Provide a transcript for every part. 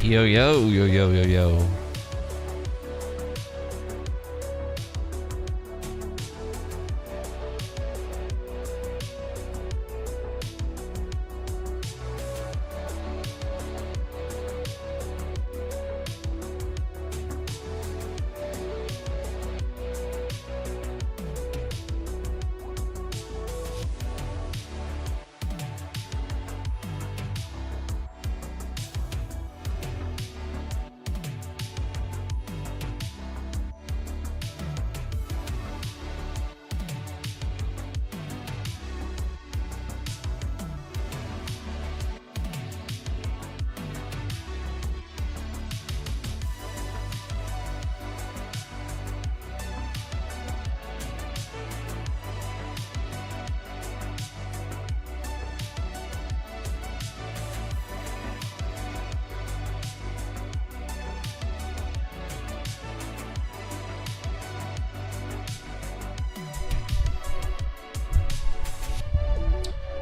Yo, yo, yo, yo, yo, yo.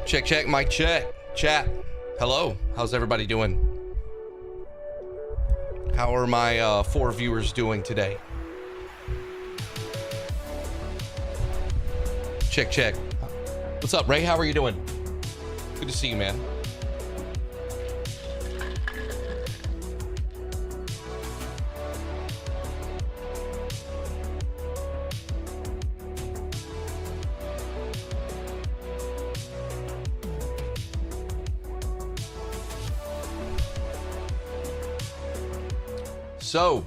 Check, check, mic check. Chat. Hello. How's everybody doing? How are my 4 viewers doing today? Check, check. What's up, Ray? How are you doing? Good to see you, man. So,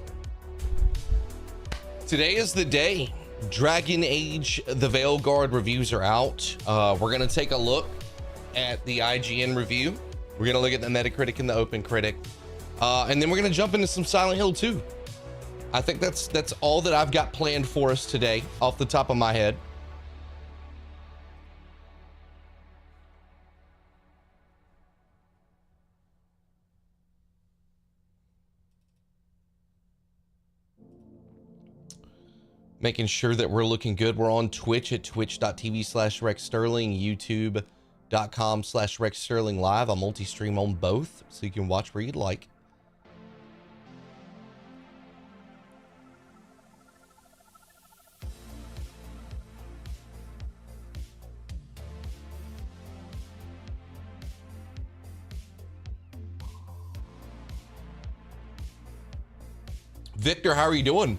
today is the day. Dragon Age The Veilguard reviews are out. We're going to take a look at the IGN review. We're going to look at the Metacritic and the Open Critic. And then we're going to jump into some Silent Hill 2. I think that's all that I've got planned for us today off the top of my head. Making sure that we're looking good. We're on Twitch at twitch.tv/RexSterling, youtube.com/RexSterling Live. I multi-stream on both, so you can watch where you'd like. Victor, how are you doing?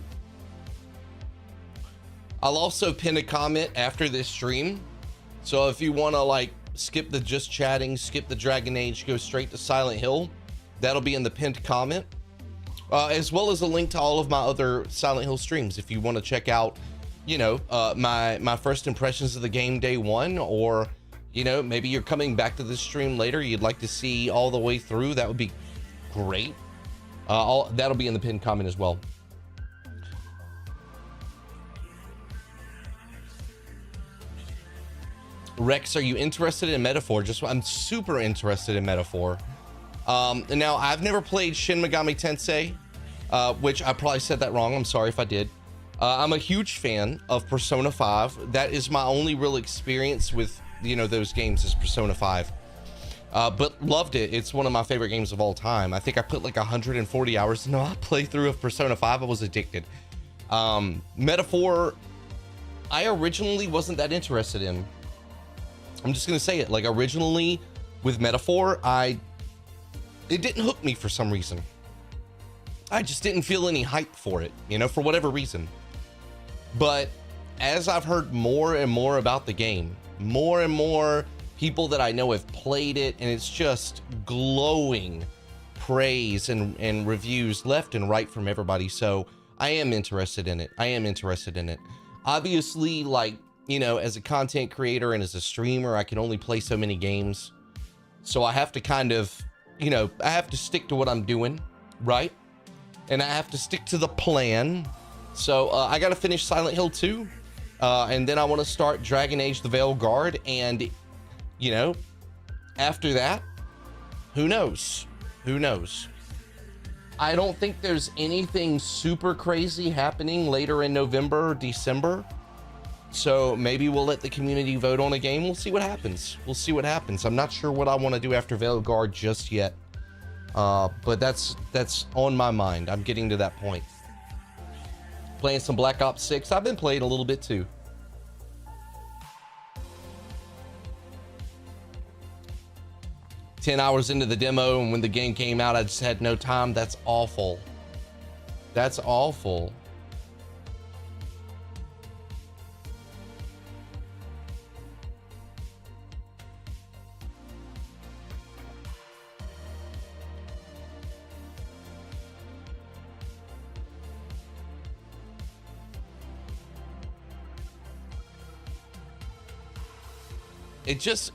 I'll also pin a comment after this stream. So if you want to like skip the just chatting, skip the Dragon Age, go straight to Silent Hill, that'll be in the pinned comment. As well as a link to all of my other Silent Hill streams. If you want to check out, you know, my first impressions of the game day one, or, you know, maybe you're coming back to this stream later, you'd like to see all the way through, that would be great. That'll be in the pinned comment as well. Rex, are you interested in Metaphor? I'm super interested in Metaphor. Now, I've never played Shin Megami Tensei, which I probably said that wrong. I'm sorry if I did. I'm a huge fan of Persona 5. That is my only real experience with, you know, those games is Persona 5. But loved it. It's one of my favorite games of all time. I think I put like 140 hours into a playthrough of Persona 5. I was addicted. Metaphor, I originally wasn't that interested in. I'm just gonna say it, like originally with Metaphor, it didn't hook me for some reason. I just didn't feel any hype for it, you know, for whatever reason. But as I've heard more and more about the game, more and more people that I know have played it, and it's just glowing praise and reviews left and right from everybody. So I am interested in it. Obviously, like, you know, as a content creator and as a streamer, I can only play so many games. So I have to kind of, you know, I have to stick to what I'm doing, right? And I have to stick to the plan. So I got to finish Silent Hill 2. And then I want to start Dragon Age The Veilguard. And, you know, after that, who knows? Who knows? I don't think there's anything super crazy happening later in November or December. So maybe we'll let the community vote on a game. We'll see what happens. We'll see what happens. I'm not sure what I want to do after Veilguard just yet. But that's on my mind. I'm getting to that point. Playing some Black Ops 6. I've been playing a little bit too. "10 hours into the demo, and when the game came out, I just had no time." That's awful. That's awful.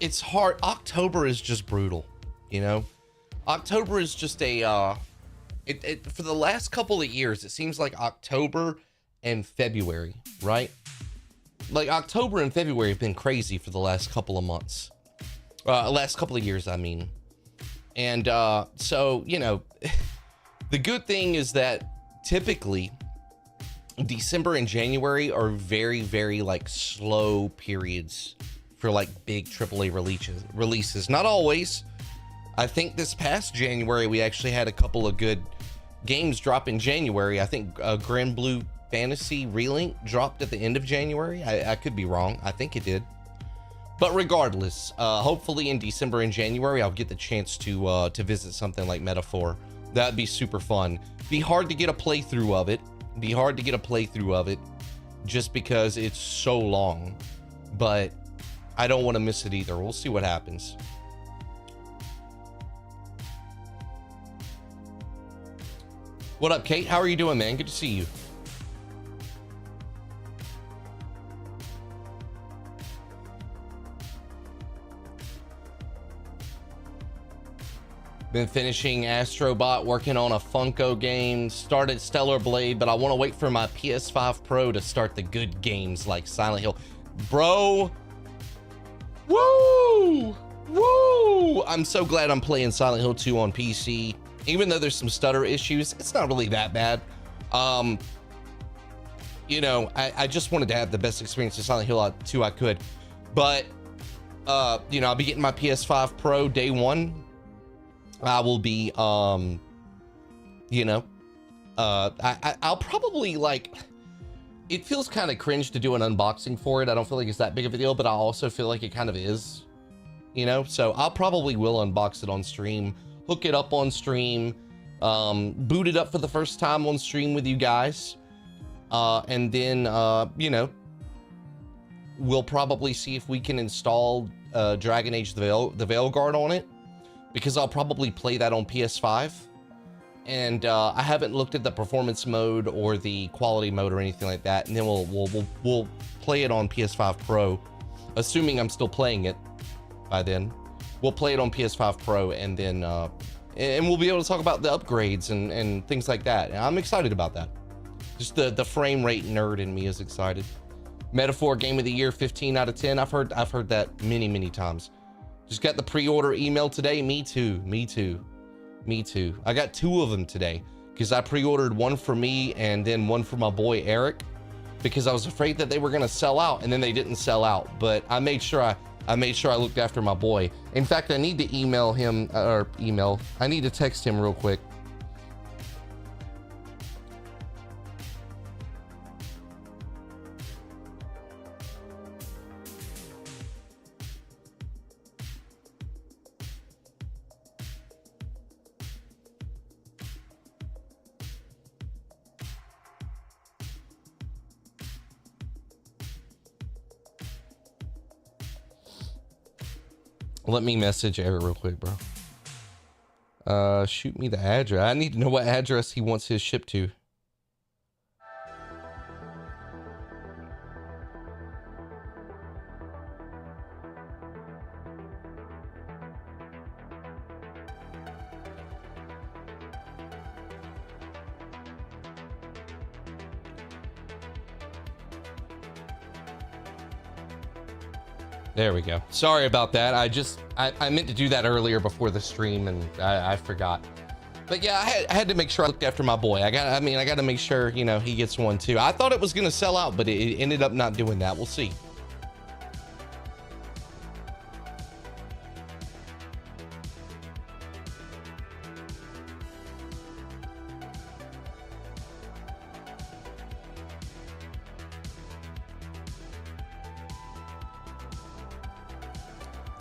It's hard. October is just brutal, you know? October is just a, for the last couple of years, it seems like October and February, right? Like October and February have been crazy for the last couple of months. Last couple of years, I mean. And so, you know, the good thing is that typically December and January are very, very like slow periods for like big AAA releases. Not always. I think this past January we actually had a couple of good games drop in January. I think Grand Blue Fantasy Relink dropped at the end of January. I could be wrong. I think it did. But regardless, hopefully in December and January I'll get the chance to visit something like Metaphor. That'd be super fun. Be hard to get a playthrough of it. Just because it's so long. But I don't want to miss it either. We'll see what happens. What up, Kate? How are you doing, man? Good to see you. Been finishing Astrobot, working on a Funko game, started Stellar Blade, but I want to wait for my PS5 Pro to start the good games like Silent Hill. Bro, woo! Woo! I'm so glad I'm playing Silent Hill 2 on PC. Even though there's some stutter issues, it's not really that bad. You know, I just wanted to have the best experience of Silent Hill 2 I could. But, you know, I'll be getting my PS5 Pro day one. I will be, you know, I'll probably like, it feels kind of cringe to do an unboxing for it. I don't feel like it's that big of a deal, but I also feel like it kind of is, you know? So I'll probably will unbox it on stream, hook it up on stream, boot it up for the first time on stream with you guys. And then, you know, we'll probably see if we can install Dragon Age the Veilguard on it, because I'll probably play that on PS5. And I haven't looked at the performance mode or the quality mode or anything like that. And then we'll play it on PS5 Pro, assuming I'm still playing it by then. We'll play it on PS5 Pro, and then and we'll be able to talk about the upgrades and things like that. And I'm excited about that. Just the frame rate nerd in me is excited. Metaphor Game of the Year, 15 out of 10. I've heard that many times. Just got the pre-order email today. Me too. I got 2 of them today because I pre-ordered one for me and then one for my boy Eric, because I was afraid that they were gonna sell out, and then they didn't sell out. But I made sure I looked after my boy. In fact, I need to email him, I need to text him real quick. Let me message Eric real quick, bro. Shoot me the address. I need to know what address he wants his shipped to. There we go. Sorry about that. I meant to do that earlier before the stream, and I forgot. But yeah, I had to make sure I looked after my boy. I got to make sure, you know, he gets one too. I thought it was going to sell out, but it ended up not doing that. We'll see.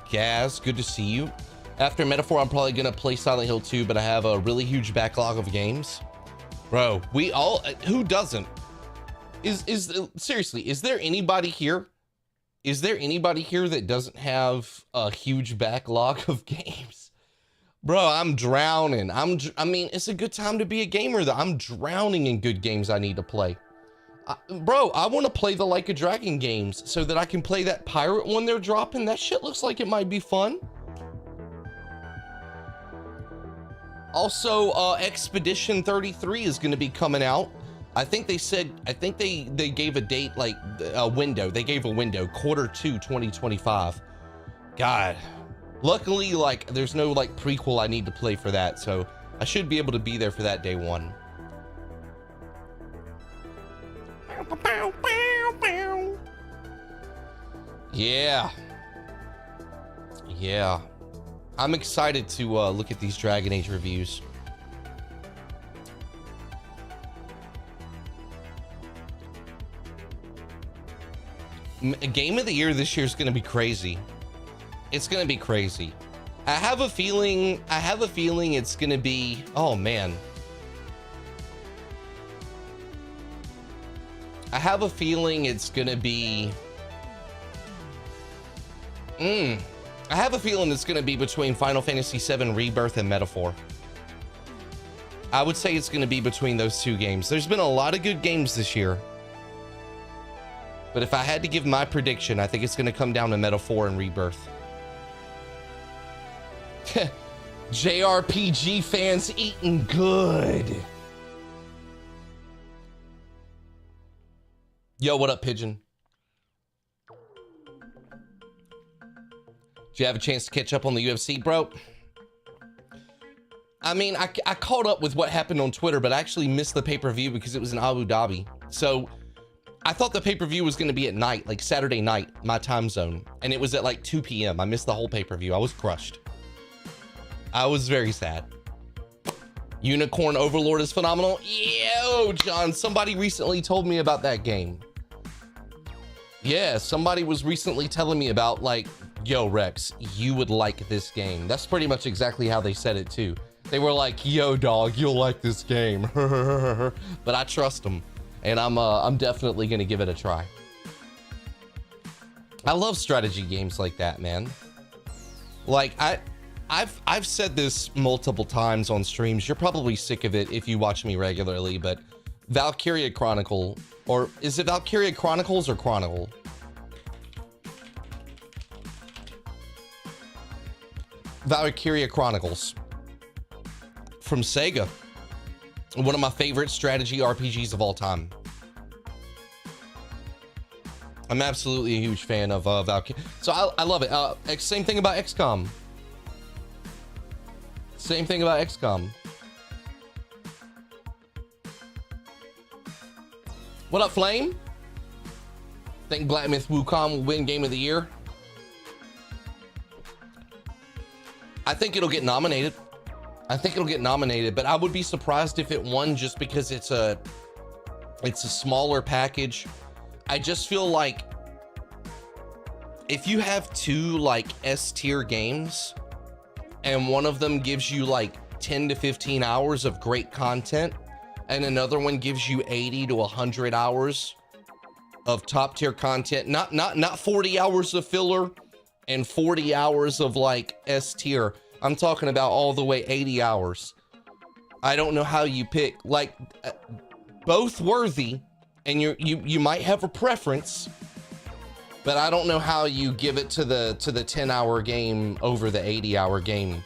Gaz, good to see you. After Metaphor, I'm probably gonna play Silent Hill 2, but I have a really huge backlog of games. Bro, we all, who doesn't? Seriously, is there anybody here? Is there anybody here that doesn't have a huge backlog of games? Bro, I'm drowning. I mean, it's a good time to be a gamer though. I'm drowning in good games I need to play. Bro, I want to play the Like a Dragon games so that I can play that pirate one they're dropping. That shit looks like it might be fun. Also, Expedition 33 is going to be coming out. I think they gave a date, like a window. They gave a window, Q2 2025. God, luckily, like there's no like prequel I need to play for that. So I should be able to be there for that day one. Yeah. I'm excited to look at these Dragon Age reviews. Game of the year this year is going to be crazy. It's going to be crazy. I have a feeling it's going to be, oh man. I have a feeling it's going to be I have a feeling it's going to be between Final Fantasy VII Rebirth and Metaphor. I would say it's going to be between those two games. There's been a lot of good games this year. But if I had to give my prediction, I think it's going to come down to Metaphor and Rebirth. JRPG fans eating good. Yo, what up, Pigeon? Did you have a chance to catch up on the UFC, bro? I mean, I caught up with what happened on Twitter, but I actually missed the pay-per-view because it was in Abu Dhabi. So I thought the pay-per-view was going to be at night, like Saturday night, my time zone. And it was at like 2 p.m. I missed the whole pay-per-view. I was crushed. I was very sad. Unicorn Overlord is phenomenal. Yo, John, somebody recently told me about that game. Yeah, somebody was recently telling me about, like, yo, Rex, you would like this game. That's pretty much exactly how they said it too. They were like, yo, dog, you'll like this game. But I trust them, and I'm definitely gonna give it a try. I love strategy games like that, man. Like, I've said this multiple times on streams. You're probably sick of it if you watch me regularly, but Valkyria Chronicle, or is it Valkyria Chronicles or Chronicle? Valkyria Chronicles from Sega. One of my favorite strategy RPGs of all time. I'm absolutely a huge fan of Valkyria. So I love it. Same thing about XCOM. Same thing about XCOM. What up, Flame? Think Black Myth Wukong will win Game of the Year? I think it'll get nominated. But I would be surprised if it won just because it's a smaller package. I just feel like if you have two like S-tier games and one of them gives you like 10 to 15 hours of great content and another one gives you 80 to 100 hours of top tier content, not 40 hours of filler and 40 hours of like S tier. I'm talking about all the way 80 hours. I don't know how you pick, like, both worthy, and you might have a preference, but I don't know how you give it to the 10-hour game over the 80-hour game,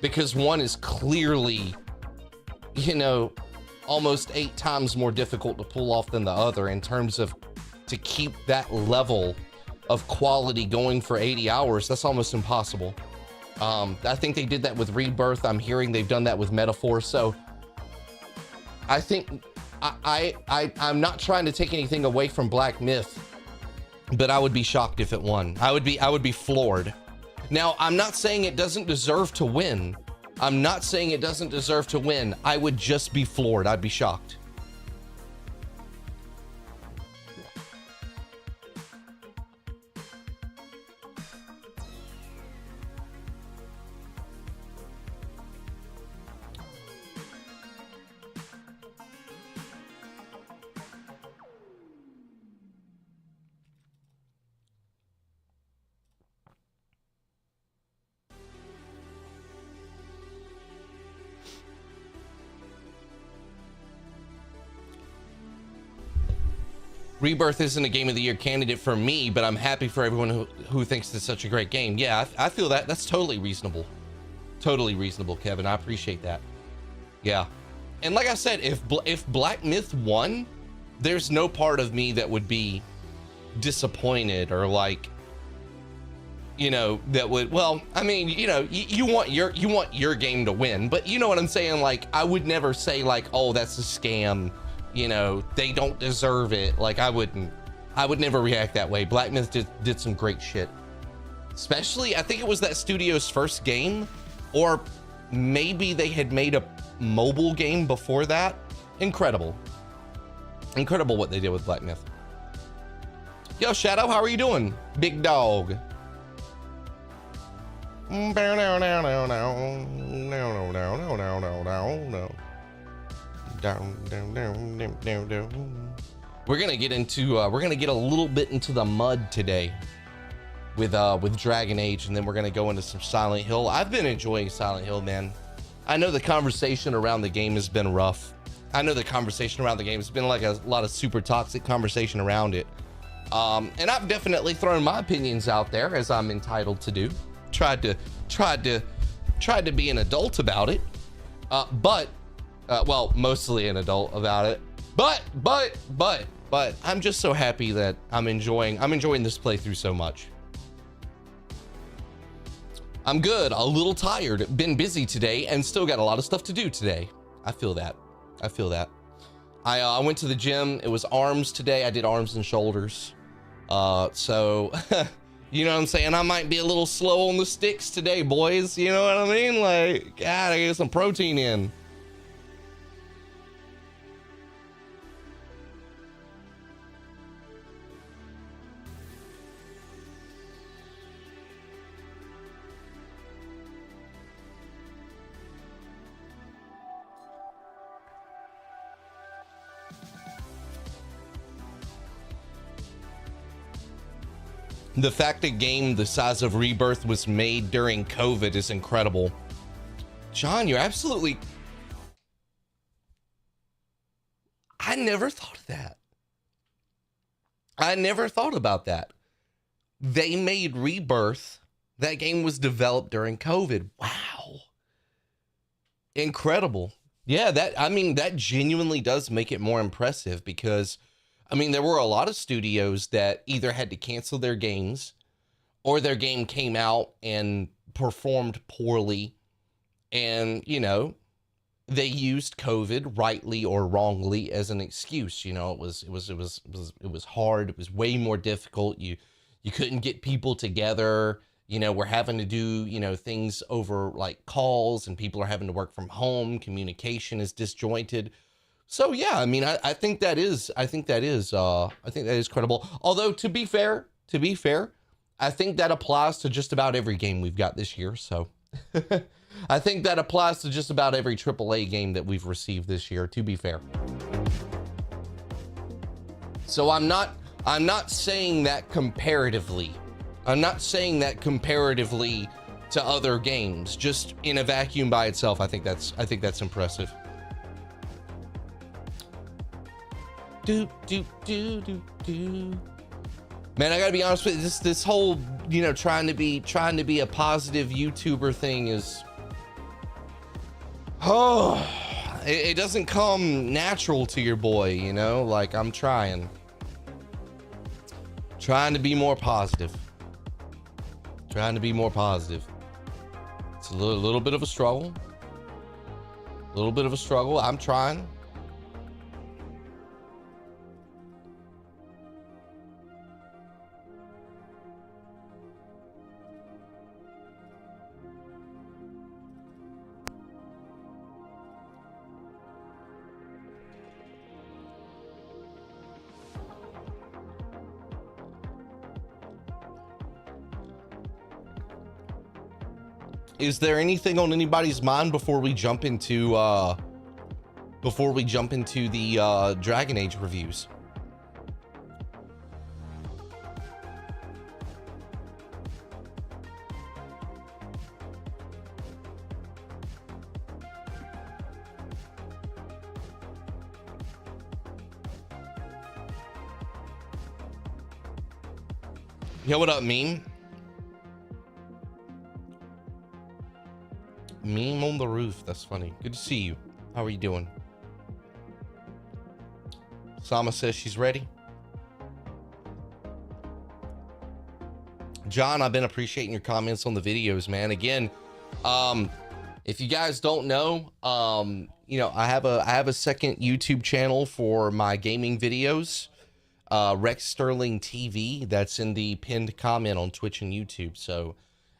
because one is clearly, you know, almost 8 times more difficult to pull off than the other in terms of to keep that level of quality going for 80 hours. That's almost impossible. I think they did that with Rebirth. I'm hearing they've done that with Metaphor. So I think I'm not trying to take anything away from Black Myth, but I would be shocked if it won. I would be floored. Now, I'm not saying it doesn't deserve to win. I'm not saying it doesn't deserve to win. I would just be floored. I'd be shocked. Rebirth isn't a Game of the Year candidate for me, but I'm happy for everyone who thinks it's such a great game. Yeah, I feel that. That's totally reasonable. Totally reasonable, Kevin. I appreciate that. Yeah. And like I said, if Black Myth won, there's no part of me that would be disappointed or like, you know, that would, well, I mean, you know, you want your game to win, but you know what I'm saying? Like, I would never say like, oh, that's a scam. You know, they don't deserve it. Like, I would never react that way. Black Myth did some great shit. Especially, I think it was that studio's first game, or maybe they had made a mobile game before that. Incredible. Incredible what they did with Black Myth. Yo, Shadow, how are you doing? Big dog. We're gonna get a little bit into the mud today with Dragon Age, and then we're gonna go into some Silent Hill. I've been enjoying Silent Hill, man. I know the conversation around the game has been rough. I know the conversation around the game has been like a lot of super toxic conversation around it. And I've definitely thrown my opinions out there, as I'm entitled to do. Tried to be an adult about it. Well, mostly an adult about it. But I'm just so happy that I'm enjoying this playthrough so much. I'm good, a little tired, been busy today, and still got a lot of stuff to do today. I feel that. I went to the gym. It was arms today. I did arms and shoulders. So, you know what I'm saying? I might be a little slow on the sticks today, boys. You know what I mean? Like, gotta get some protein in. The fact a game the size of Rebirth was made during COVID is incredible. John, you're absolutely... I never thought of that. I never thought about that. They made Rebirth. That game was developed during COVID. Wow. Incredible. Yeah, that genuinely does make it more impressive, because I mean, there were a lot of studios that either had to cancel their games, or their game came out and performed poorly, and, you know, they used COVID, rightly or wrongly, as an excuse. You know, it was hard. It was way more difficult. You couldn't get people together. You know, we're having to do, you know, things over like calls, and people are having to work from home. Communication is disjointed. So yeah, I mean, I think that is credible. Although to be fair, I think that applies to just about every game we've got this year. So I think that applies to just about every AAA game that we've received this year, to be fair. So I'm not saying that comparatively. I'm not saying that comparatively to other games. Just in a vacuum by itself, I think that's impressive. Do. Man, I gotta be honest with you, this whole, you know, trying to be a positive YouTuber thing is, oh, it doesn't come natural to your boy, you know? Like, I'm trying to be more positive. It's a little bit of a struggle. A little bit of a struggle. I'm trying. Is there anything on anybody's mind before we jump into the Dragon Age reviews? Yo, what up, Meme? Meme on the roof. That's funny. Good to see you. How are you doing? Sama says she's ready. John, I've been appreciating your comments on the videos, man. Again, if you guys don't know, you know, I have a second YouTube channel for my gaming videos, Rex Sterling TV. That's in the pinned comment on Twitch and YouTube. So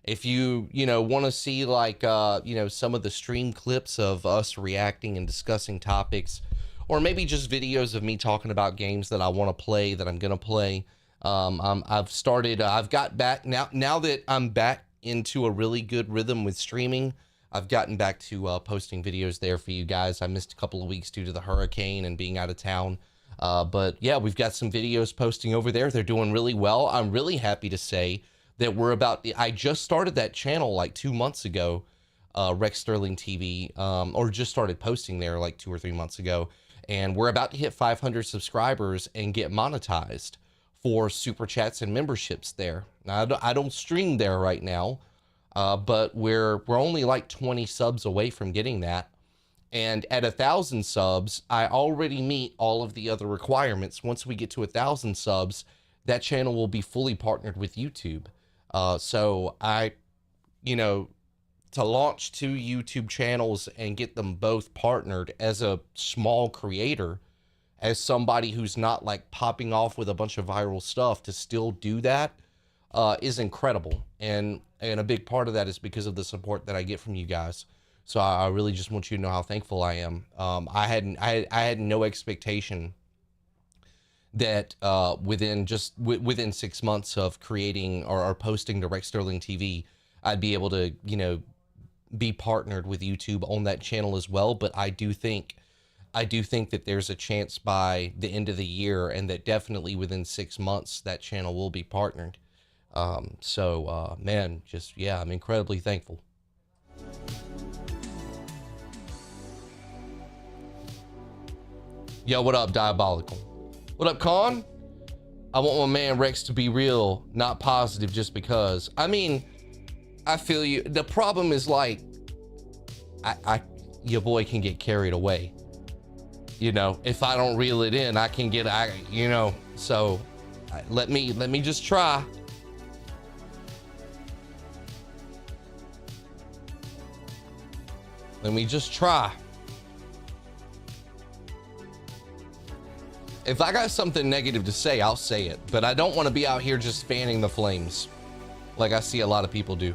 if you know, want to see like, you know, some of the stream clips of us reacting and discussing topics, or maybe just videos of me talking about games that I want to play, that I'm going to play. I've started, I've got back now that I'm back into a really good rhythm with streaming. I've gotten back to posting videos there for you guys. I missed a couple of weeks due to the hurricane and being out of town. But yeah, we've got some videos posting over there. They're doing really well. I'm really happy to say that I just started that channel like 2 months ago, Rex Sterling TV, or just started posting there like 2 or 3 months ago. And we're about to hit 500 subscribers and get monetized for super chats and memberships there. Now, I don't stream there right now, but we're only like 20 subs away from getting that. And at 1,000 subs, I already meet all of the other requirements. Once we get to 1,000 subs, that channel will be fully partnered with YouTube. So you know, to launch 2 YouTube channels and get them both partnered as a small creator, as somebody who's not like popping off with a bunch of viral stuff, to still do that is incredible. And a big part of that is because of the support that I get from you guys. So I really just want you to know how thankful I am. I had no expectation that within 6 months of creating or posting to Rex Sterling TV, I'd be able to, you know, be partnered with YouTube on that channel as well. But I do think that there's a chance by the end of the year, and that definitely within 6 months that channel will be partnered. Man, just, yeah, I'm incredibly thankful. Yo, what up, Diabolical? What up, Con? I want my man Rex to be real, not positive just because. I mean, I feel you. The problem is like, your boy can get carried away. You know, if I don't reel it in, I can get, you know, so let me just try. Let me just try. If I got something negative to say, I'll say it, but I don't want to be out here just fanning the flames like I see a lot of people do.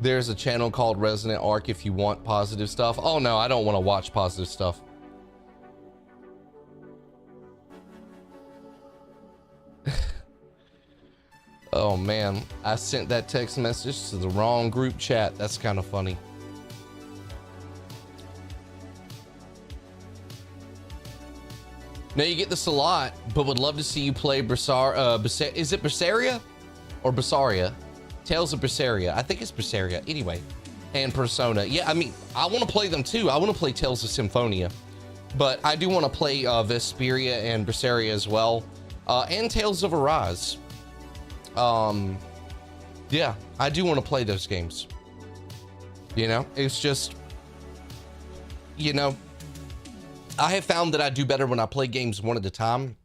There's a channel called Resonant Arc if you want positive stuff. Oh no, I don't want to watch positive stuff. Oh man, I sent that text message to the wrong group chat. That's kind of funny. Now you get this a lot, but would love to see you play is it Berseria or Bersaria? Tales of Berseria. I think it's Berseria. Anyway, and Persona. Yeah, I mean, I want to play them too. I want to play Tales of Symphonia, but I do want to play Vesperia and Berseria as well, and Tales of Arise. Yeah, I do want to play those games. You know, it's just, you know, I have found that I do better when I play games one at a time.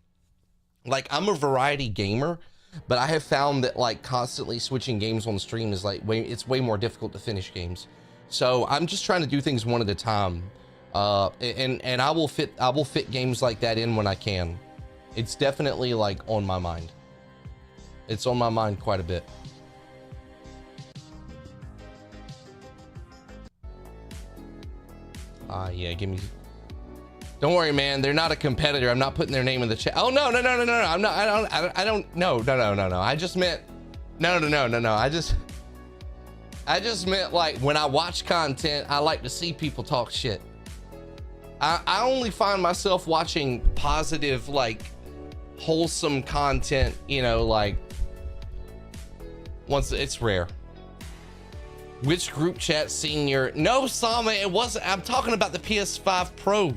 Like, I'm a variety gamer, but I have found that like constantly switching games on the stream is like it's way more difficult to finish games. So I'm just trying to do things one at a time. And I will fit games like that in when I can. It's definitely like on my mind. It's on my mind quite a bit. Yeah, give me. Don't worry, man. They're not a competitor. I'm not putting their name in the chat. Oh no. I'm not. I don't. No. I just meant. No. I just meant like when I watch content, I like to see people talk shit. I only find myself watching positive, like wholesome content, you know, like once it's rare. Which group chat senior? No, Sama, it wasn't. I'm talking about the PS5 Pro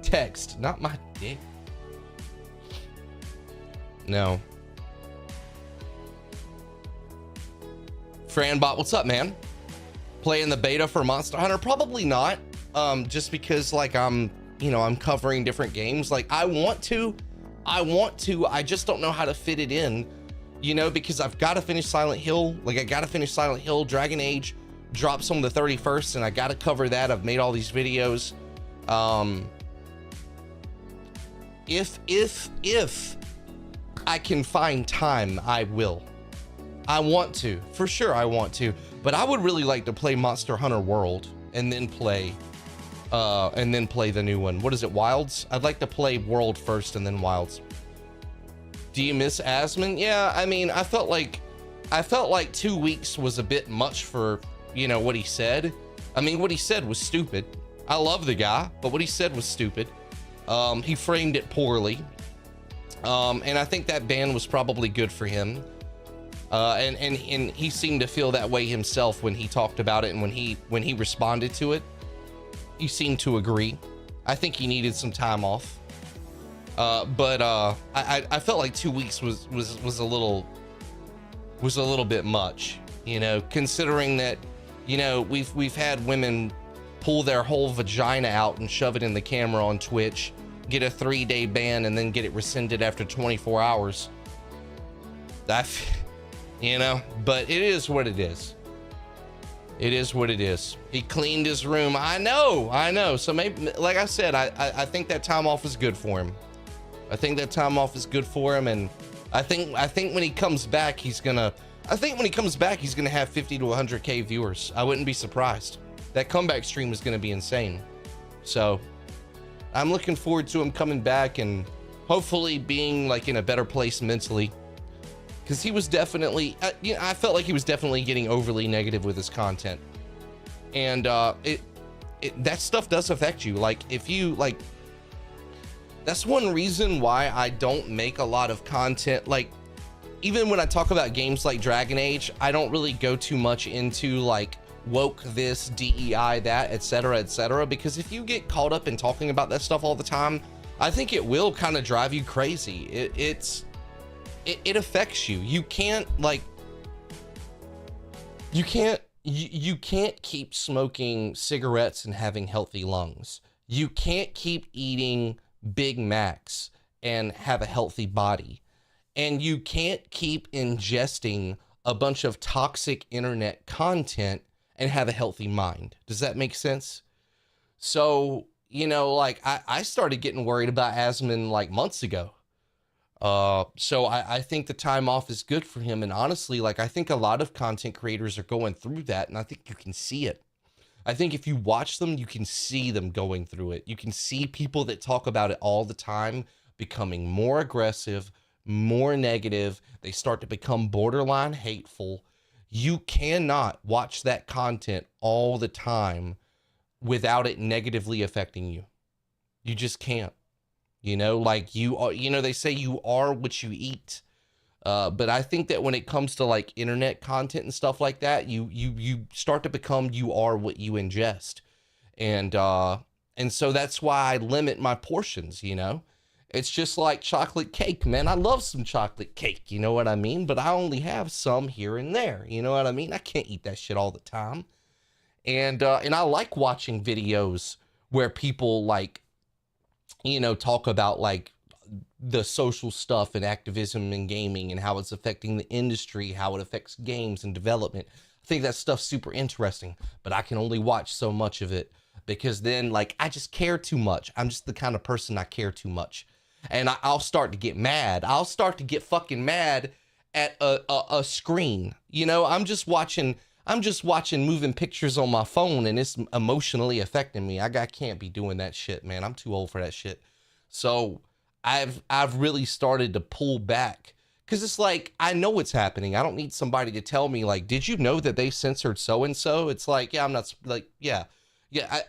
text, not my dick. No. Franbot, what's up, man? Playing the beta for Monster Hunter? Probably not. Just because like I'm covering different games. Like I want to, I just don't know how to fit it in, you know, because I've got to finish Silent Hill. Like I got to finish Silent Hill. Dragon Age drops on the 31st and I got to cover that. I've made all these videos. If I can find time, I will. I want to, for sure I want to, but I would really like to play Monster Hunter World and then play the new one. What is it, Wilds? I'd like to play World first and then Wilds. Do you miss Asmon? Yeah, I mean, I felt like 2 weeks was a bit much for, you know, what he said. I mean, what he said was stupid. I love the guy, but what he said was stupid. He framed it poorly. And I think that ban was probably good for him. And he seemed to feel that way himself when he talked about it and when he responded to it. He seemed to agree. I think he needed some time off. But I felt like 2 weeks was a little bit much, you know, considering that, you know, we've had women pull their whole vagina out and shove it in the camera on Twitch, get a 3-day ban, and then get it rescinded after 24 hours. You know, but it is what it is. It is what it is. He cleaned his room. I know. So maybe, like I said, I think that time off is good for him. I think that time off is good for him, and I think when he comes back, he's gonna have 50 to 100K viewers. I wouldn't be surprised. That comeback stream is gonna be insane. So I'm looking forward to him coming back and hopefully being like in a better place mentally. Because he was definitely, I felt like he was definitely getting overly negative with his content, and that stuff does affect you. Like if you like, that's one reason why I don't make a lot of content. Like even when I talk about games like Dragon Age, I don't really go too much into like woke this, DEI that, etc., because if you get caught up in talking about that stuff all the time, I think it will kind of drive you crazy. It affects you. You can't keep smoking cigarettes and having healthy lungs. You can't keep eating Big Macs and have a healthy body. And you can't keep ingesting a bunch of toxic internet content and have a healthy mind. Does that make sense? So, you know, like I started getting worried about Asmon like months ago. So I think the time off is good for him. And honestly, like, I think a lot of content creators are going through that, and I think you can see it. I think if you watch them, you can see them going through it. You can see people that talk about it all the time becoming more aggressive, more negative. They start to become borderline hateful. You cannot watch that content all the time without it negatively affecting you. You just can't. You know, like you are, you know, they say you are what you eat. But I think that when it comes to like internet content and stuff like that, you start to become, you are what you ingest. And so that's why I limit my portions, you know. It's just like chocolate cake, man. I love some chocolate cake, you know what I mean? But I only have some here and there, you know what I mean? I can't eat that shit all the time. And I like watching videos where people like, you know, talk about like the social stuff and activism in gaming and how it's affecting the industry, how it affects games and development. I think that stuff's super interesting, but I can only watch so much of it because then like I just care too much. I'm just the kind of person I care too much. And I'll start to get mad. I'll start to get fucking mad at a screen. You know, I'm just watching moving pictures on my phone and it's emotionally affecting me. I can't be doing that shit, man. I'm too old for that shit. So I've really started to pull back because it's like, I know what's happening. I don't need somebody to tell me like, did you know that they censored so-and-so? It's like, yeah, I'm not like, yeah.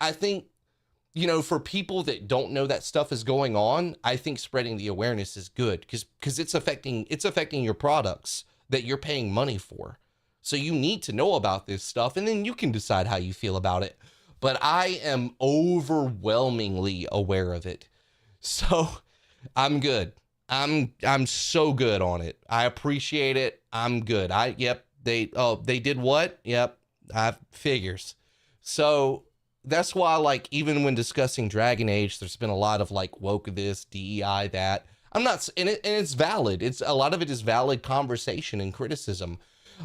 I think, you know, for people that don't know that stuff is going on, I think spreading the awareness is good because it's affecting your products that you're paying money for. So you need to know about this stuff and then you can decide how you feel about it. But I am overwhelmingly aware of it. So I'm good. I'm so good on it. I appreciate it. I'm good. They did what? Yep. Figures. So that's why, like, even when discussing Dragon Age, there's been a lot of like woke this, DEI, that. I'm not, and it's valid. It's a lot of it is valid conversation and criticism.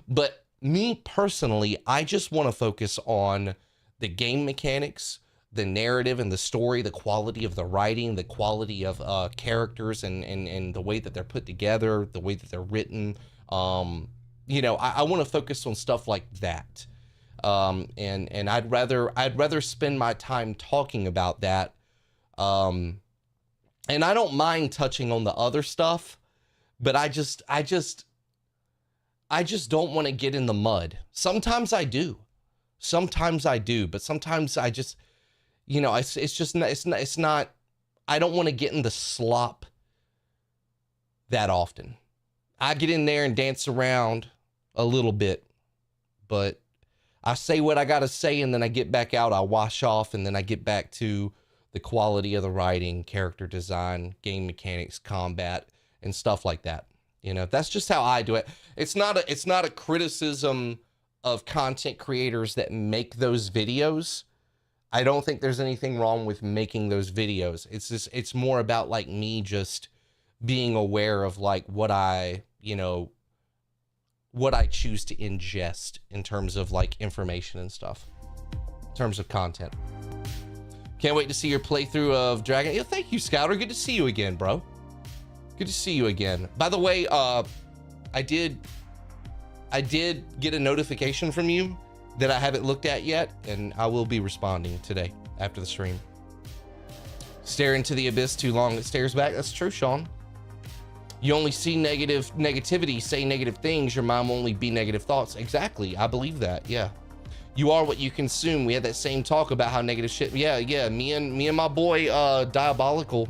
But me personally, I just want to focus on the game mechanics, the narrative and the story, the quality of the writing, the quality of characters and the way that they're put together, the way that they're written. You know, I want to focus on stuff like that. And I'd rather spend my time talking about that. And I don't mind touching on the other stuff, but I just don't want to get in the mud. Sometimes I do, but sometimes I just, you know, it's not, I don't want to get in the slop that often. I get in there and dance around a little bit, but I say what I got to say and then I get back out, I wash off and then I get back to the quality of the writing, character design, game mechanics, combat, and stuff like that. You know, that's just how I do it. It's not a criticism of content creators that make those videos. I don't think there's anything wrong with making those videos. It's more about like me just being aware of like what I choose to ingest in terms of like information and stuff, in terms of content. Can't wait to see your playthrough of Dragon. Yeah, thank you, Scouter. Good to see you again, bro. Good to see you again. By the way, I did get a notification from you that I haven't looked at yet, and I will be responding today after the stream. Stare into the abyss too long, it stares back. That's true, Sean. You only see negativity, say negative things, your mind will only be negative thoughts. Exactly, I believe that, yeah. You are what you consume. We had that same talk about how negative shit, yeah, me and my boy, Diabolical,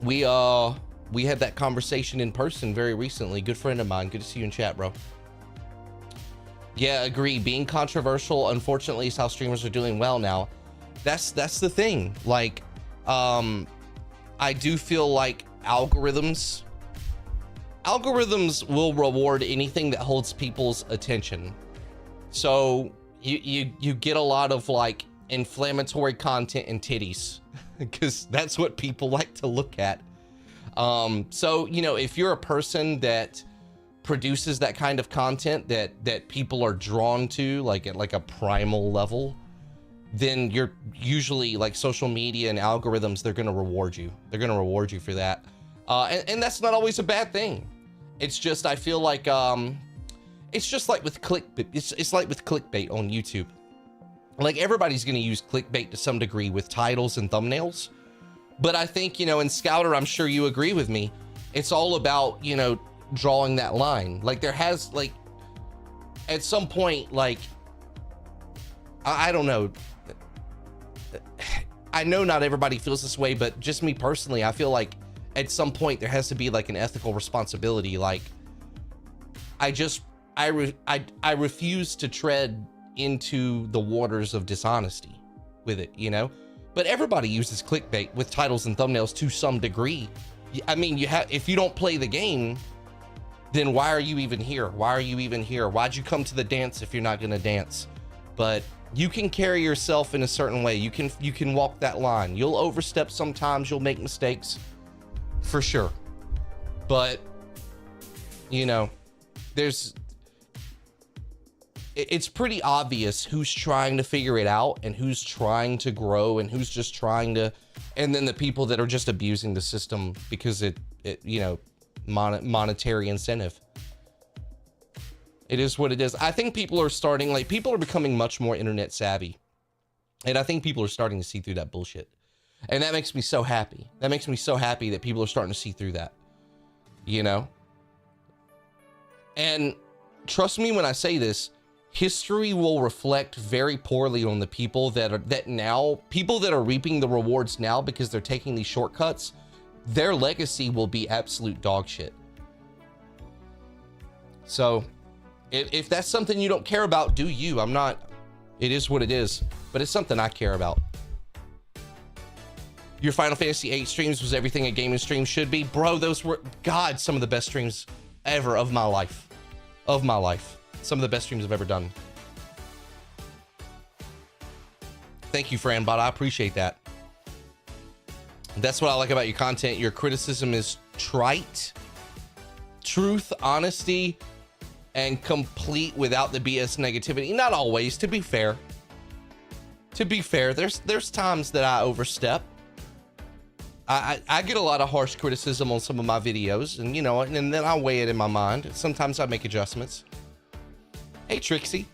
we had that conversation in person very recently. Good friend of mine, good to see you in chat, bro. Yeah, agree. Being controversial, unfortunately, is how streamers are doing well now. That's the thing. Like, I do feel like algorithms will reward anything that holds people's attention. So you get a lot of like inflammatory content and titties because that's what people like to look at. So, you know, if you're a person that produces that kind of content that people are drawn to, like at like a primal level, then you're usually like social media and algorithms, they're going to reward you. They're going to reward you for that. And that's not always a bad thing. It's just, I feel like, it's just like with clickbait. It's like with clickbait on YouTube. Like everybody's going to use clickbait to some degree with titles and thumbnails. But I think, you know, in Scouter, I'm sure you agree with me. It's all about, you know, drawing that line. Like there has like, at some point, like, I don't know. I know not everybody feels this way, but just me personally, I feel like at some point there has to be like an ethical responsibility. Like I refuse to tread into the waters of dishonesty with it, you know? But everybody uses clickbait with titles and thumbnails to some degree. I mean, if you don't play the game, then why are you even here? Why are you even here? Why'd you come to the dance if you're not gonna dance? But you can carry yourself in a certain way. You can walk that line. You'll overstep sometimes, you'll make mistakes. for sure. But, you know, it's pretty obvious who's trying to figure it out and who's trying to grow and who's just trying to, and then the people that are just abusing the system because it you know, monetary incentive. It is what it is. I think people are starting, like, people are becoming much more internet savvy. And I think people are starting to see through that bullshit. And that makes me so happy. That makes me so happy that people are starting to see through that. You know? And trust me when I say this, history will reflect very poorly on the people that are reaping the rewards now because they're taking these shortcuts. Their legacy will be absolute dog shit. So, if that's something you don't care about, do you? It is what it is, but it's something I care about. Your Final Fantasy VIII streams was everything a gaming stream should be. Bro, those were, God, some of the best streams ever of my life. Of my life. Some of the best streams I've ever done. Thank you, Franbot. I appreciate that. That's what I like about your content. Your criticism is trite, truth, honesty, and complete without the BS negativity. Not always, to be fair. To be fair, there's times that I overstep. I get a lot of harsh criticism on some of my videos, and you know, and then I weigh it in my mind. Sometimes I make adjustments. Hey, Trixie.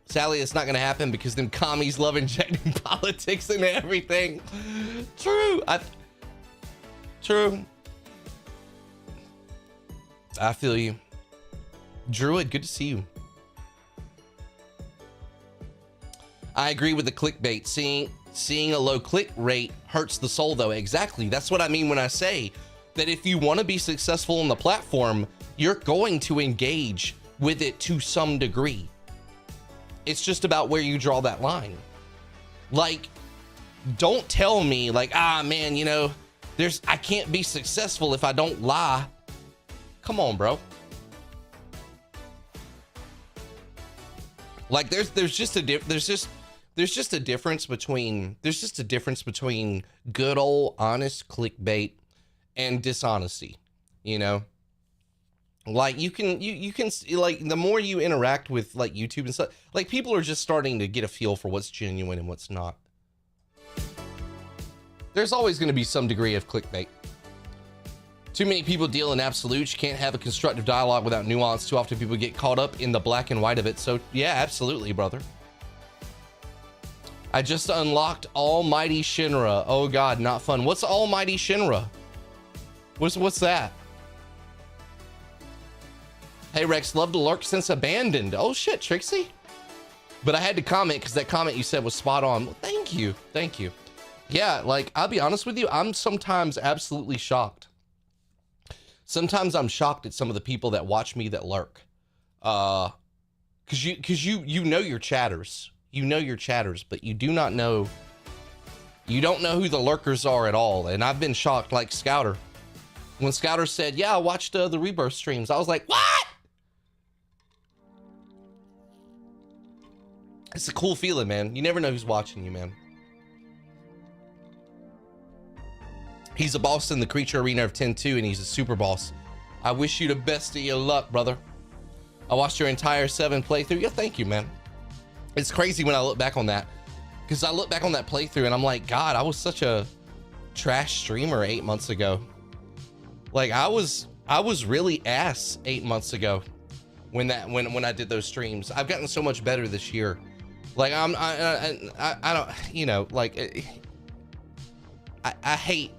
Sally, it's not gonna happen because them commies love injecting politics into everything. True. True. I feel you. Druid, good to see you. I agree with the clickbait. Seeing a low click rate hurts the soul, though. Exactly. That's what I mean when I say that if you want to be successful on the platform, you're going to engage with it to some degree. It's just about where you draw that line. Like, don't tell me like, man, you know, I can't be successful if I don't lie. Come on, bro. Like there's just a difference between good old honest clickbait and dishonesty, you know? Like you can like the more you interact with like YouTube and stuff, like people are just starting to get a feel for what's genuine and what's not. There's always going to be some degree of clickbait. Too many people deal in absolutes. You can't have a constructive dialogue without nuance. Too often people get caught up in the black and white of it. So yeah, absolutely, brother. I just unlocked Almighty Shinra. Oh God, not fun. What's Almighty Shinra? What's that? Hey Rex, love to lurk since abandoned. Oh shit, Trixie. But I had to comment because that comment you said was spot on. Well, thank you. Thank you. Yeah, like I'll be honest with you, I'm sometimes absolutely shocked. Sometimes I'm shocked at some of the people that watch me that lurk. Cause you know your chatters. You know your chatters, but you do not know, you don't know who the lurkers are at all. And I've been shocked, like Scouter. When Scouter said, yeah, I watched the Rebirth streams, I was like, what? It's a cool feeling, man. You never know who's watching you, man. He's a boss in the Creature Arena of 10-2, and he's a super boss. I wish you the best of your luck, brother. I watched your entire 7 playthrough. Yeah, thank you, man. It's crazy when I look back on that, because I look back on that playthrough and I'm like, God, I was such a trash streamer 8 months ago. Like I was really ass 8 months ago when I did those streams. I've gotten so much better this year. Like I don't, you know, like I hate,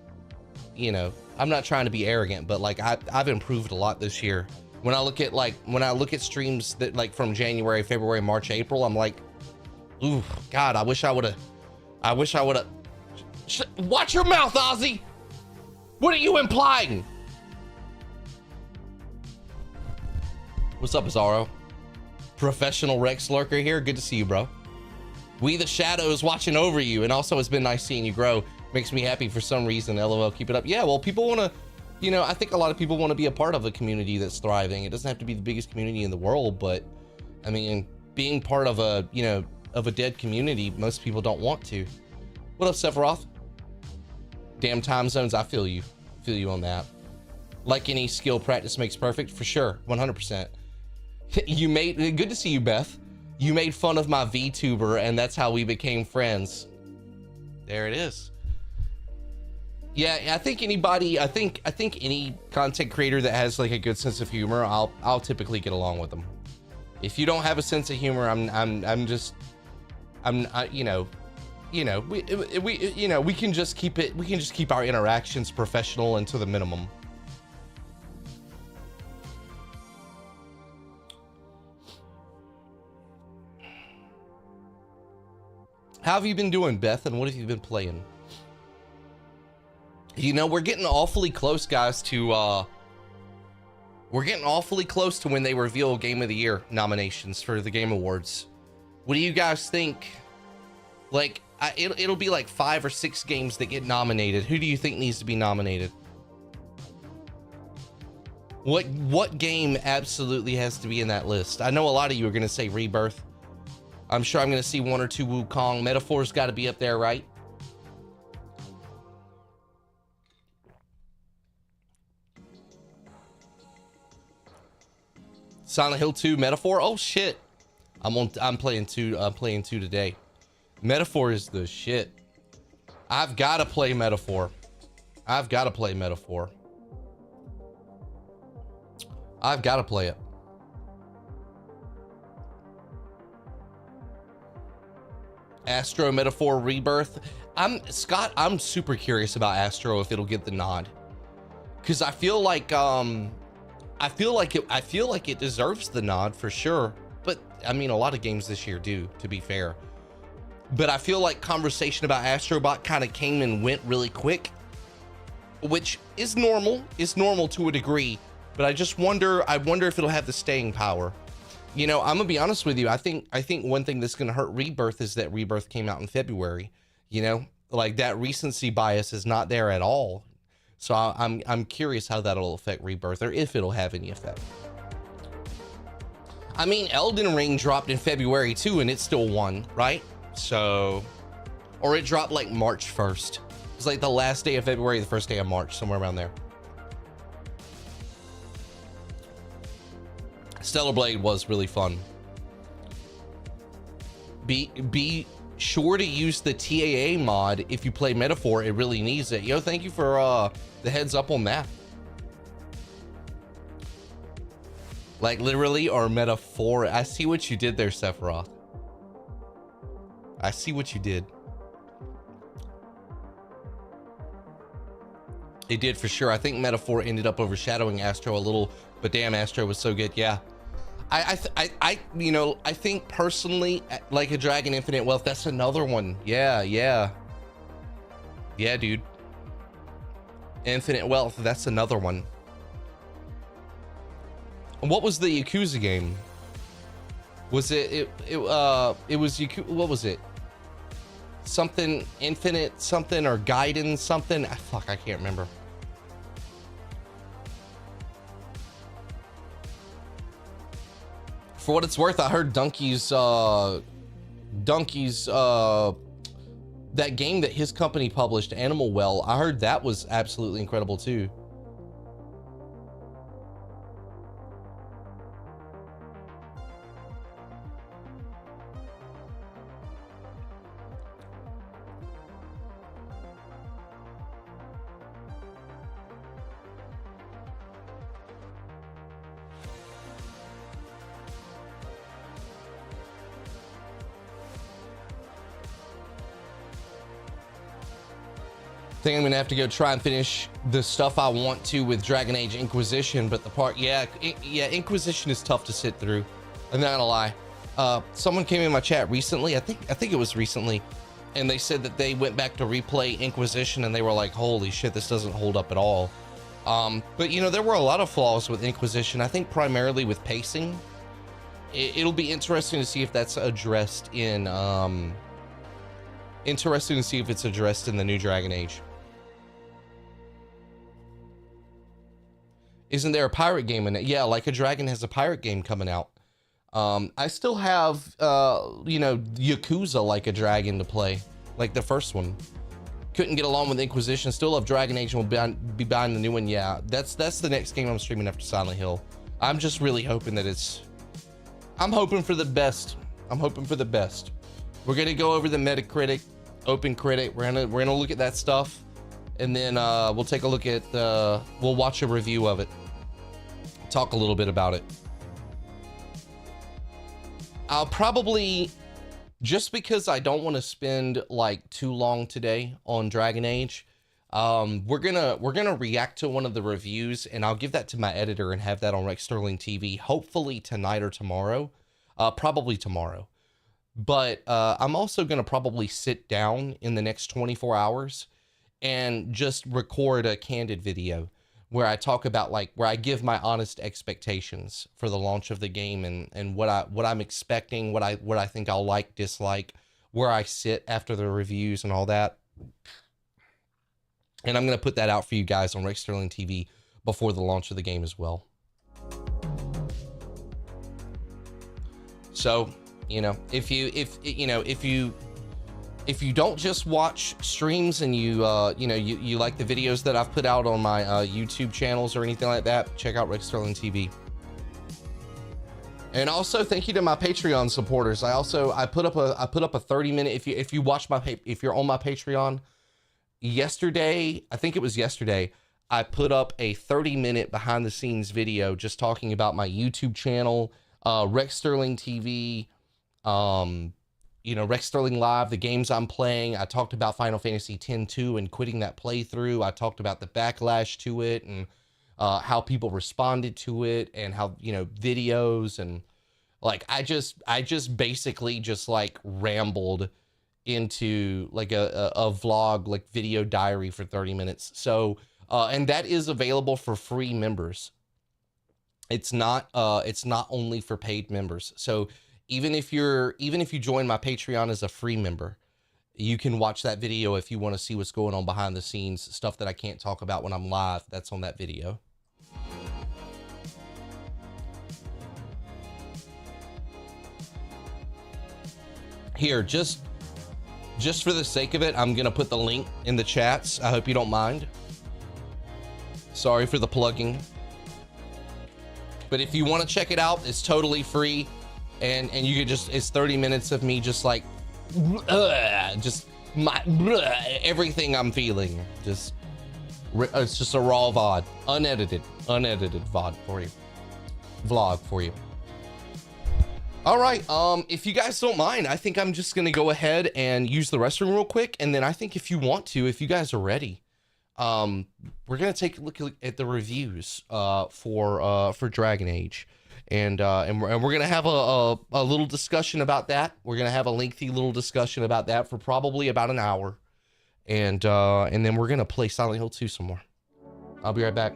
you know, I'm not trying to be arrogant, but like I've improved a lot this year. When I look at streams that like from January, February, March, April, I'm like, ooh, God, I wish I would have. Watch your mouth, Ozzy. What are you implying? What's up, Bizarro? Professional Rex Lurker here. Good to see you, bro. We the Shadows watching over you, and also it's been nice seeing you grow. Makes me happy for some reason. LOL, keep it up. Yeah, well, people want to, you know, I think a lot of people want to be a part of a community that's thriving. It doesn't have to be the biggest community in the world, but I mean, being part of a, you know, of a dead community, most people don't want to. What up, Sephiroth? Damn time zones, I feel you. Feel you on that. Like any skill, practice makes perfect, for sure, 100%. You made, good to see you, Beth. You made fun of my VTuber, and that's how we became friends. There it is. Yeah, I think anybody, I think any content creator that has like a good sense of humor, I'll typically get along with them. If you don't have a sense of humor, we can just keep our interactions professional and to the minimum. How have you been doing, Beth, and what have you been playing? You know, we're getting awfully close, guys, to we're getting awfully close to when they reveal Game of the Year nominations for the Game Awards. What do you guys think? Like, it'll be like 5 or 6 games that get nominated. Who do you think needs to be nominated? What game absolutely has to be in that list? I know a lot of you are going to say Rebirth. I'm sure I'm going to see 1 or 2 Wukong. Metaphor's got to be up there, right? Silent Hill 2, Metaphor. Oh shit. I'm playing 2. I'm playing 2 today. Metaphor is the shit. I've got to play Metaphor. I've got to play Metaphor. I've got to play it. Astro, Metaphor, Rebirth. Scott, I'm super curious about Astro, if it'll get the nod. Cause I feel like it deserves the nod for sure. But I mean, a lot of games this year do, to be fair. But I feel like conversation about Astrobot kind of came and went really quick, which is normal. It's normal to a degree, but I just wonder. I wonder if it'll have the staying power. You know, I'm gonna be honest with you. I think one thing that's gonna hurt Rebirth is that Rebirth came out in February. You know, like that recency bias is not there at all. So I'm curious how that'll affect Rebirth, or if it'll have any effect. I mean, Elden Ring dropped in February too, and it still won, right? So, or it dropped like March 1st. It was like the last day of February, the first day of March, somewhere around there. Stellar Blade was really fun. Be sure to use the TAA mod if you play Metaphor. It really needs it. Yo, thank you for the heads up on that. Like literally or Metaphor. I see what you did there, Sephiroth. I see what you did. It did for sure. I think Metaphor ended up overshadowing Astro a little, but damn, Astro was so good. Yeah. You know, I think personally, like a Dragon Infinite Wealth, that's another one. Yeah, dude. Infinite Wealth, that's another one. What was the Yakuza game? Was it was Yakuza, what was it? Something Infinite something or Gaiden something? Fuck, I can't remember. For what it's worth, I heard Donkey's that game that his company published, Animal Well, I heard that was absolutely incredible too. Think I'm gonna have to go try and finish the stuff I want to with Dragon Age Inquisition, but the part, yeah, Inquisition is tough to sit through. I'm not gonna lie. Someone came in my chat recently, I think it was recently, and they said that they went back to replay Inquisition and they were like, holy shit, this doesn't hold up at all. But you know, there were a lot of flaws with Inquisition. I think primarily with pacing. It'll be interesting to see if that's addressed in the new Dragon Age. Isn't there a pirate game in it? Yeah, Like a Dragon has a pirate game coming out. I still have, you know, Yakuza Like a Dragon to play, like the first one. Couldn't get along with Inquisition. Still love Dragon Age and will be buying the new one. Yeah, that's the next game I'm streaming after Silent Hill. I'm just really hoping that I'm hoping for the best. I'm hoping for the best. We're gonna go over the Metacritic, Open Critic. We're gonna look at that stuff, and then we'll take a look at we'll watch a review of it. Talk a little bit about it. I'll probably, just because I don't want to spend like too long today on Dragon Age, we're gonna react to one of the reviews, and I'll give that to my editor and have that on Rex Sterling TV, hopefully tonight or tomorrow, probably tomorrow. But I'm also gonna probably sit down in the next 24 hours and just record a candid video where I talk about, like, where I give my honest expectations for the launch of the game, and what I'm expecting, what I think I'll like, dislike, where I sit after the reviews and all that. And I'm going to put that out for you guys on Rex Sterling TV before the launch of the game as well. So, you know, if you don't just watch streams and you like the videos that I've put out on my YouTube channels or anything like that, check out Rex Sterling TV. And also, thank you to my Patreon supporters. I put up a 30-minute, if you're on my Patreon, yesterday, I think it was yesterday, I put up a 30-minute behind the scenes video just talking about my YouTube channel, Rex Sterling TV, you know, Rex Sterling Live, the games I'm playing. I talked about Final Fantasy X-2 and quitting that playthrough. I talked about the backlash to it and how people responded to it, and how, you know, videos, and like I just basically just like rambled into like a vlog, like video diary for 30 minutes. So and that is available for free members. It's not only for paid members. So even if you join my Patreon as a free member, you can watch that video if you want to see what's going on behind the scenes, stuff that I can't talk about when I'm live. That's on that video. Here, just for the sake of it, I'm gonna put the link in the chats. I hope you don't mind. Sorry for the plugging. But if you want to check it out, it's totally free. And you could just, it's 30 minutes of me just like, everything I'm feeling. It's just a raw VOD, unedited VOD for you, vlog for you. All right, if you guys don't mind, I think I'm just gonna go ahead and use the restroom real quick. And then I think if you want to, if you guys are ready, we're gonna take a look at the reviews for Dragon Age. And we're gonna have a little discussion about that. We're gonna have a lengthy little discussion about that for probably about an hour, and then we're gonna play Silent Hill 2 some more. I'll be right back.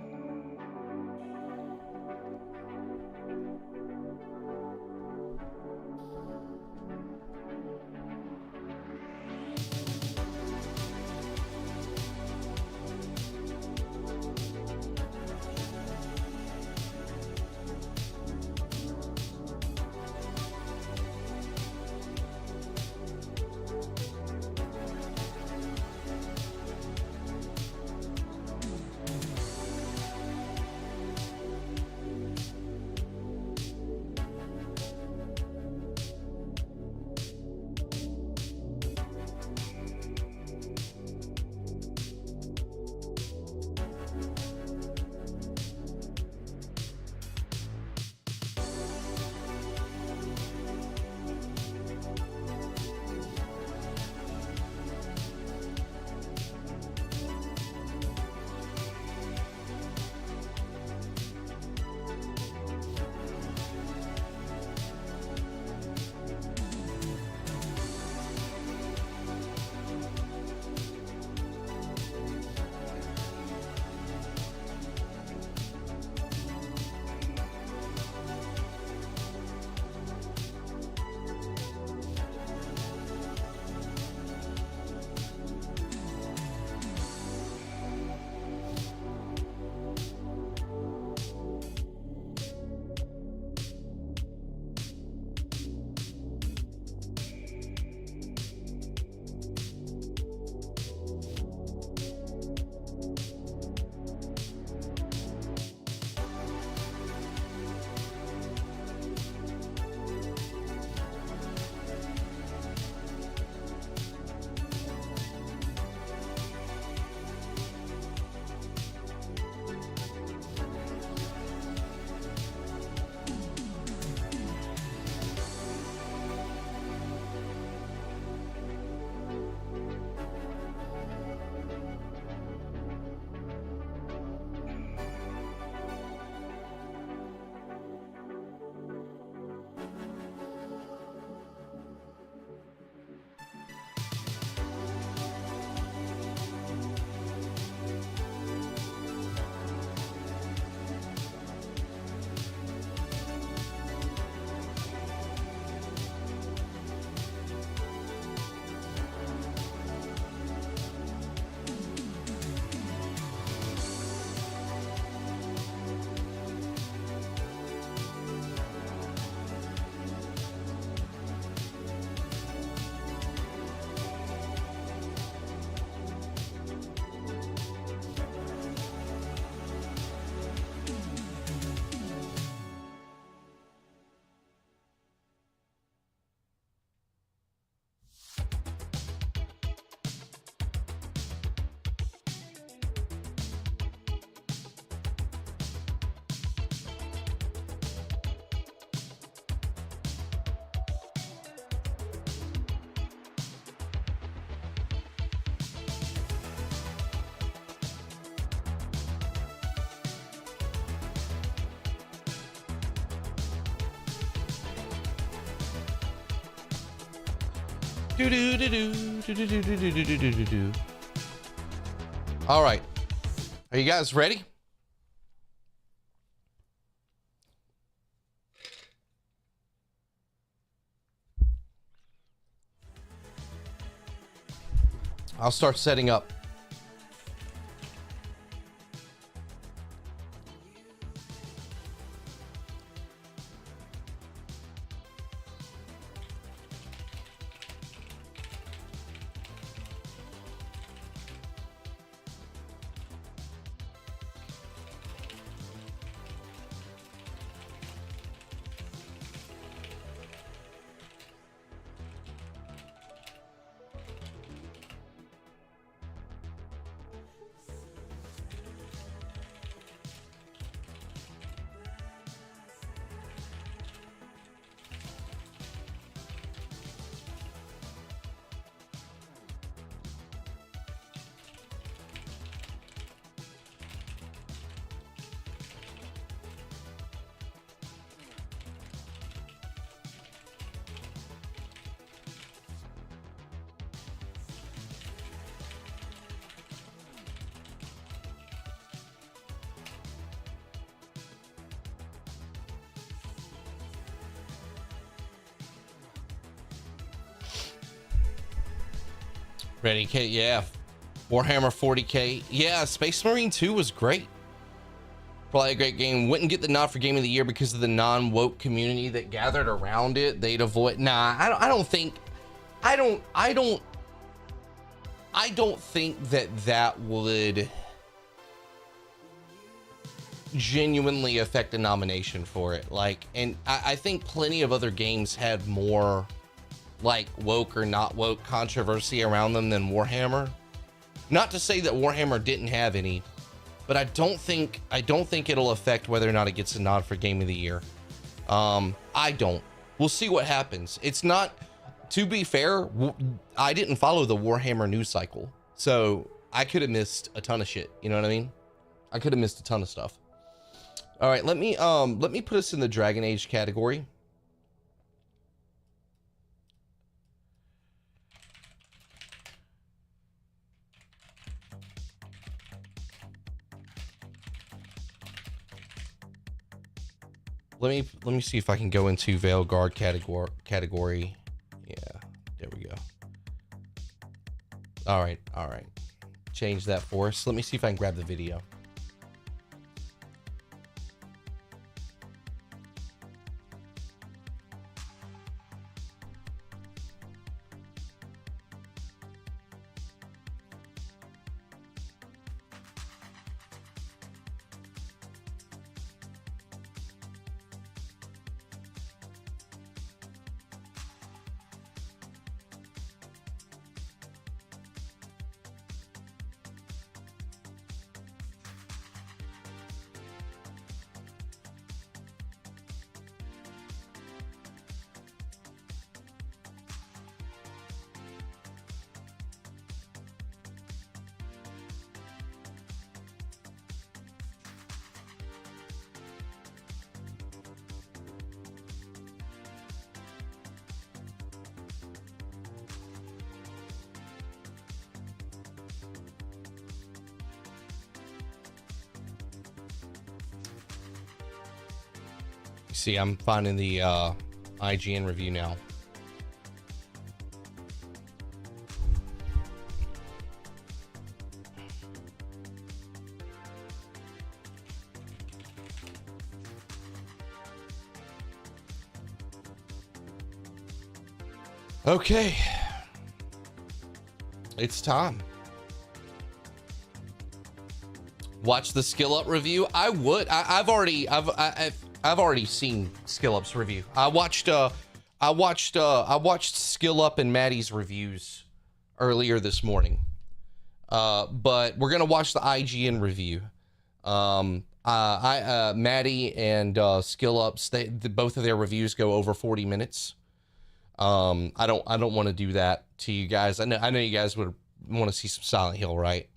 All right, are you guys ready? I'll start setting up. Ready, K? Yeah. Warhammer 40K. Yeah, Space Marine 2 was great. Probably a great game. Wouldn't get the nod for Game of the Year because of the non-woke community that gathered around it. They'd avoid. Nah, I don't think that would genuinely affect a nomination for it. Like, and I think plenty of other games had more like woke or not woke controversy around them than Warhammer. Not to say that Warhammer didn't have any, but I don't think it'll affect whether or not it gets a nod for Game of the Year. I don't. We'll see what happens. It's not, to be fair, I didn't follow the Warhammer news cycle, so I could have missed a ton of shit. You know what I mean? I could have missed a ton of stuff. All right, let me put us in the Dragon Age category. Let me see if I can go into Veilguard category. Yeah, there we go. All right. Change that for us. Let me see if I can grab the video. See, I'm finding the IGN review now. Okay, it's time. Watch the Skill Up review. I would. I've already seen Skill Up's review. I watched Skill Up and Maddie's reviews earlier this morning. But we're gonna watch the IGN review. Maddie and Skill Up's, both of their reviews go over 40 minutes. I don't want to do that to you guys. I know you guys would want to see some Silent Hill, right?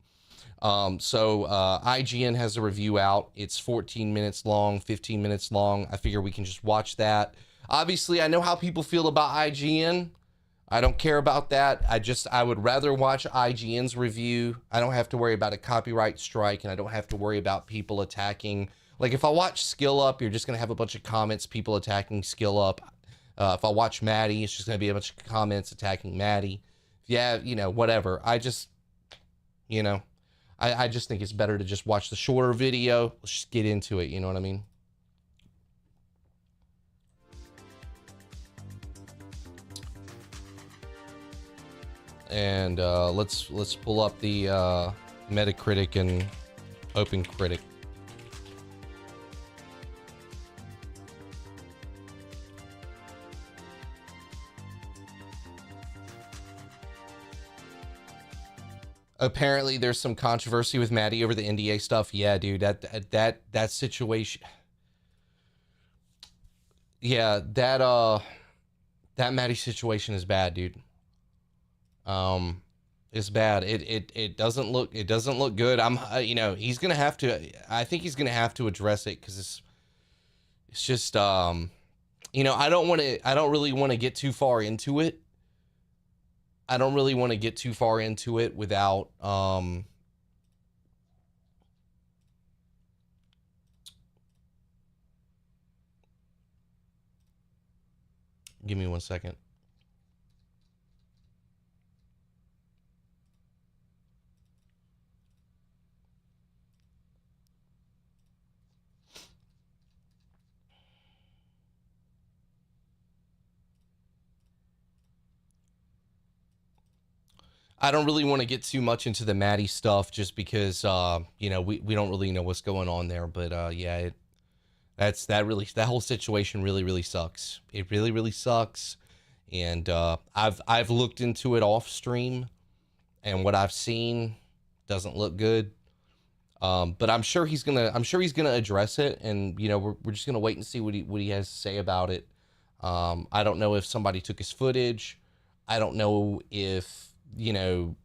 So IGN has a review out. It's 14 minutes long, 15 minutes long. I figure we can just watch that. Obviously, I know how people feel about IGN. I don't care about that. I would rather watch IGN's review. I don't have to worry about a copyright strike, and I don't have to worry about people attacking. Like, if I watch Skill Up, you're just going to have a bunch of comments, people attacking Skill Up. If I watch Maddie, it's just going to be a bunch of comments attacking Maddie. Yeah, you know, whatever. I just, you know, I just think it's better to just watch the shorter video. Let's just get into it, you know what I mean? And let's pull up the Metacritic and OpenCritic. Apparently there's some controversy with Maddie over the NDA stuff. Yeah, dude, that situation. Yeah, that Maddie situation is bad, dude. It's bad. It doesn't look good. You know, he's gonna have to. I think he's gonna have to address it because it's just you know, I don't really want to get too far into it. I don't really want to get too far into it without give me 1 second. I don't really want to get too much into the Maddie stuff just because you know, we don't really know what's going on there, but yeah, that whole situation really sucks. It really sucks. And I've looked into it off stream, and what I've seen doesn't look good. But I'm sure he's gonna address it, and you know, we're just gonna wait and see what he has to say about it. I don't know if somebody took his footage. I don't know if, you know,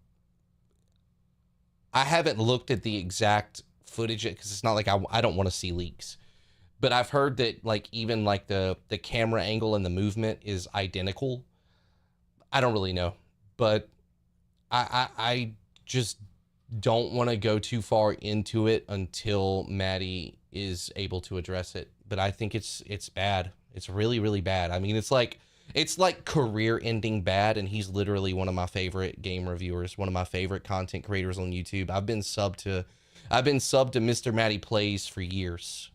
I haven't looked at the exact footage because it's not like I don't want to see leaks. But I've heard that, like, even like the camera angle and the movement is identical. I don't really know, but I just don't want to go too far into it until Maddie is able to address it. But I think it's bad. It's really bad. I mean, it's like career-ending bad, and he's literally one of my favorite game reviewers, one of my favorite content creators on YouTube. I've been subbed to Mr. Maddie Plays for years.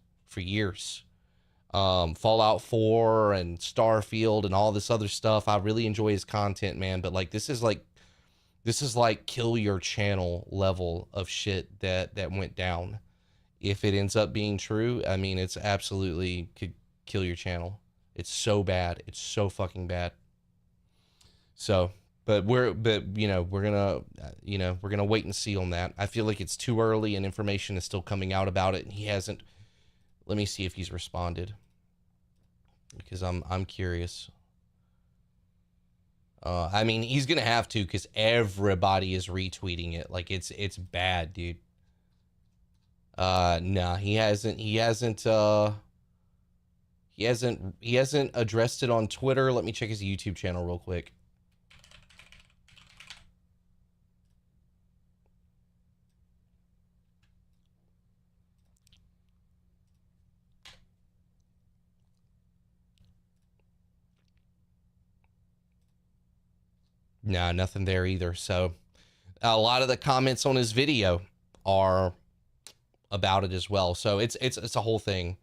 Fallout 4 and Starfield and all this other stuff. I really enjoy his content, man. But like, this is like kill your channel level of shit that went down. If it ends up being true, I mean, it's absolutely could kill your channel. It's so bad. It's so fucking bad. So, but you know, we're gonna wait and see on that. I feel like it's too early and information is still coming out about it, and he hasn't. Let me see if he's responded, because I'm curious. I mean, he's gonna have to, because everybody is retweeting it. Like, it's bad, dude. Nah, he hasn't addressed it on Twitter. Let me check his YouTube channel real quick. Nah, nothing there either. So a lot of the comments on his video are about it as well. So it's a whole thing.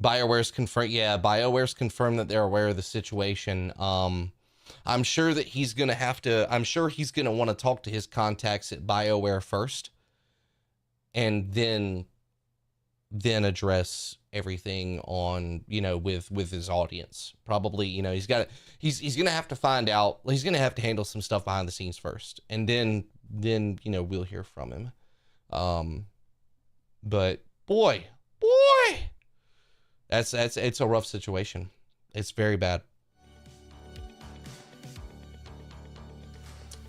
BioWare's confirmed. Yeah, BioWare's confirmed that they're aware of the situation. I'm sure that he's gonna have to. I'm sure he's gonna want to talk to his contacts at BioWare first, and then address everything on, you know, with his audience. Probably, you know, he's gonna have to find out. He's gonna have to handle some stuff behind the scenes first, and then you know, we'll hear from him. But boy, it's a rough situation. It's very bad.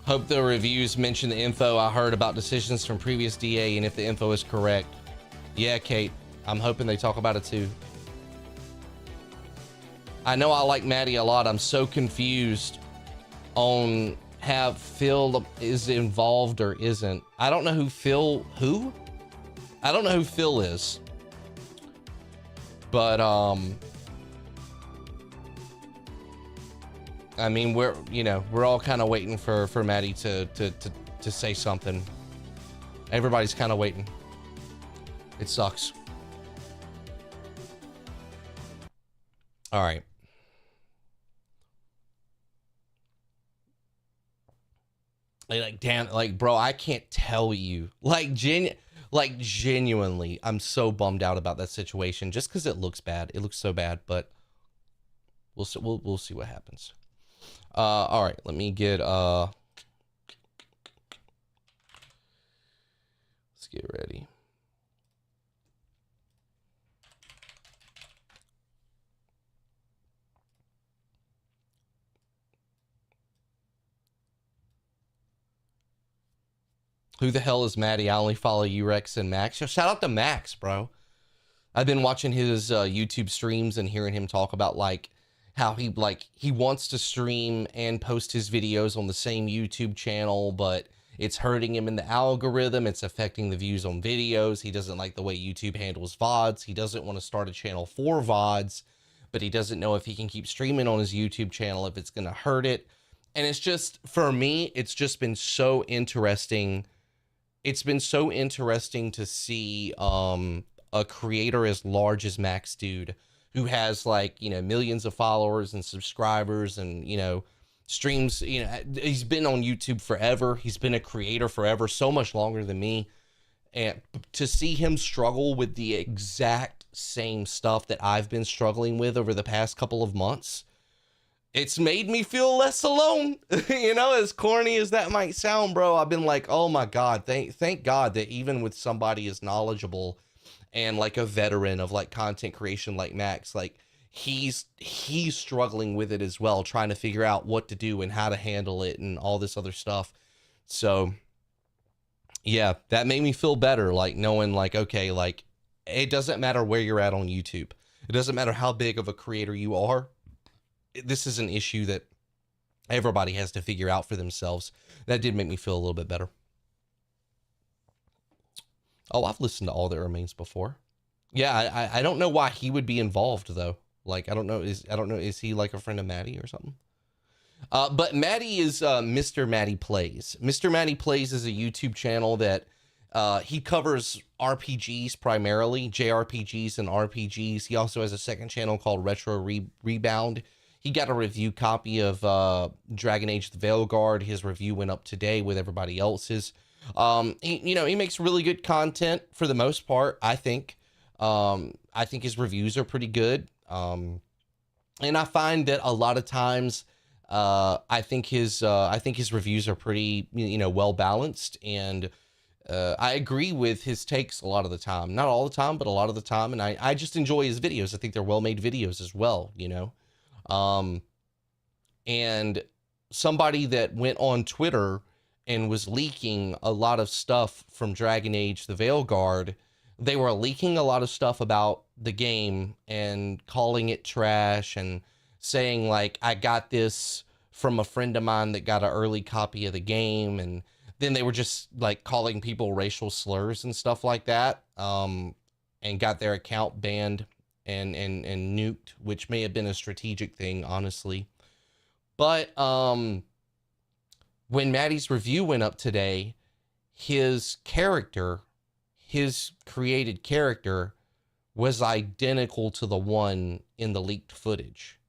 Hope the reviews mention the info I heard about decisions from previous DA, and if the info is correct. Yeah, Kate, I'm hoping they talk about it too. I know I like Maddie a lot. I'm so confused on have Phil is involved or isn't. I don't know who Phil I don't know who Phil is, but I mean, we're all kind of waiting for Maddie to say something. Everybody's kind of waiting. It sucks. All right. Like, damn, like, bro, I can't tell you. Like, genuinely, I'm so bummed out about that situation just because it looks bad. It looks so bad, but we'll see what happens. All right, let me get let's get ready. Who the hell is Maddie? I only follow Urex and Max. Shout out to Max, bro. I've been watching his YouTube streams and hearing him talk about like how he wants to stream and post his videos on the same YouTube channel, but it's hurting him in the algorithm. It's affecting the views on videos. He doesn't like the way YouTube handles VODs. He doesn't want to start a channel for VODs, but he doesn't know if he can keep streaming on his YouTube channel, if it's going to hurt it. And it's just, for me, it's just been so interesting. It's been so interesting to see a creator as large as Max Dude, who has like, millions of followers and subscribers and, streams, he's been on YouTube forever. He's been a creator forever, so much longer than me. And to see him struggle with the exact same stuff that I've been struggling with over the past couple of months, it's made me feel less alone. As corny as that might sound, bro, I've been like, oh my God, thank God that even with somebody as knowledgeable and like a veteran of like content creation like Max, like he's struggling with it as well, trying to figure out what to do and how to handle it and all this other stuff. So yeah, that made me feel better, like knowing like, okay, like it doesn't matter where you're at on YouTube. It doesn't matter how big of a creator you are. This is an issue that everybody has to figure out for themselves. That did make me feel a little bit better. Oh, I've listened to All That Remains before. Yeah, I don't know why he would be involved though. Like, I don't know, is he like a friend of Maddie or something? But Maddie is Mr. Maddie Plays. Mr. Maddie Plays is a YouTube channel that he covers RPGs primarily, JRPGs and RPGs. He also has a second channel called Retro Rebound. He got a review copy of Dragon Age: The Veilguard. His review went up today with everybody else's. He makes really good content for the most part, I think. I think his reviews are pretty good. And I find that a lot of times, I think his reviews are pretty, well balanced, and I agree with his takes a lot of the time. Not all the time, but a lot of the time. And I just enjoy his videos. I think they're well-made videos as well, and somebody that went on Twitter and was leaking a lot of stuff from Dragon Age: The Veilguard. They were leaking a lot of stuff about the game and calling it trash and saying like, I got this from a friend of mine that got an early copy of the game. And then they were just like calling people racial slurs and stuff like that. And got their account banned and nuked, which may have been a strategic thing, honestly. But when Maddie's review went up today, his created character was identical to the one in the leaked footage.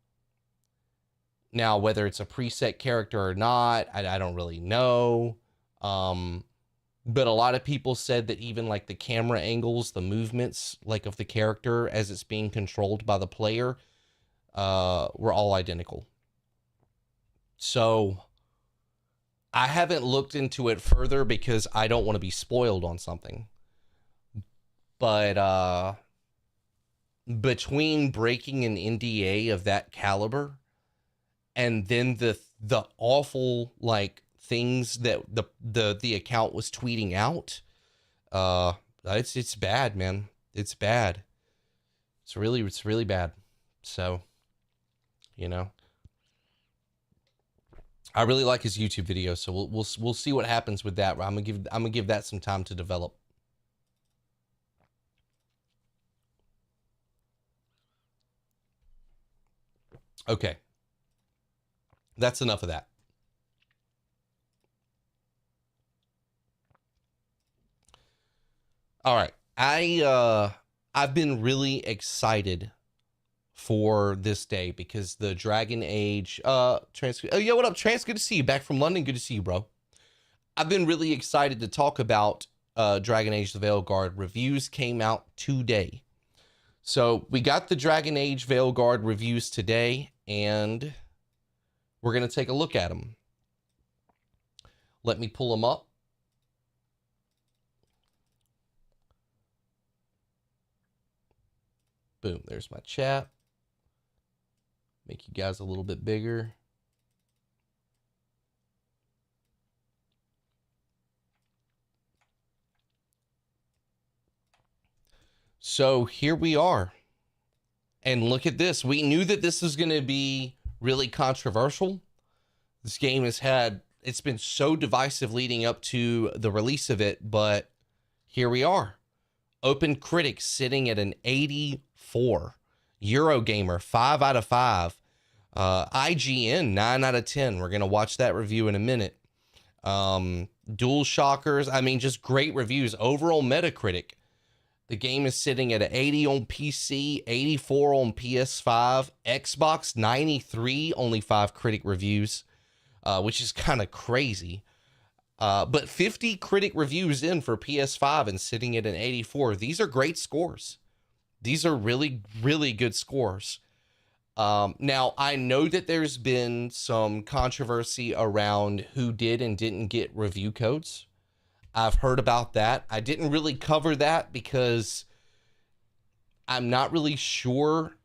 Now, whether it's a preset character or not, I don't really know. But a lot of people said that even like the camera angles, the movements like of the character as it's being controlled by the player, were all identical. So I haven't looked into it further because I don't want to be spoiled on something. But between breaking an NDA of that caliber and then the awful like things that the account was tweeting out, it's bad, man. It's bad. It's really bad. So, I really like his YouTube videos, so we'll see what happens with that. I'm gonna give that some time to develop. Okay, that's enough of that. All right, I've been really excited for this day because the Dragon Age Trans. Oh, yo, what up, Trans? Good to see you back from London. Good to see you, bro. I've been really excited to talk about Dragon Age: The Veilguard. Reviews came out today. So we got the Dragon Age Veilguard reviews today, and we're going to take a look at them. Let me pull them up. Boom, there's my chat. Make you guys a little bit bigger. So here we are. And look at this. We knew that this was going to be really controversial. This game it's been so divisive leading up to the release of it, but here we are. Open Critics sitting at an 84. Eurogamer, 5 out of 5. IGN, 9 out of 10. We're going to watch that review in a minute. Dual Shockers, I mean, just great reviews. Overall Metacritic, the game is sitting at an 80 on PC, 84 on PS5, Xbox 93, only 5 critic reviews, which is kind of crazy. But 50 critic reviews in for PS5 and sitting at an 84. These are great scores. These are really, really good scores. Now, I know that there's been some controversy around who did and didn't get review codes. I've heard about that. I didn't really cover that because I'm not really sure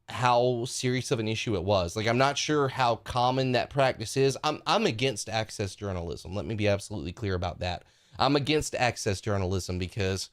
how serious of an issue it was. Like, I'm not sure how common that practice is. I'm against access journalism. Let me be absolutely clear about that. I'm against access journalism because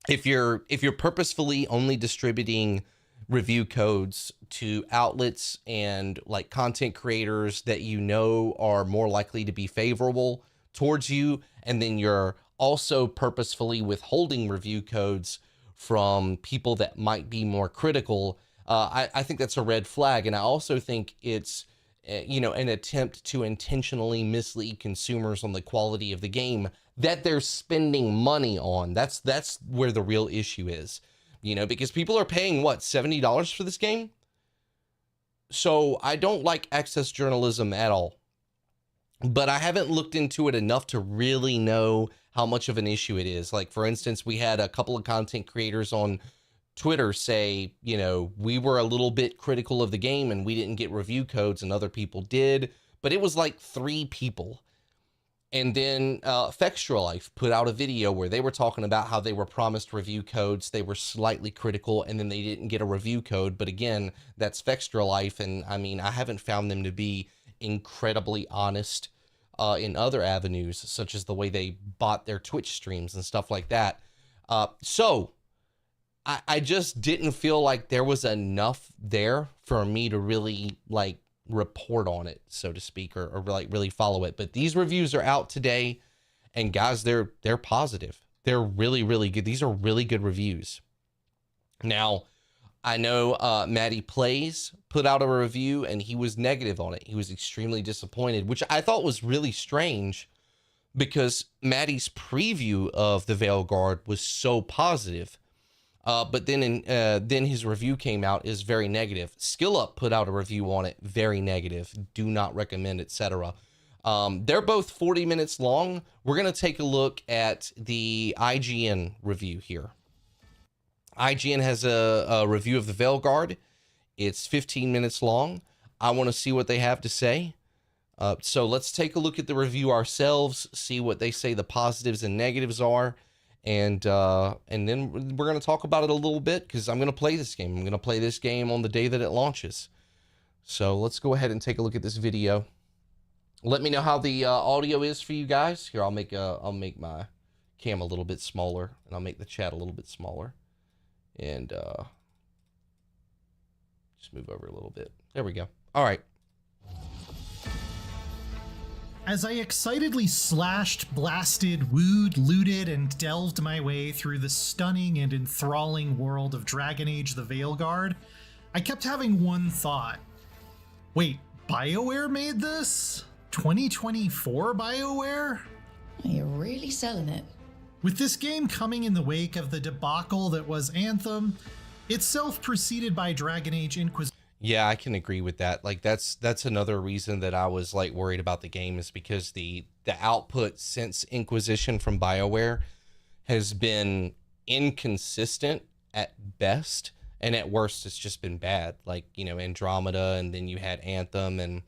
if you're purposefully only distributing review codes to outlets and like content creators that you know are more likely to be favorable towards you, and then you're also purposefully withholding review codes from people that might be more critical, I think that's a red flag. And I also think it's an attempt to intentionally mislead consumers on the quality of the game that they're spending money on. That's where the real issue is, because people are paying what, $70 for this game. So I don't like access journalism at all, but I haven't looked into it enough to really know how much of an issue it is. Like, for instance, we had a couple of content creators on Twitter say, we were a little bit critical of the game and we didn't get review codes and other people did, but it was like 3 people. And then Fextra Life put out a video where they were talking about how they were promised review codes. They were slightly critical and then they didn't get a review code. But again, that's Fextra Life. And I mean, I haven't found them to be incredibly honest in other avenues, such as the way they bought their Twitch streams and stuff like that. So I just didn't feel like there was enough there for me to really like report on it, so to speak, or like really follow it. But these reviews are out today, and guys, they're positive. They're really, really good. These are really good reviews. Now, I know Maddie Plays put out a review and he was negative on it. He was extremely disappointed, which I thought was really strange because Maddie's preview of the Veilguard was so positive. But then his review came out is very negative. Skill Up put out a review on it, very negative. Do not recommend, etc. They're both 40 minutes long. We're going to take a look at the IGN review here. IGN has a review of the Veilguard. It's 15 minutes long. I want to see what they have to say. So let's take a look at the review ourselves, see what they say the positives and negatives are. And then we're going to talk about it a little bit because I'm going to play this game. I'm going to play this game on the day that it launches. So let's go ahead and take a look at this video. Let me know how the audio is for you guys. Here, I'll make my cam a little bit smaller, and I'll make the chat a little bit smaller. And just move over a little bit. There we go. All right. As I excitedly slashed, blasted, wooed, looted, and delved my way through the stunning and enthralling world of Dragon Age the Veilguard, I kept having one thought. Wait, BioWare made this? 2024 BioWare? You're really selling it. With this game coming in the wake of the debacle that was Anthem, itself preceded by Dragon Age Inquisition. Yeah, I can agree with that. Like that's another reason that I was like worried about the game, is because the output since Inquisition from BioWare has been inconsistent at best, and at worst it's just been bad. Like, you know, Andromeda, and then you had Anthem and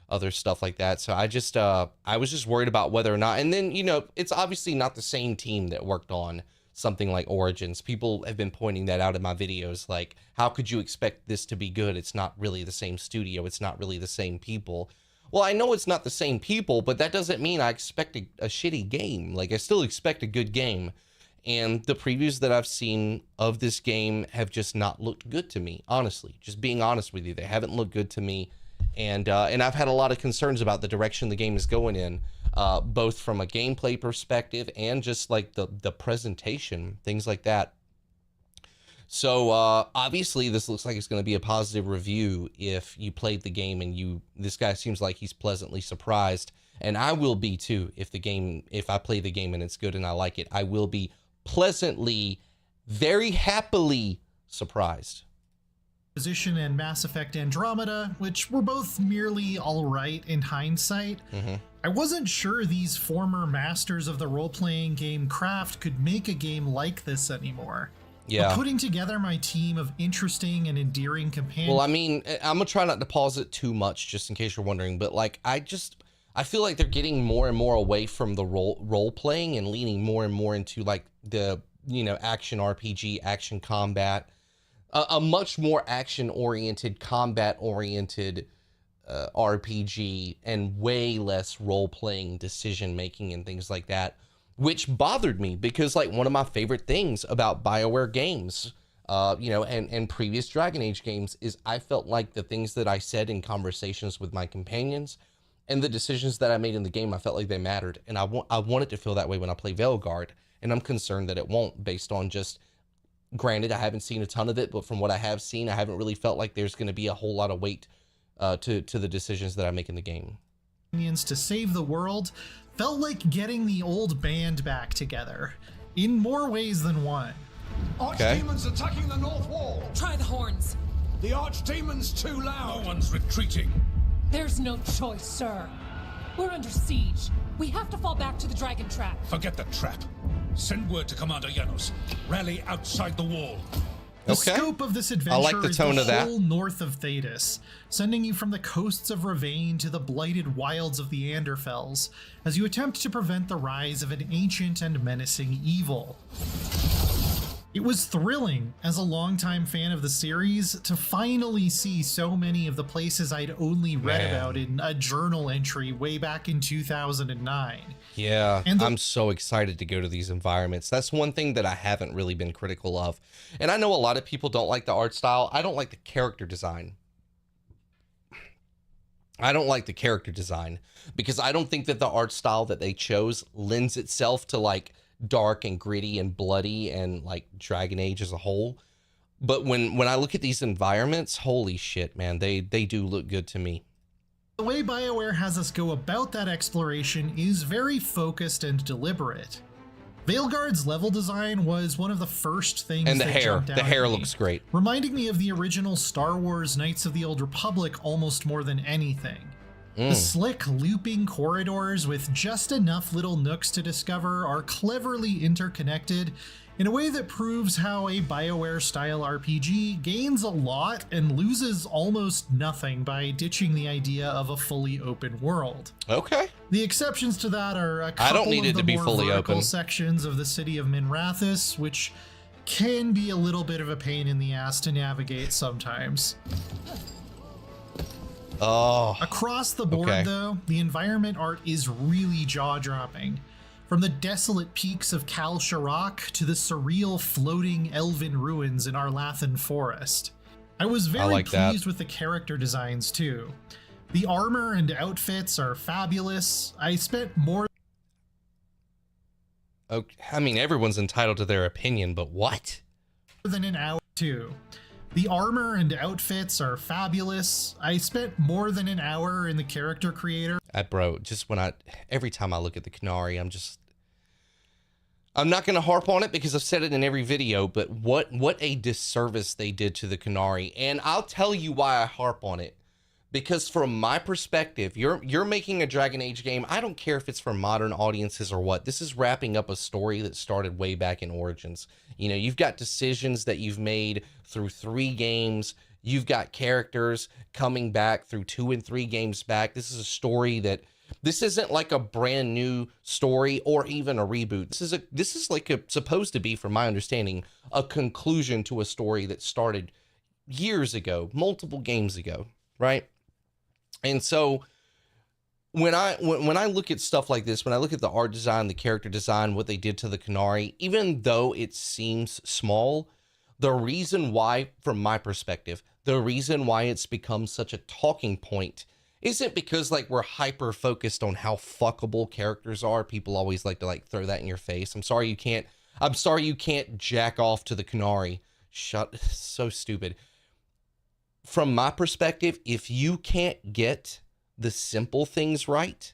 other stuff like that. So I was just worried about whether or not, and then, you know, it's obviously not the same team that worked on something like Origins. People have been pointing that out in my videos, like, how could you expect this to be good? It's not really the same studio, it's not really the same people. Well, I know it's not the same people, but that doesn't mean I expect a shitty game. Like, I still expect a good game, and the previews that I've seen of this game have just not looked good to me, honestly. Just being honest with you, they haven't looked good to me, and I've had a lot of concerns about the direction the game is going in, both from a gameplay perspective and just like the presentation, things like that. So obviously this looks like it's going to be a positive review if you played the game and this guy seems like he's pleasantly surprised, and I will be too. If I play the game and it's good and I like it, I will be pleasantly, very happily surprised. Inquisition and Mass Effect Andromeda, which were both merely alright in hindsight. I wasn't sure these former masters of the role-playing game craft could make a game like this anymore. Yeah. But putting together my team of interesting and endearing companions... Well, I mean, I'm gonna try not to pause it too much, just in case you're wondering, but like, I feel like they're getting more and more away from the role-playing and leaning more and more into like the, you know, action RPG, action combat, a much more action-oriented, combat-oriented RPG, and way less role-playing, decision-making, and things like that, which bothered me, because like one of my favorite things about BioWare games, you know, and previous Dragon Age games, is I felt like the things that I said in conversations with my companions and the decisions that I made in the game, I felt like they mattered, and I want it to feel that way when I play Veilguard, and I'm concerned that it won't, based on just... Granted, I haven't seen a ton of it, but from what I have seen, I haven't really felt like there's going to be a whole lot of weight to the decisions that I make in the game. To save the world felt like getting the old band back together, in more ways than one. Archdemons attacking the north wall! Try the horns. The Archdemon's too loud! No one's retreating. There's no choice, sir. We're under siege. We have to fall back to the dragon trap. Forget the trap. Send word to Commander Janos. Rally outside the wall. The scope of this adventure like the tone is of the that. whole north of Thetis, sending you from the coasts of Ravane to the blighted wilds of the Anderfels, as you attempt to prevent the rise of an ancient and menacing evil. It was thrilling, as a longtime fan of the series, to finally see so many of the places I'd only read about in a journal entry way back in 2009. Yeah, And I'm so excited to go to these environments. That's one thing that I haven't really been critical of. And I know a lot of people don't like the art style. I don't like the character design. I don't like the character design because I don't think that the art style that they chose lends itself to like dark and gritty and bloody and like Dragon Age as a whole. But when I look at these environments, holy shit, man, they do look good to me. The way BioWare has us go about that exploration is very focused and deliberate. Veilguard's level design was one of the first things And that jumped out the hair at me, looks great. reminding me of the original Star Wars Knights of the Old Republic almost more than anything. The slick, looping corridors with just enough little nooks to discover are cleverly interconnected in a way that proves how a BioWare-style RPG gains a lot and loses almost nothing by ditching the idea of a fully open world. Okay. The exceptions to that are a I don't couple need of it the to be more fully vertical open. sections of the city of Minrathous, which can be a little bit of a pain in the ass to navigate sometimes. Oh. Across the board, Okay. though, the environment art is really jaw-dropping. From the desolate peaks of Kal Shirak to the surreal floating elven ruins in Arlathan Forest. I was very like that. pleased with the character designs, too. The armor and outfits are fabulous. I spent more Okay, I mean, everyone's entitled to their opinion, but what? than an hour too. The armor and outfits are fabulous. I spent more than an hour in the character creator. Bro, every time I look at the Canary, I'm not going to harp on it because I've said it in every video, but what a disservice they did to the Canary. And I'll tell you why I harp on it. Because from my perspective, you're making a Dragon Age game. I don't care if it's for modern audiences or what. This is wrapping up a story that started way back in Origins. You know, you've got decisions that you've made through 3 games. You've got characters coming back through 2 and 3 games back. This is a story this isn't like a brand new story or even a reboot. This is supposed to be, from my understanding, a conclusion to a story that started years ago, multiple games ago, right? And so when I look at stuff like this, when I look at the art design, the character design, what they did to the Canary, even though it seems small, the reason why, from my perspective, the reason why it's become such a talking point isn't because like we're hyper focused on how fuckable characters are. People always like to throw that in your face. I'm sorry you can't jack off to the Canary. So stupid. From my perspective, if you can't get the simple things right,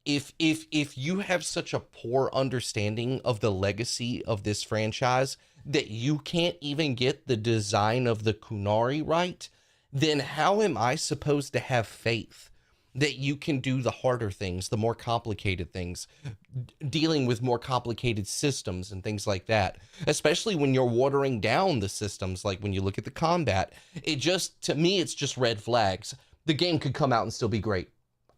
if you have such a poor understanding of the legacy of this franchise that you can't even get the design of the Kunari right, then how am I supposed to have faith that you can do the harder things, the more complicated things, dealing with more complicated systems and things like that, especially when you're watering down the systems? Like when you look at the combat, to me, it's just red flags. The game could come out and still be great.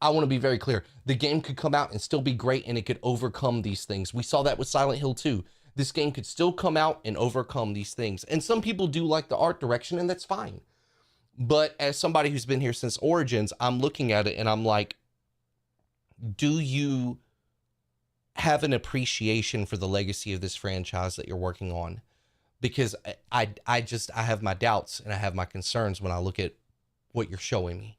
I want to be very clear. The game could come out and still be great, and it could overcome these things. We saw that with Silent Hill 2. This game could still come out and overcome these things. And some people do like the art direction, and that's fine. But as somebody who's been here since Origins, I'm looking at it and I'm like, do you have an appreciation for the legacy of this franchise that you're working on? Because I have my doubts and I have my concerns when I look at what you're showing me.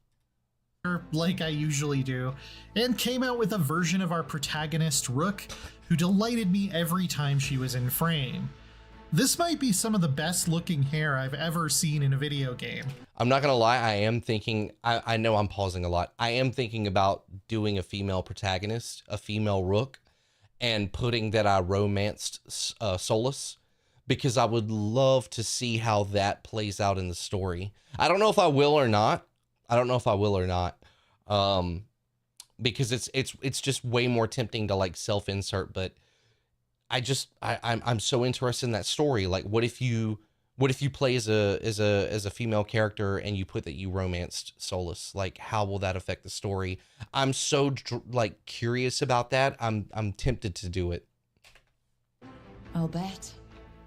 Like I usually do, and came out with a version of our protagonist, Rook, who delighted me every time she was in frame. This might be some of the best looking hair I've ever seen in a video game. I'm not gonna lie, I am thinking, I know I'm pausing a lot. I am thinking about doing a female protagonist, a female Rook, and putting that I romanced Solus, because I would love to see how that plays out in the story. I don't know if I will or not. Because it's just way more tempting to self-insert, but I'm so interested in that story. Like, what if you play as a female character and you put that you romanced Solus? Like, how will that affect the story? I'm so curious about that. I'm tempted to do it. I'll bet.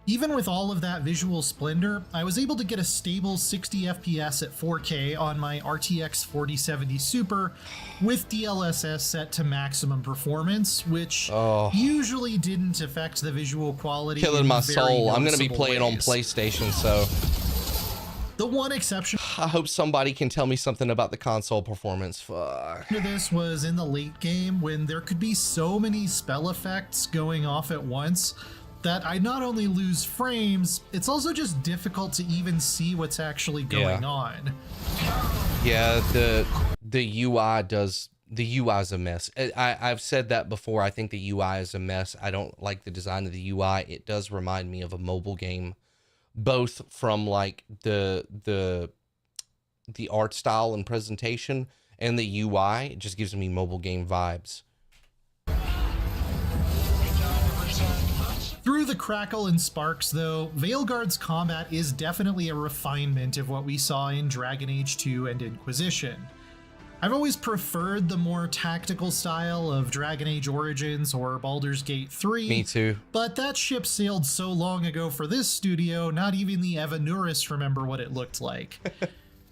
Even with all of that visual splendor, I was able to get a stable 60 FPS at 4K on my RTX 4070 Super with DLSS set to maximum performance, which usually didn't affect the visual quality. Killing my soul. I'm going to be playing on PlayStation, so... The one exception... I hope somebody can tell me something about the console performance. Fuck. This was in the late game when there could be so many spell effects going off at once that I not only lose frames, it's also just difficult to even see what's actually going on. Yeah, the UI is a mess. I've said that before. I think the UI is a mess. I don't like the design of the UI. It does remind me of a mobile game, both from the art style and presentation, and the UI. It just gives me mobile game vibes. Through the crackle and sparks, though, Veilguard's combat is definitely a refinement of what we saw in Dragon Age 2 and Inquisition. I've always preferred the more tactical style of Dragon Age Origins or Baldur's Gate 3. Me too. But that ship sailed so long ago for this studio, not even the Evanurus remember what it looked like.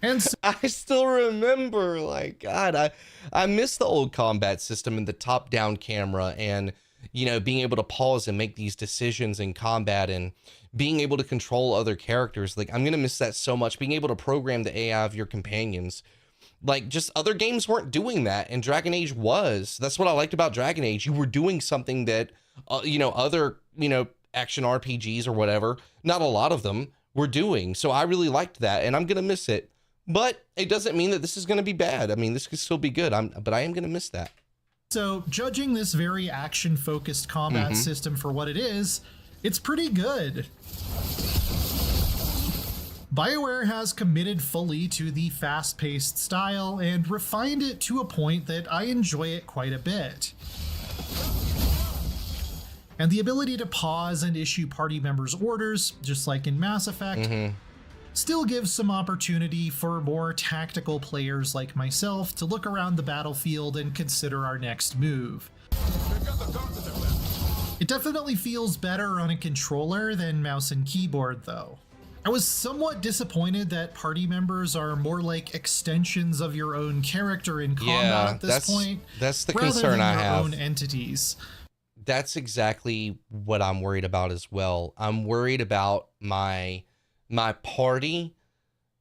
And so I still remember, God, I miss the old combat system and the top-down camera, and being able to pause and make these decisions in combat and being able to control other characters. I'm going to miss that so much. Being able to program the AI of your companions. Like, just other games weren't doing that, and Dragon Age was. That's what I liked about Dragon Age. You were doing something that, other, action RPGs or whatever, not a lot of them were doing. So I really liked that, and I'm going to miss it. But it doesn't mean that this is going to be bad. I mean, this could still be good, but I am going to miss that. So, judging this very action-focused combat system for what it is, it's pretty good. BioWare has committed fully to the fast-paced style and refined it to a point that I enjoy it quite a bit. And the ability to pause and issue party members' orders, just like in Mass Effect, still gives some opportunity for more tactical players like myself to look around the battlefield and consider our next move. It definitely feels better on a controller than mouse and keyboard, though. I was somewhat disappointed that party members are more like extensions of your own character in combat at this point. That's the rather concern than I your have. own entities. That's exactly what I'm worried about as well. I'm worried about my party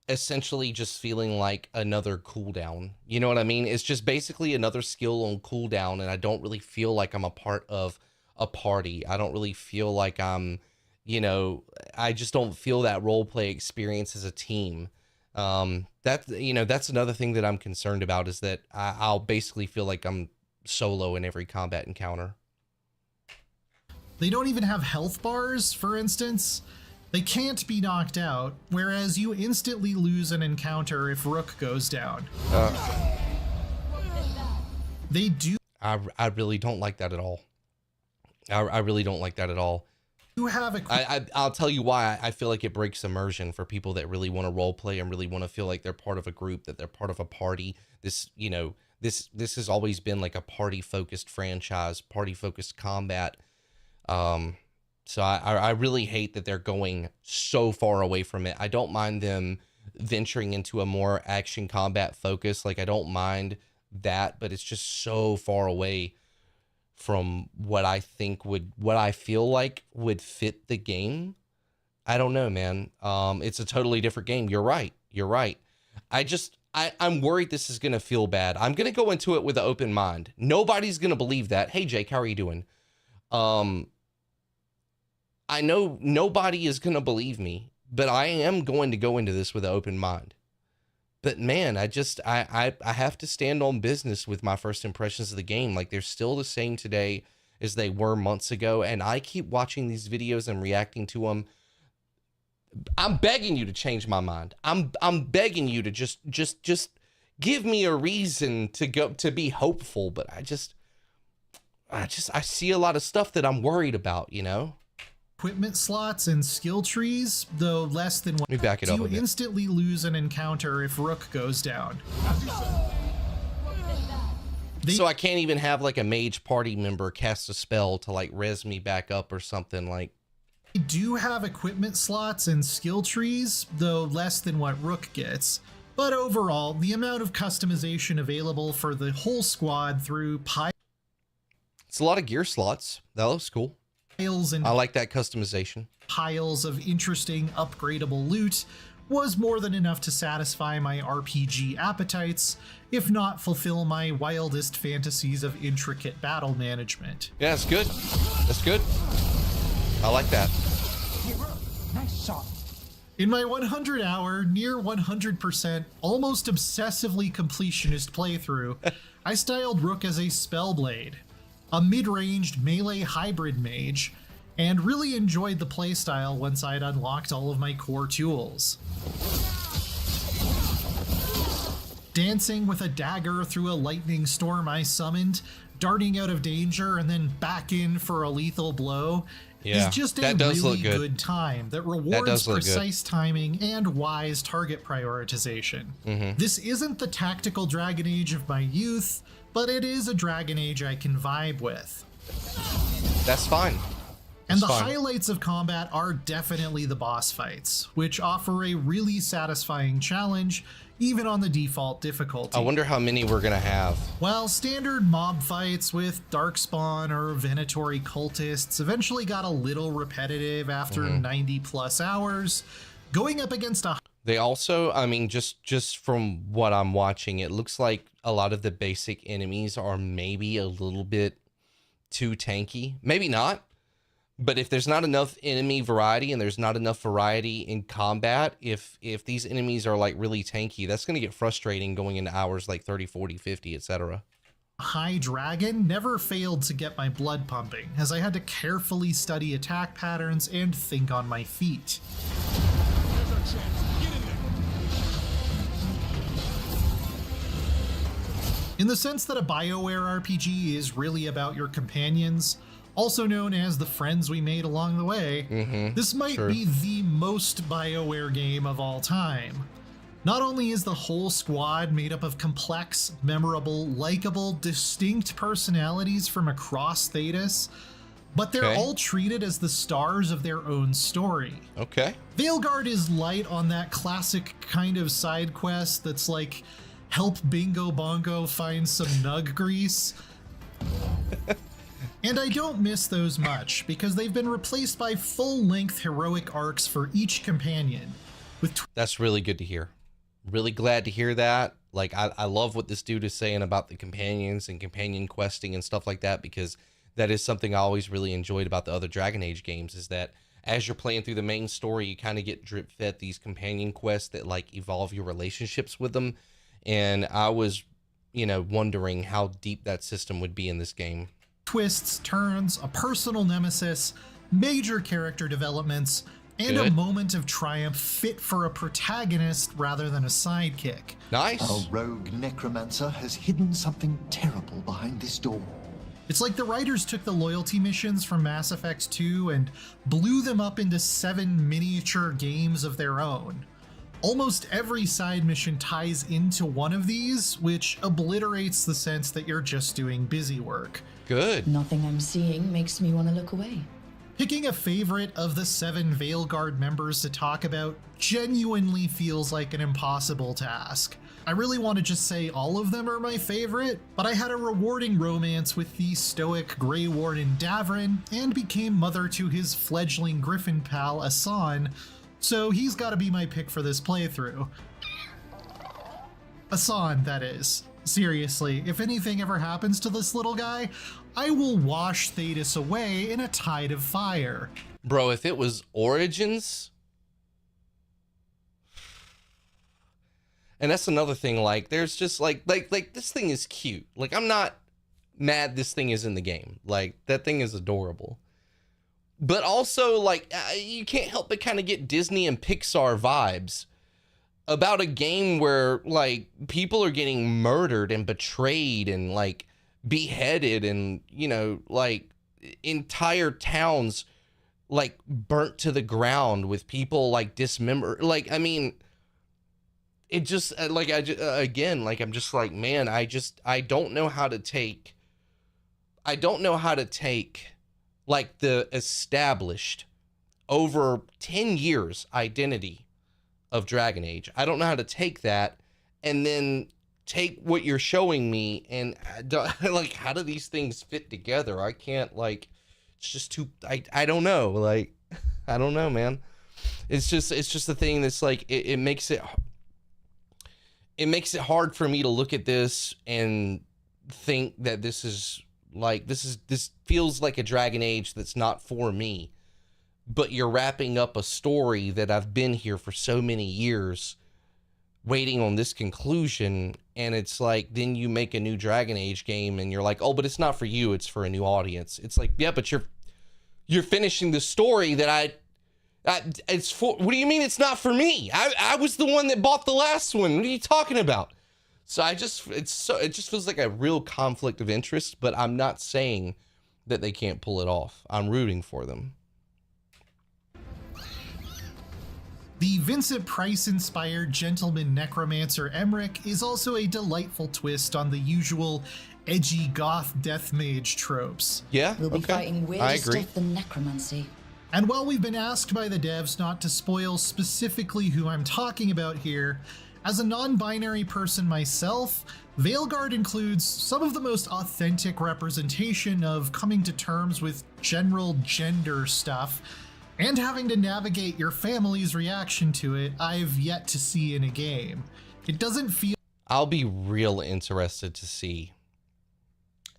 essentially just feeling like another cooldown. You know what I mean? It's just basically another skill on cooldown, and I don't really feel like I'm a part of a party. I don't really feel like I'm, I just don't feel that role play experience as a team. That's another thing that I'm concerned about, is that I'll basically feel like I'm solo in every combat encounter. They don't even have health bars, for instance. They can't be knocked out, whereas you instantly lose an encounter if Rook goes down. They do. I really don't like that at all. I really don't like that at all. You have I'll tell you why. I feel like it breaks immersion for people that really want to role play and really want to feel like they're part of a group, that they're part of a party. This has always been like a party focused franchise, party focused combat. So I really hate that they're going so far away from it. I don't mind them venturing into a more action combat focus. Like, I don't mind that, but it's just so far away from what I feel like would fit the game. I don't know, man. It's a totally different game. You're right. I'm worried this is going to feel bad. I'm going to go into it with an open mind. Nobody's going to believe that. Hey, Jake, how are you doing? I know nobody is going to believe me, but I am going to go into this with an open mind. But man, I have to stand on business with my first impressions of the game. Like, they're still the same today as they were months ago, and I keep watching these videos and reacting to them. I'm begging you to change my mind. I'm begging you to just give me a reason to be hopeful, but I see a lot of stuff that I'm worried about, equipment slots and skill trees, though less than one. Let me back it up You a bit. instantly lose an encounter if Rook goes down. So I can't even have like a mage party member cast a spell to like res me back up or something. Like, They do have equipment slots and skill trees, though less than what Rook gets. But overall, the amount of customization available for the whole squad through it's a lot of gear slots. That looks cool. piles and I like that customization. piles of interesting upgradable loot was more than enough to satisfy my RPG appetites, if not fulfill my wildest fantasies of intricate battle management. Yeah, that's good. That's good. I like that. Nice shot. In my 100-hour, near 100%, almost obsessively completionist playthrough, I styled Rook as a Spellblade, a mid-ranged melee hybrid mage, and really enjoyed the playstyle once I'd unlocked all of my core tools. Dancing with a dagger through a lightning storm I summoned, darting out of danger and then back in for a lethal blow, Yeah, is just a that does really look good. good time that That rewards does look good. precise timing and wise target prioritization. This isn't the tactical Dragon Age of my youth, but it is a Dragon Age I can vibe with. That's fine. And the That's fine. highlights of combat are definitely the boss fights, which offer a really satisfying challenge, even on the default difficulty. I wonder how many we're gonna have. While standard mob fights with Darkspawn or Venatori cultists eventually got a little repetitive after 90 plus hours, going up against a They also, I mean, just from what I'm watching, it looks like a lot of the basic enemies are maybe a little bit too tanky. Maybe not. But if there's not enough enemy variety and there's not enough variety in combat, if these enemies are like really tanky, that's going to get frustrating going into hours like 30, 40, 50, etc. High Dragon never failed to get my blood pumping, as I had to carefully study attack patterns and think on my feet. There's our chance. Get in there. In the sense that a BioWare RPG is really about your companions, also known as the friends we made along the way, this might be the most BioWare game of all time. Not only is the whole squad made up of complex, memorable, likable, distinct personalities from across Thetis, but they're all treated as the stars of their own story. Okay. Veilguard is light on that classic kind of side quest that's like, help Bingo Bongo find some nug grease. And I don't miss those much, because they've been replaced by full-length heroic arcs for each companion. That's really good to hear. Really glad to hear that. Like, I love what this dude is saying about the companions and companion questing and stuff like that, because that is something I always really enjoyed about the other Dragon Age games, is that as you're playing through the main story, you kind of get drip-fed these companion quests that, like, evolve your relationships with them. And I was, you know, wondering how deep that system would be in this game. Twists, turns, a personal nemesis, major character developments, and a moment of triumph fit for a protagonist rather than a sidekick. Nice. Our rogue necromancer has hidden something terrible behind this door. It's like the writers took the loyalty missions from Mass Effect 2 and blew them up into 7 miniature games of their own. Almost every side mission ties into one of these, which obliterates the sense that you're just doing busy work. Good. Nothing I'm seeing makes me want to look away. Picking a favorite of the 7 Veilguard members to talk about genuinely feels like an impossible task. I really want to just say all of them are my favorite, but I had a rewarding romance with the stoic Grey Warden Davrin and became mother to his fledgling Griffin pal Asan, so he's got to be my pick for this playthrough. Asan, that is. Seriously, if anything ever happens to this little guy, I will wash Thetis away in a tide of fire. Bro, if it was Origins... And that's another thing, like, there's just, like, this thing is cute. Like, I'm not mad this thing is in the game. Like, that thing is adorable. But also, like, you can't help but kind of get Disney and Pixar vibes about a game where, like, people are getting murdered and betrayed and, like, beheaded and, you know, like, entire towns, like, burnt to the ground with people, like, dismembered. Like, I mean, it just, like, again, like, I'm just like, man, I don't know how to take, like, the established over 10 years identity of Dragon Age. I don't know how to take that and then take what you're showing me and like, how do these things fit together? I can't, like, it's just too, I don't know, like, I don't know, man. It's just the thing that's like, it makes it hard for me to look at this and think that this is like, this feels like a Dragon Age that's not for me. But you're wrapping up a story that I've been here for so many years waiting on this conclusion, and it's like, then you make a new Dragon Age game and you're like, oh, but it's not for you, it's for a new audience. It's like, yeah, but you're finishing the story that it's for. What do you mean it's not for me? I was the one that bought the last one. What are you talking about? So it just feels like a real conflict of interest, but I'm not saying that they can't pull it off. I'm rooting for them. The Vincent Price-inspired gentleman necromancer Emmerich is also a delightful twist on the usual edgy goth death mage tropes. Yeah, We'll be okay. fighting weirder I agree. stuff than necromancy. And while we've been asked by the devs not to spoil specifically who I'm talking about here, as a non-binary person myself, Veilguard includes some of the most authentic representation of coming to terms with general gender stuff, and having to navigate your family's reaction to it, I've yet to see in a game. It doesn't feel... I'll be real interested to see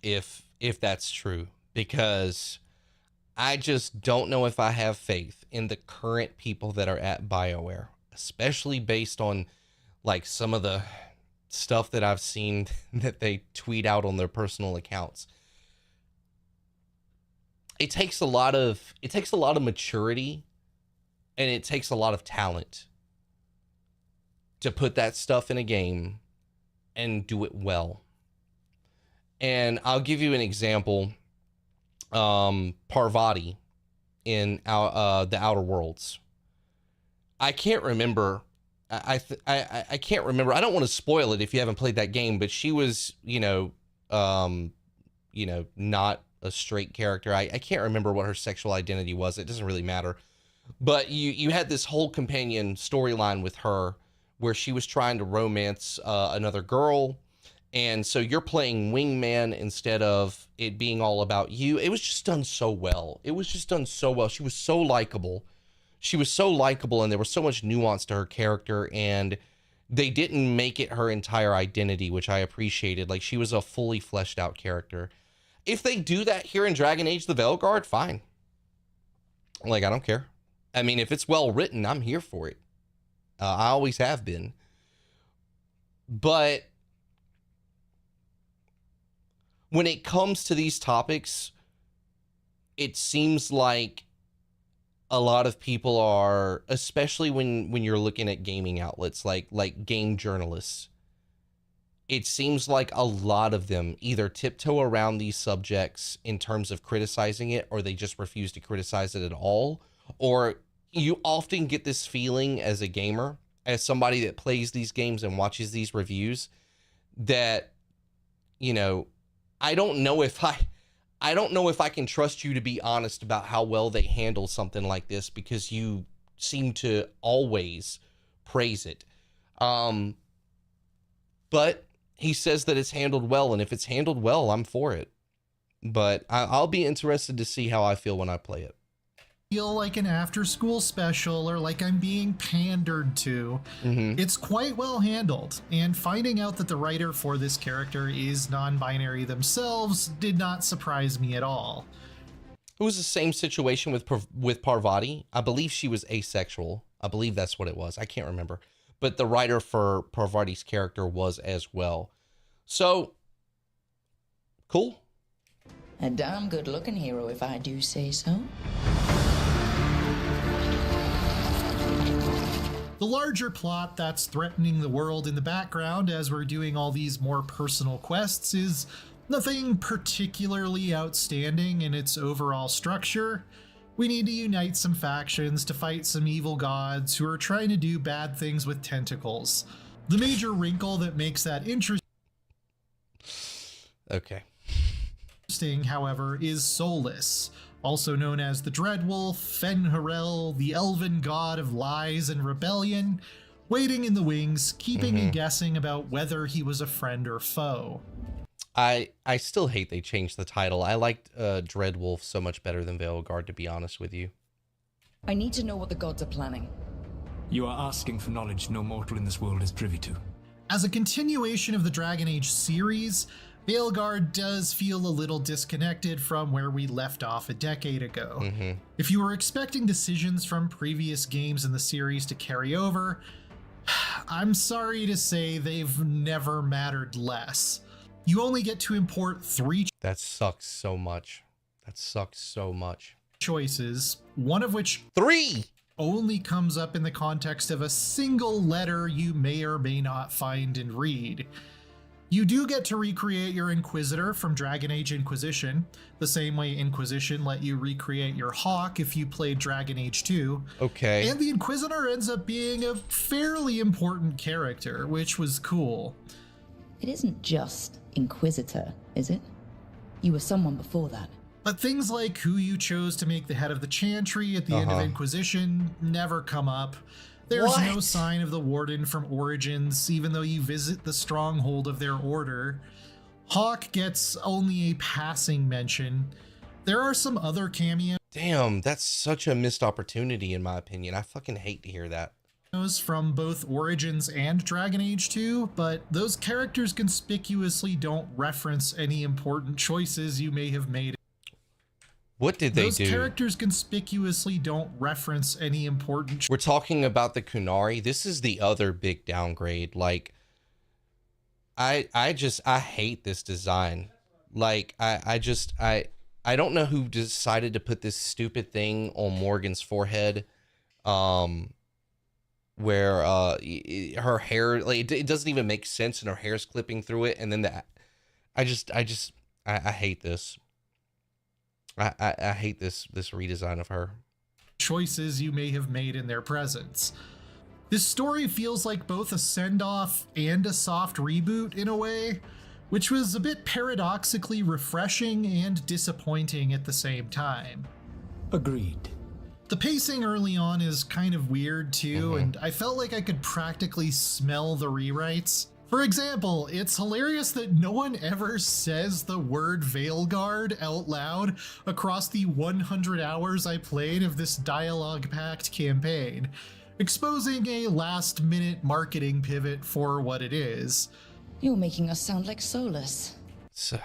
if that's true, because I just don't know if I have faith in the current people that are at BioWare, especially based on like some of the stuff that I've seen that they tweet out on their personal accounts. It takes a lot of maturity, and it takes a lot of talent to put that stuff in a game and do it well. And I'll give you an example. Parvati in the Outer Worlds. I can't remember. I can't remember. I don't want to spoil it if you haven't played that game, but she was, not a straight character. I can't remember what her sexual identity was. It doesn't really matter. But you had this whole companion storyline with her where she was trying to romance another girl. And so you're playing wingman instead of it being all about you. It was just done so well. It was just done so well. She was so likable. And there was so much nuance to her character, and they didn't make it her entire identity, which I appreciated. Like, she was a fully fleshed out character. If they do that here in Dragon Age the Veilguard, fine. Like, I don't care. I mean, if it's well written, I'm here for it. I always have been. But when it comes to these topics, it seems like a lot of people are, especially when you're looking at gaming outlets like game journalists, it seems like a lot of them either tiptoe around these subjects in terms of criticizing it, or they just refuse to criticize it at all. Or you often get this feeling as a gamer, as somebody that plays these games and watches these reviews, that, I don't know if I can trust you to be honest about how well they handle something like this, because you seem to always praise it. But he says that it's handled well, and if it's handled well, I'm for it. But I'll be interested to see how I feel when I play it. Feel like an after-school special, or like I'm being pandered to. It's quite well handled, and finding out that the writer for this character is non-binary themselves did not surprise me at all. It was the same situation with Parvati. I believe she was asexual. I believe that's what it was. I can't remember. But the writer for Parvati's character was as well. So, cool. A damn good-looking hero, if I do say so. The larger plot that's threatening the world in the background as we're doing all these more personal quests is nothing particularly outstanding in its overall structure. We need to unite some factions to fight some evil gods who are trying to do bad things with tentacles. The major wrinkle that makes that interesting, however, is Solus, also known as the Dreadwolf, Fen'Harel, the elven god of lies and rebellion, waiting in the wings, keeping you guessing about whether he was a friend or foe. I still hate they changed the title. I liked Dreadwolf so much better than Veilguard, to be honest with you. I need to know what the gods are planning. You are asking for knowledge no mortal in this world is privy to. As a continuation of the Dragon Age series, Veilguard does feel a little disconnected from where we left off a decade ago. If you were expecting decisions from previous games in the series to carry over, I'm sorry to say they've never mattered less. You only get to import 3 That sucks so much. choices, one of which 3 only comes up in the context of a single letter you may or may not find and read. You do get to recreate your Inquisitor from Dragon Age Inquisition, the same way Inquisition let you recreate your Hawk if you played Dragon Age 2. Okay. And the Inquisitor ends up being a fairly important character, which was cool. It isn't just Inquisitor, is it? You were someone before that. But things like who you chose to make the head of the Chantry at the end of Inquisition never come up. There's no sign of the Warden from Origins, even though you visit the stronghold of their order. Hawk gets only a passing mention. There are some other cameos Damn, that's such a missed opportunity in my opinion. I fucking hate to hear that. From both Origins and Dragon Age 2, but those characters conspicuously don't reference any important choices you may have made. What did they do? Those characters conspicuously don't reference any important. We're talking about the Kunari. This is the other big downgrade. Like, I hate this design. Like, I don't know who decided to put this stupid thing on Morgan's forehead. Where her hair, like, it doesn't even make sense, and her hair's clipping through it, and then I hate this. I hate this redesign of her. Choices you may have made in their presence. This story feels like both a send-off and a soft reboot in a way, which was a bit paradoxically refreshing and disappointing at the same time. Agreed. The pacing early on is kind of weird too, and I felt like I could practically smell the rewrites. For example, it's hilarious that no one ever says the word Veilguard out loud across the 100 hours I played of this dialogue-packed campaign, exposing a last-minute marketing pivot for what it is. You're making us sound like Solus. So,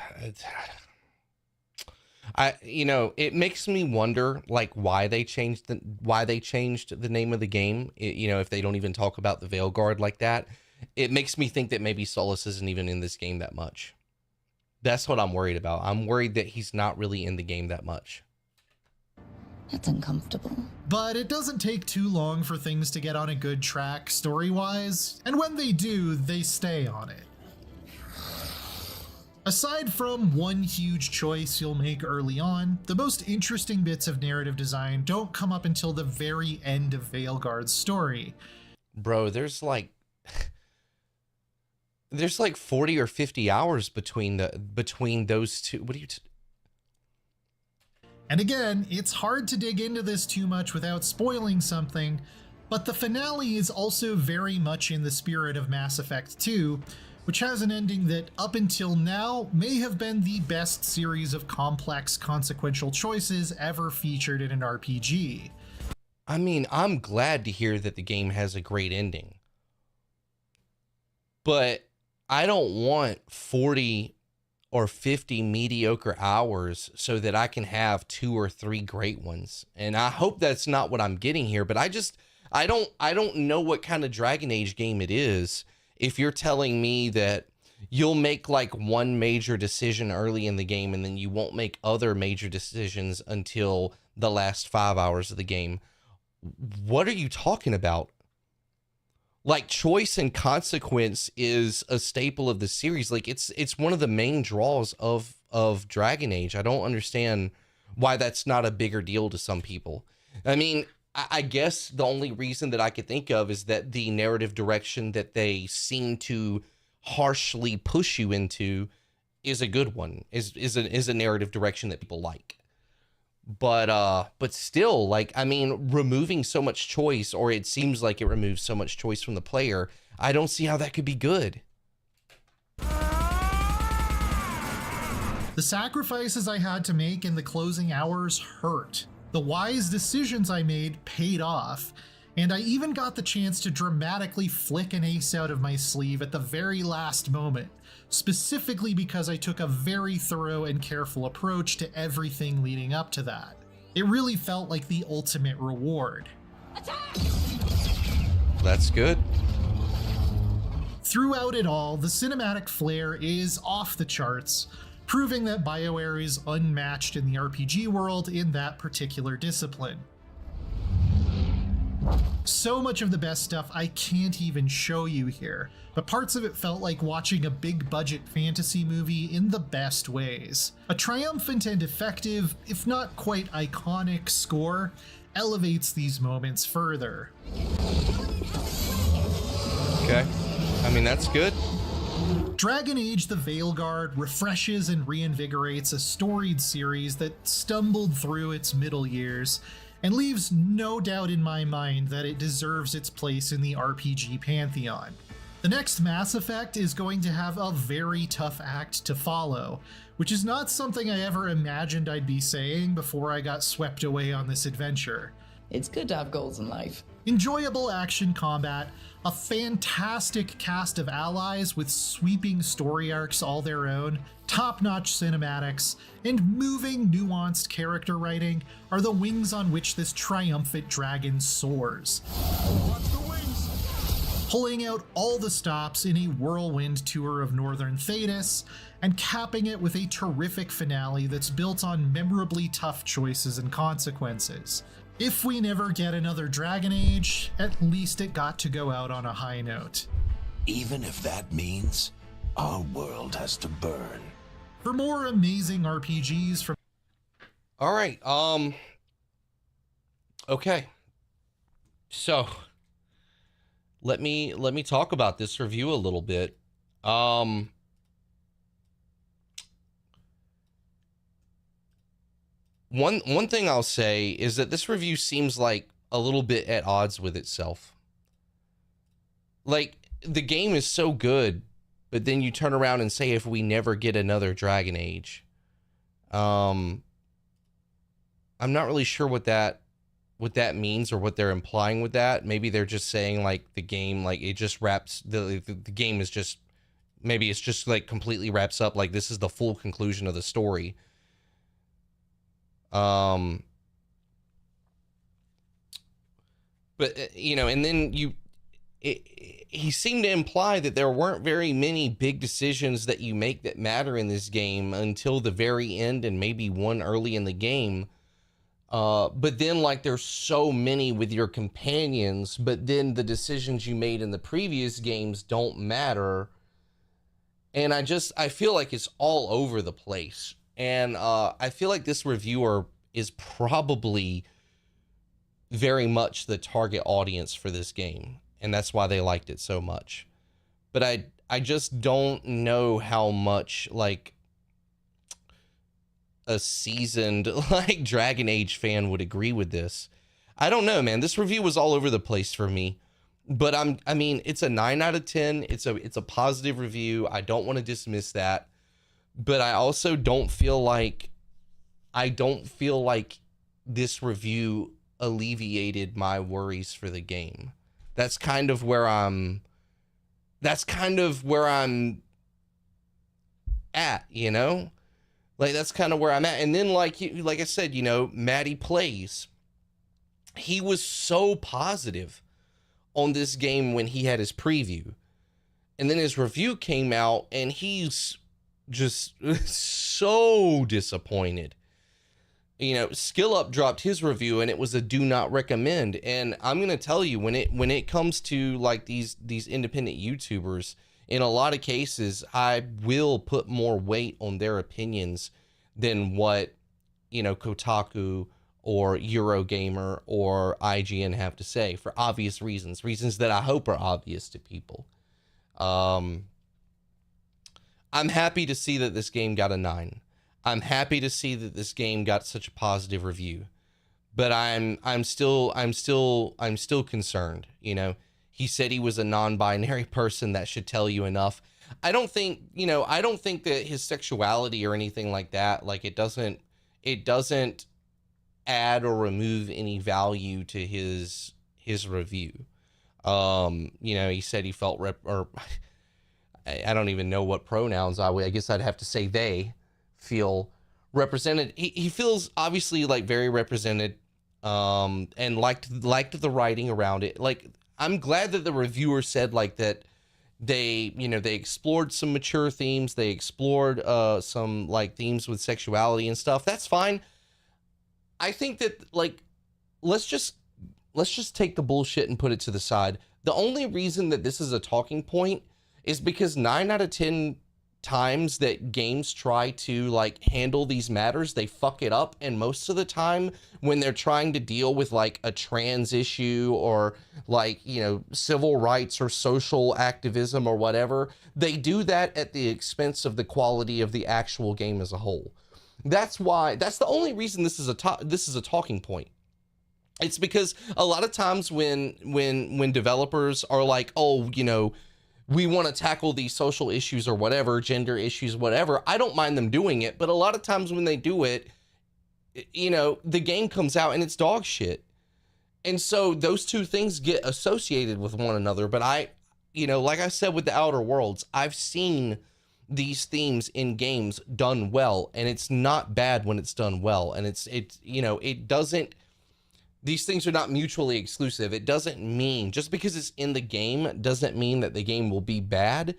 it makes me wonder, like, why they changed the name of the game. If they don't even talk about the Veilguard like that, it makes me think that maybe Solus isn't even in this game that much. That's what I'm worried about. I'm worried that he's not really in the game that much. That's uncomfortable. But it doesn't take too long for things to get on a good track story-wise, and when they do, they stay on it. Aside from one huge choice you'll make early on, the most interesting bits of narrative design don't come up until the very end of Veilguard's story. Bro, there's like 40 or 50 hours between those two. What are you And again, it's hard to dig into this too much without spoiling something, but the finale is also very much in the spirit of Mass Effect 2, which has an ending that, up until now, may have been the best series of complex, consequential choices ever featured in an RPG. I mean, I'm glad to hear that the game has a great ending, but I don't want 40 or 50 mediocre hours so that I can have 2 or 3 great ones. And I hope that's not what I'm getting here, but I don't know what kind of Dragon Age game it is if you're telling me that you'll make like one major decision early in the game and then you won't make other major decisions until the last 5 hours of the game. What are you talking about? Like, choice and consequence is a staple of the series. Like, it's one of the main draws of Dragon Age. I don't understand why that's not a bigger deal to some people. I mean, I guess the only reason that I could think of is that the narrative direction that they seem to harshly push you into is a good one, is a narrative direction that people like. But still, like, I mean, removing so much choice, or it seems like it removes so much choice from the player, I don't see how that could be good. The sacrifices I had to make in the closing hours hurt. The wise decisions I made paid off, and I even got the chance to dramatically flick an ace out of my sleeve at the very last moment, specifically because I took a very thorough and careful approach to everything leading up to that. It really felt like the ultimate reward. That's good. Throughout it all, the cinematic flair is off the charts, proving that BioWare is unmatched in the RPG world in that particular discipline. So much of the best stuff I can't even show you here, but parts of it felt like watching a big budget fantasy movie in the best ways. A triumphant and effective, if not quite iconic, score elevates these moments further. Okay. I mean, that's good. Dragon Age: The Veilguard refreshes and reinvigorates a storied series that stumbled through its middle years, and leaves no doubt in my mind that it deserves its place in the RPG pantheon. The next Mass Effect is going to have a very tough act to follow, which is not something I ever imagined I'd be saying before I got swept away on this adventure. It's good to have goals in life. Enjoyable action combat, a fantastic cast of allies with sweeping story arcs all their own, top-notch cinematics, and moving, nuanced character writing are the wings on which this triumphant dragon soars. Pulling out all the stops in a whirlwind tour of Northern Thedas, and capping it with a terrific finale that's built on memorably tough choices and consequences. If we never get another Dragon Age, at least it got to go out on a high note. Even if that means our world has to burn. For more amazing RPGs from... All right, okay. So, let me talk about this review a little bit. One thing I'll say is that this review seems like a little bit at odds with itself. Like, the game is so good, but then you turn around and say if we never get another Dragon Age. I'm not really sure what that means or what they're implying with that. Maybe they're just saying like the game, like it just wraps, the game is just, maybe it's just like completely wraps up, like this is the full conclusion of the story. But you know, and then he seemed to imply that there weren't very many big decisions that you make that matter in this game until the very end, and maybe one early in the game. But then like there's so many with your companions, but then the decisions you made in the previous games don't matter. And I feel like it's all over the place. And I feel like this reviewer is probably very much the target audience for this game, and that's why they liked it so much. But I just don't know how much like a seasoned like Dragon Age fan would agree with this. I don't know, man. This review was all over the place for me. But I mean, it's a 9 out of 10. It's a positive review. I don't want to dismiss that. But I also don't feel like this review alleviated my worries for the game. That's kind of where I'm at, you know? Like that's kind of where I'm at. And then like I said, you know, Maddie Plays, he was so positive on this game when he had his preview. And then his review came out and he's just so disappointed. You know, Skill Up dropped his review and it was a do not recommend. And I'm going to tell you, when it comes to like these independent YouTubers, in a lot of cases, I will put more weight on their opinions than what, you know, Kotaku or Eurogamer or IGN have to say, for obvious reasons that I hope are obvious to people. I'm happy to see that this game got a 9. I'm happy to see that this game got such a positive review, but I'm still concerned. You know, he said he was a non-binary person. That should tell you enough. I don't think that his sexuality or anything like that, like it doesn't add or remove any value to his review. You know, he said he felt I don't even know what pronouns I guess I'd have to say they feel represented. He feels obviously like very represented, and liked the writing around it. Like, I'm glad that the reviewer said like that they explored some mature themes. They explored some like themes with sexuality and stuff. That's fine. I think that like, let's just take the bullshit and put it to the side. The only reason that this is a talking point is because 9 out of 10 times that games try to like handle these matters, they fuck it up. And most of the time when they're trying to deal with like a trans issue or like, you know, civil rights or social activism or whatever, they do that at the expense of the quality of the actual game as a whole. That's the only reason this is a talking point. It's because a lot of times when developers are like, oh, you know, we want to tackle these social issues or whatever, gender issues, whatever. I don't mind them doing it, but a lot of times when they do it, you know, the game comes out and it's dog shit. And so those two things get associated with one another. But you know, like I said with the Outer Worlds, I've seen these themes in games done well, and it's not bad when it's done well. And it's, you know, it doesn't, these things are not mutually exclusive. It doesn't mean, just because it's in the game doesn't mean that the game will be bad,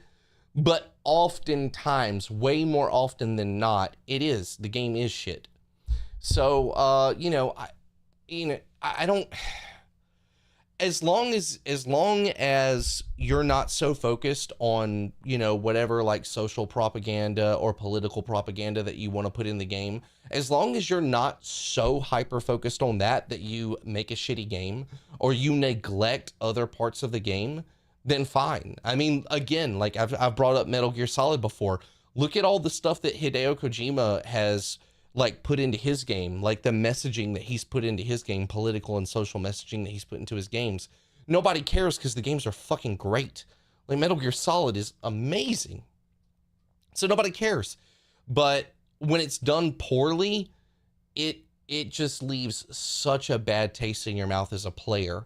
but oftentimes, way more often than not, it is. The game is shit. So, you know, I don't, as long as you're not so focused on, you know, whatever like social propaganda or political propaganda that you want to put in the game, as long as you're not so hyper focused on that you make a shitty game or you neglect other parts of the game, then fine. I mean, again, like I've brought up Metal Gear Solid before. Look at all the stuff that Hideo Kojima has like put into his game, like the messaging that he's put into his game, political and social messaging that he's put into his games. Nobody cares because the games are fucking great. Like Metal Gear Solid is amazing. So nobody cares. But when it's done poorly, it just leaves such a bad taste in your mouth as a player,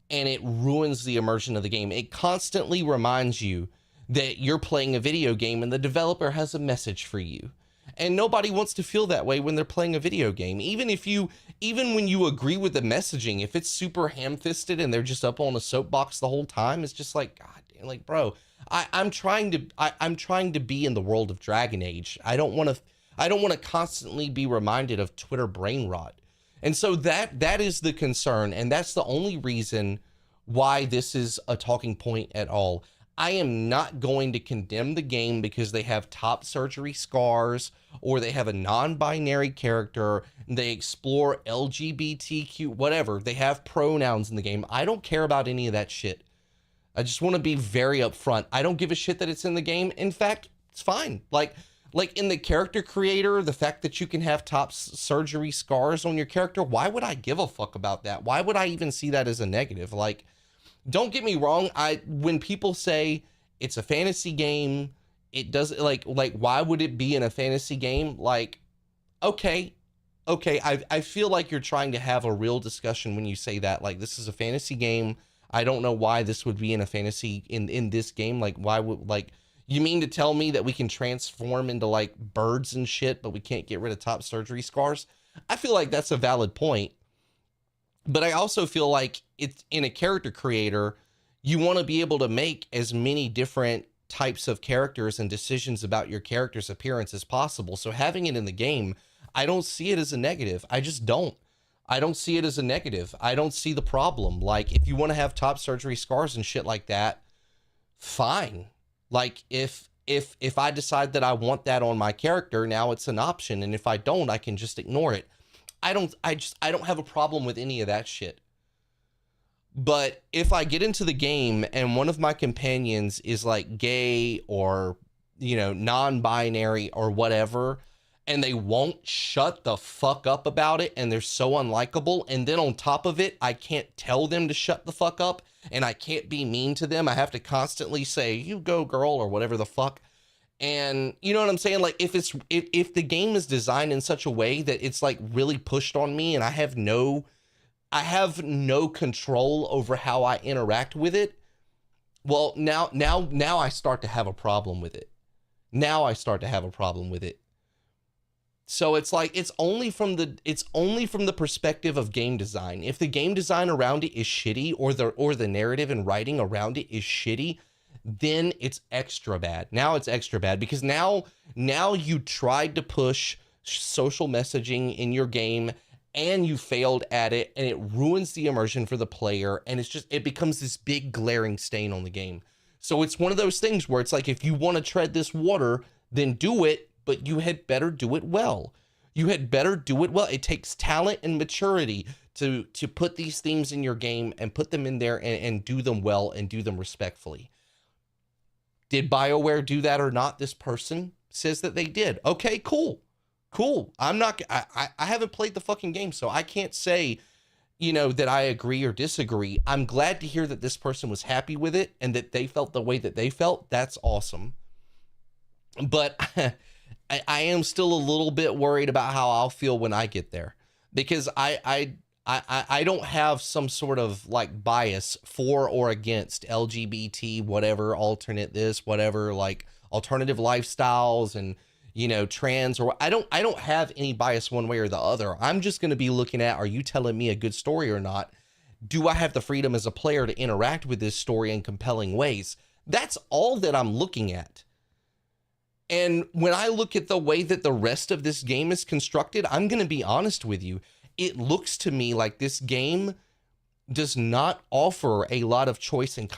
and it ruins the immersion of the game. It constantly reminds you that you're playing a video game and the developer has a message for you. And nobody wants to feel that way when they're playing a video game. Even when you agree with the messaging, if it's super ham-fisted and they're just up on a soapbox the whole time, it's just like, God damn, like, bro, I'm trying to be in the world of Dragon Age. I don't want to constantly be reminded of Twitter brain rot. And so that is the concern, and that's the only reason why this is a talking point at all. I am not going to condemn the game because they have top surgery scars or they have a non-binary character, they explore LGBTQ, whatever. They have pronouns in the game. I don't care about any of that shit. I just want to be very upfront. I don't give a shit that it's in the game. In fact, it's fine. Like in the character creator, the fact that you can have top surgery scars on your character, why would I give a fuck about that? Why would I even see that as a negative? Like, don't get me wrong. When people say it's a fantasy game, it doesn't like why would it be in a fantasy game? Like, okay. I feel like you're trying to have a real discussion when you say that. Like, this is a fantasy game. I don't know why this would be in a fantasy in this game. Like, why would, like, you mean to tell me that we can transform into like birds and shit, but we can't get rid of top surgery scars? I feel like that's a valid point. But I also feel like it's in a character creator, you want to be able to make as many different types of characters and decisions about your character's appearance as possible. So having it in the game, I don't see it as a negative. I just don't. I don't see it as a negative. I don't see the problem. Like, if you want to have top surgery scars and shit like that, fine. Like, if I decide that I want that on my character, now it's an option. And if I don't, I can just ignore it. I don't have a problem with any of that shit. But if I get into the game and one of my companions is like gay or, you know, non-binary or whatever, and they won't shut the fuck up about it and they're so unlikable, and then on top of it, I can't tell them to shut the fuck up and I can't be mean to them. I have to constantly say, you go girl, or whatever the fuck. And you know what I'm saying? Like, if the game is designed in such a way that it's like really pushed on me and I have no control over how I interact with it, well, now I start to have a problem with it. So it's like, it's only from the perspective of game design. If the game design around it is shitty, or the narrative and writing around it is shitty, then it's extra bad. Now it's extra bad because now you tried to push social messaging in your game and you failed at it, and it ruins the immersion for the player, and it becomes this big glaring stain on the game. So it's one of those things where it's like, if you want to tread this water, then do it, but you had better do it well. It takes talent and maturity to put these themes in your game and put them in there and do them well and do them respectfully. Did BioWare do that or not? This person says that they did. Okay, cool. I haven't played the fucking game, so I can't say, that I agree or disagree. I'm glad to hear that this person was happy with it and that they felt the way that they felt. That's awesome. But I am still a little bit worried about how I'll feel when I get there, because I don't have some sort of like bias for or against LGBT, whatever, alternate this, whatever, like alternative lifestyles and, trans, or I don't have any bias one way or the other. I'm just going to be looking at, are you telling me a good story or not? Do I have the freedom as a player to interact with this story in compelling ways? That's all that I'm looking at. And when I look at the way that the rest of this game is constructed, I'm going to be honest with you. It looks to me like this game does not offer a lot of choice and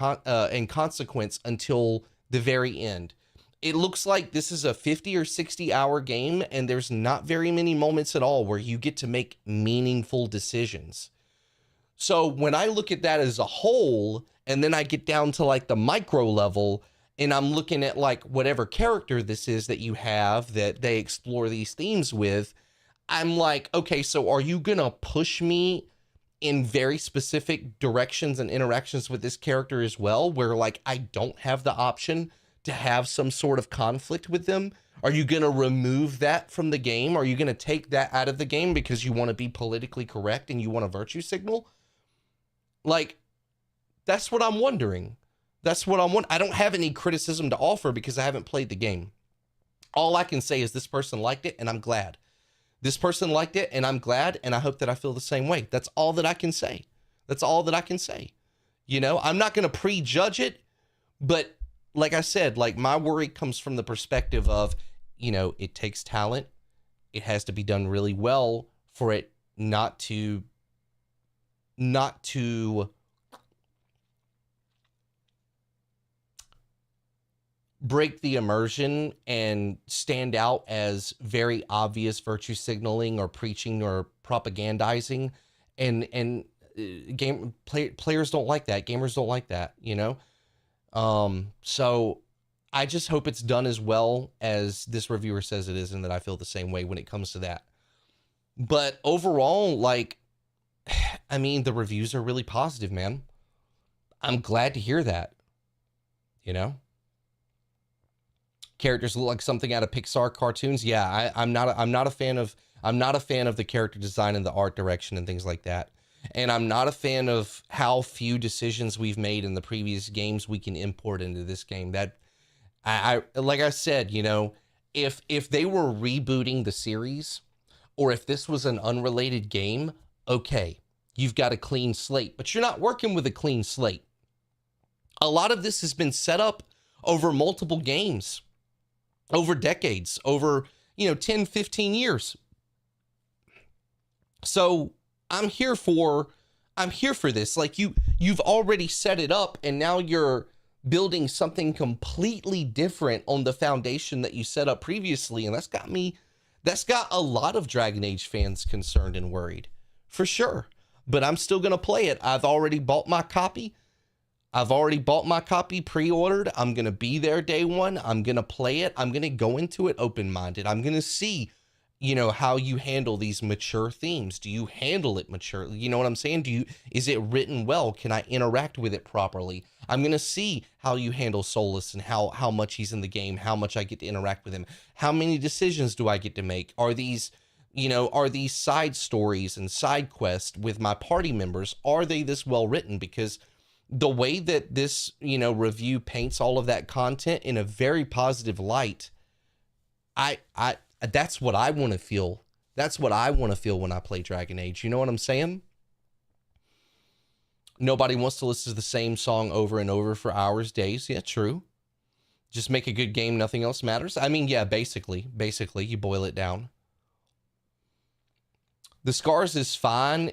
consequence until the very end. It looks like this is a 50 or 60 hour game, and there's not very many moments at all where you get to make meaningful decisions. So when I look at that as a whole, and then I get down to like the micro level, and I'm looking at like whatever character this is that you have that they explore these themes with, I'm like, okay, so are you gonna push me in very specific directions and interactions with this character as well, where like I don't have the option to have some sort of conflict with them? Are you gonna remove that from the game? Are you gonna take that out of the game because you want to be politically correct and you want a virtue signal? Like, that's what I'm wondering. That's what I don't have any criticism to offer because I haven't played the game. All I can say is this person liked it and I'm glad. This person liked it and I'm glad, and I hope that I feel the same way. That's all that I can say. That's all that I can say. I'm not going to prejudge it, but like I said, like my worry comes from the perspective of, it takes talent. It has to be done really well for it not to break the immersion and stand out as very obvious virtue signaling or preaching or propagandizing, and players don't like that. Gamers don't like that, so I just hope it's done as well as this reviewer says it is, and that I feel the same way when it comes to that. But overall, like, I mean, the reviews are really positive, man. I'm glad to hear that. Characters look like something out of Pixar cartoons. Yeah, I'm not a fan of the character design and the art direction and things like that. And I'm not a fan of how few decisions we've made in the previous games we can import into this game. That I like I said, if they were rebooting the series, or if this was an unrelated game, okay, you've got a clean slate, but you're not working with a clean slate. A lot of this has been set up over multiple games, over decades, over 10, 15 years. So I'm here for this. Like you've already set it up, and now you're building something completely different on the foundation that you set up previously, and that's got a lot of Dragon Age fans concerned and worried, for sure. But I'm still gonna play it. I've already bought my copy pre-ordered. I'm going to be there day one. I'm going to play it. I'm going to go into it open-minded. I'm going to see, how you handle these mature themes. Do you handle it maturely? You know what I'm saying? Is it written well? Can I interact with it properly? I'm going to see how you handle Solus and how much he's in the game, how much I get to interact with him. How many decisions do I get to make? Are these side stories and side quests with my party members, are they this well written? Because the way that this, review paints all of that content in a very positive light, that's what I want to feel. That's what I want to feel when I play Dragon Age. You know what I'm saying? Nobody wants to listen to the same song over and over for hours, days. Yeah, true. Just make a good game. Nothing else matters. I mean, yeah, basically, you boil it down. The scars is fine.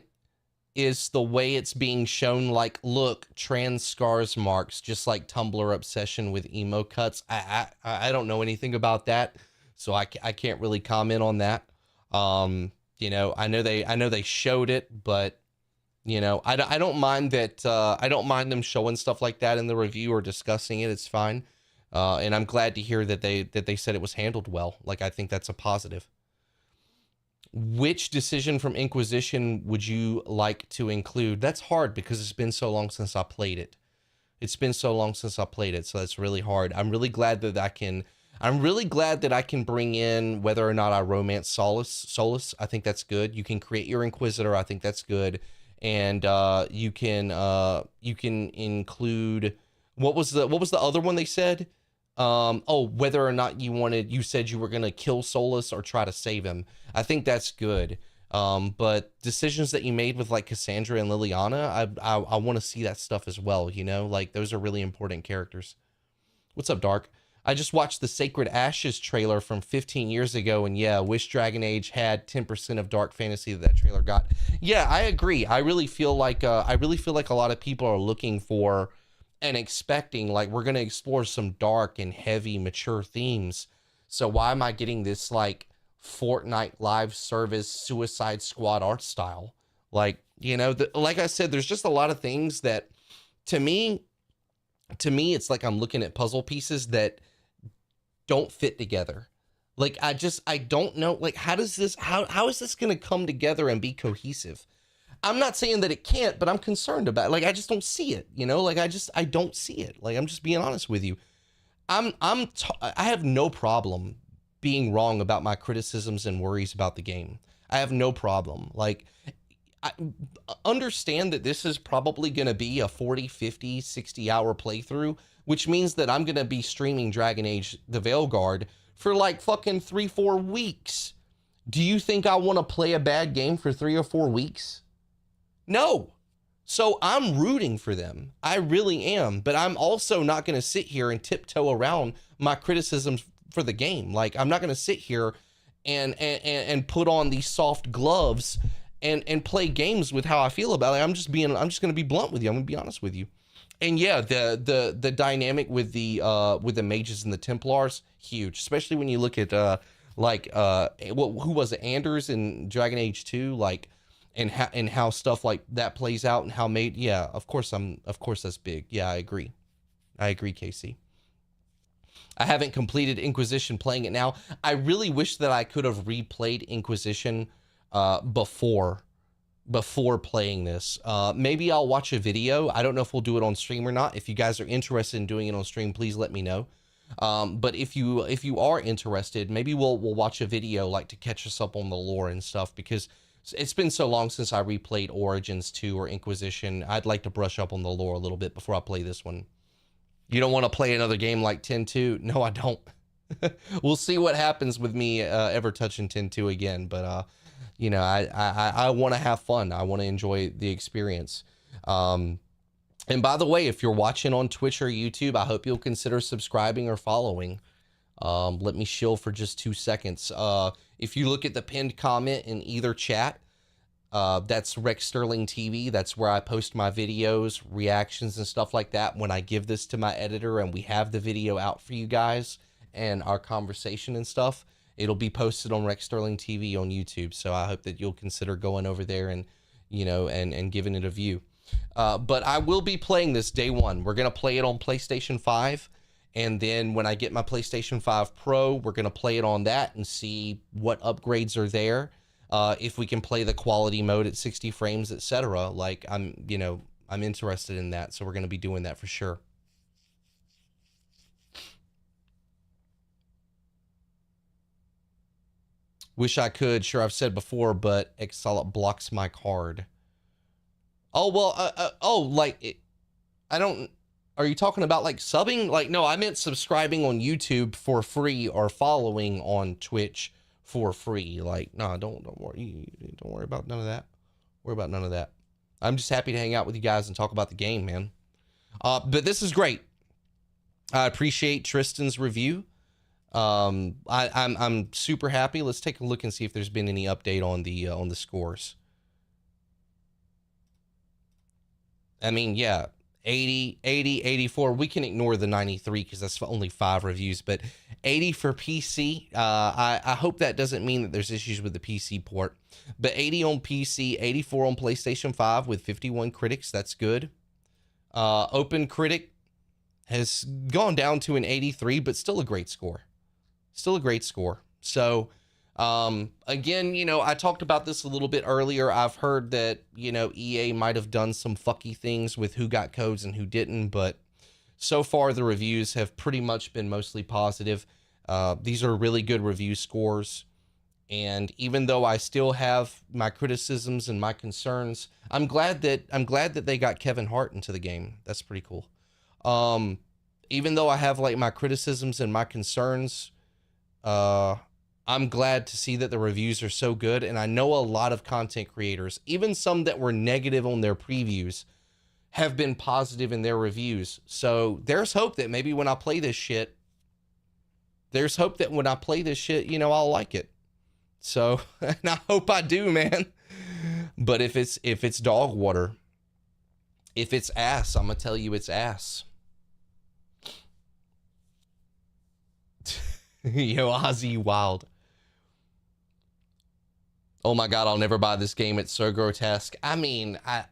Is the way it's being shown, like, look, trans scars marks, just like Tumblr obsession with emo cuts. I don't know anything about that, so I can't really comment on that. I know they showed it, but I don't mind that. I don't mind them showing stuff like that in the review or discussing it. It's fine, and I'm glad to hear that they said it was handled well. Like, I think that's a positive. Which decision from Inquisition would you like to include? That's hard because it's been so long since I played it. It's been so long since I played it, so that's really hard. I'm really glad that I can bring in whether or not I romance Solus. I think that's good. You can create your Inquisitor. I think that's good. And you can include what was the other one they said? Whether or not you said you were gonna kill Solus or try to save him. I think that's good. But decisions that you made with like Cassandra and Liliana, I want to see that stuff as well. You know, like those are really important characters. What's up, Dark? I just watched the Sacred Ashes trailer from 15 years ago, and yeah, wish Dragon Age had 10% of dark fantasy that trailer got. Yeah, I agree. I really feel like a lot of people are looking for and expecting, like, we're gonna explore some dark and heavy, mature themes. So why am I getting this like Fortnite live service Suicide Squad art style? Like, you know, like I said, there's just a lot of things that to me it's like I'm looking at puzzle pieces that don't fit together. Like I don't know, like how is this going to come together and be cohesive? I'm not saying that it can't, but I'm concerned about it. Like I just don't see it, you know? Like I don't see it. Like I'm just being honest with you. I have no problem being wrong about my criticisms and worries about the game. I have no problem. Like I understand that this is probably going to be a 40, 50, 60 hour playthrough, which means that I'm going to be streaming Dragon Age the Veilguard for like fucking 3-4 weeks. Do you think I want to play a bad game for 3 or 4 weeks? No. So I'm rooting for them. I really am. But I'm also not going to sit here and tiptoe around my criticisms for the game. Like I'm not going to sit here and put on these soft gloves and play games with how I feel about it. I'm just going to be blunt with you. I'm going to be honest with you. And yeah, the dynamic with the mages and the Templars, huge, especially when you look at who was it, Anders in Dragon Age 2, like, and how stuff like that plays out and how yeah, of course that's big. Yeah, I agree, Casey. I haven't completed Inquisition playing it now. I really wish that I could have replayed Inquisition before playing this. Maybe I'll watch a video. I don't know if we'll do it on stream or not. If you guys are interested in doing it on stream, please let me know. But if you are interested, maybe we'll watch a video like to catch us up on the lore and stuff, because it's been so long since I replayed Origins 2 or Inquisition. I'd like to brush up on the lore a little bit before I play this one. You don't want to play another game like 10-2? No, I don't. We'll see what happens with me ever touching 10-2 again, but you know, I want to have fun. I want to enjoy the experience. And by the way, if you're watching on Twitch or YouTube, I hope you'll consider subscribing or following. Let me shill for just 2 seconds. If you look at the pinned comment in either chat, that's Rex Sterling TV. That's where I post my videos, reactions, and stuff like that when I give this to my editor and we have the video out for you guys and our conversation and stuff. It'll be posted on Rex Sterling TV on YouTube. So I hope that you'll consider going over there and, you know, and giving it a view. But I will be playing this day one. We're going to play it on PlayStation 5. And then when I get my PlayStation 5 Pro, we're going to play it on that and see what upgrades are there. If we can play the quality mode at 60 frames, etc. Like I'm interested in that. So we're going to be doing that for sure. Wish I could. Sure, I've said before, but Exolot blocks my card. Oh, well, I don't... Are you talking about, like, subbing? Like, no, I meant subscribing on YouTube for free or following on Twitch for free. Like, no, don't worry. Don't worry about none of that. Worry about none of that. I'm just happy to hang out with you guys and talk about the game, man. But this is great. I appreciate Tristan's review. I'm super happy. Let's take a look and see if there's been any update on the scores. I mean, yeah, 80, 84. We can ignore the 93 because that's only 5 reviews, but 80 for PC. I hope that doesn't mean that there's issues with the PC port, but 80 on PC, 84 on PlayStation 5 with 51 critics. That's good. Open Critic has gone down to an 83, but still a great score. Still a great score. So Again, you know, I talked about this a little bit earlier. I've heard that, you know, EA might have done some fucky things with who got codes and who didn't, but so far the reviews have pretty much been mostly positive. These are really good review scores. And even though I still have my criticisms and my concerns, I'm glad that they got Kevin Hart into the game. That's pretty cool. Even though I have like my criticisms and my concerns, I'm glad to see that the reviews are so good. And I know a lot of content creators, even some that were negative on their previews, have been positive in their reviews. So there's hope that maybe when I play this shit, you know, I'll like it. So, and I hope I do, man. But if it's dog water, if it's ass, I'm gonna tell you it's ass. Yo, Ozzy Wild. Oh my God, I'll never buy this game. It's so grotesque. I mean, I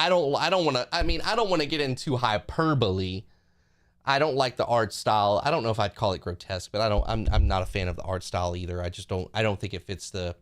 don't want to get into hyperbole. I don't like the art style. I don't know if I'd call it grotesque, but I'm not a fan of the art style either. I don't think it fits the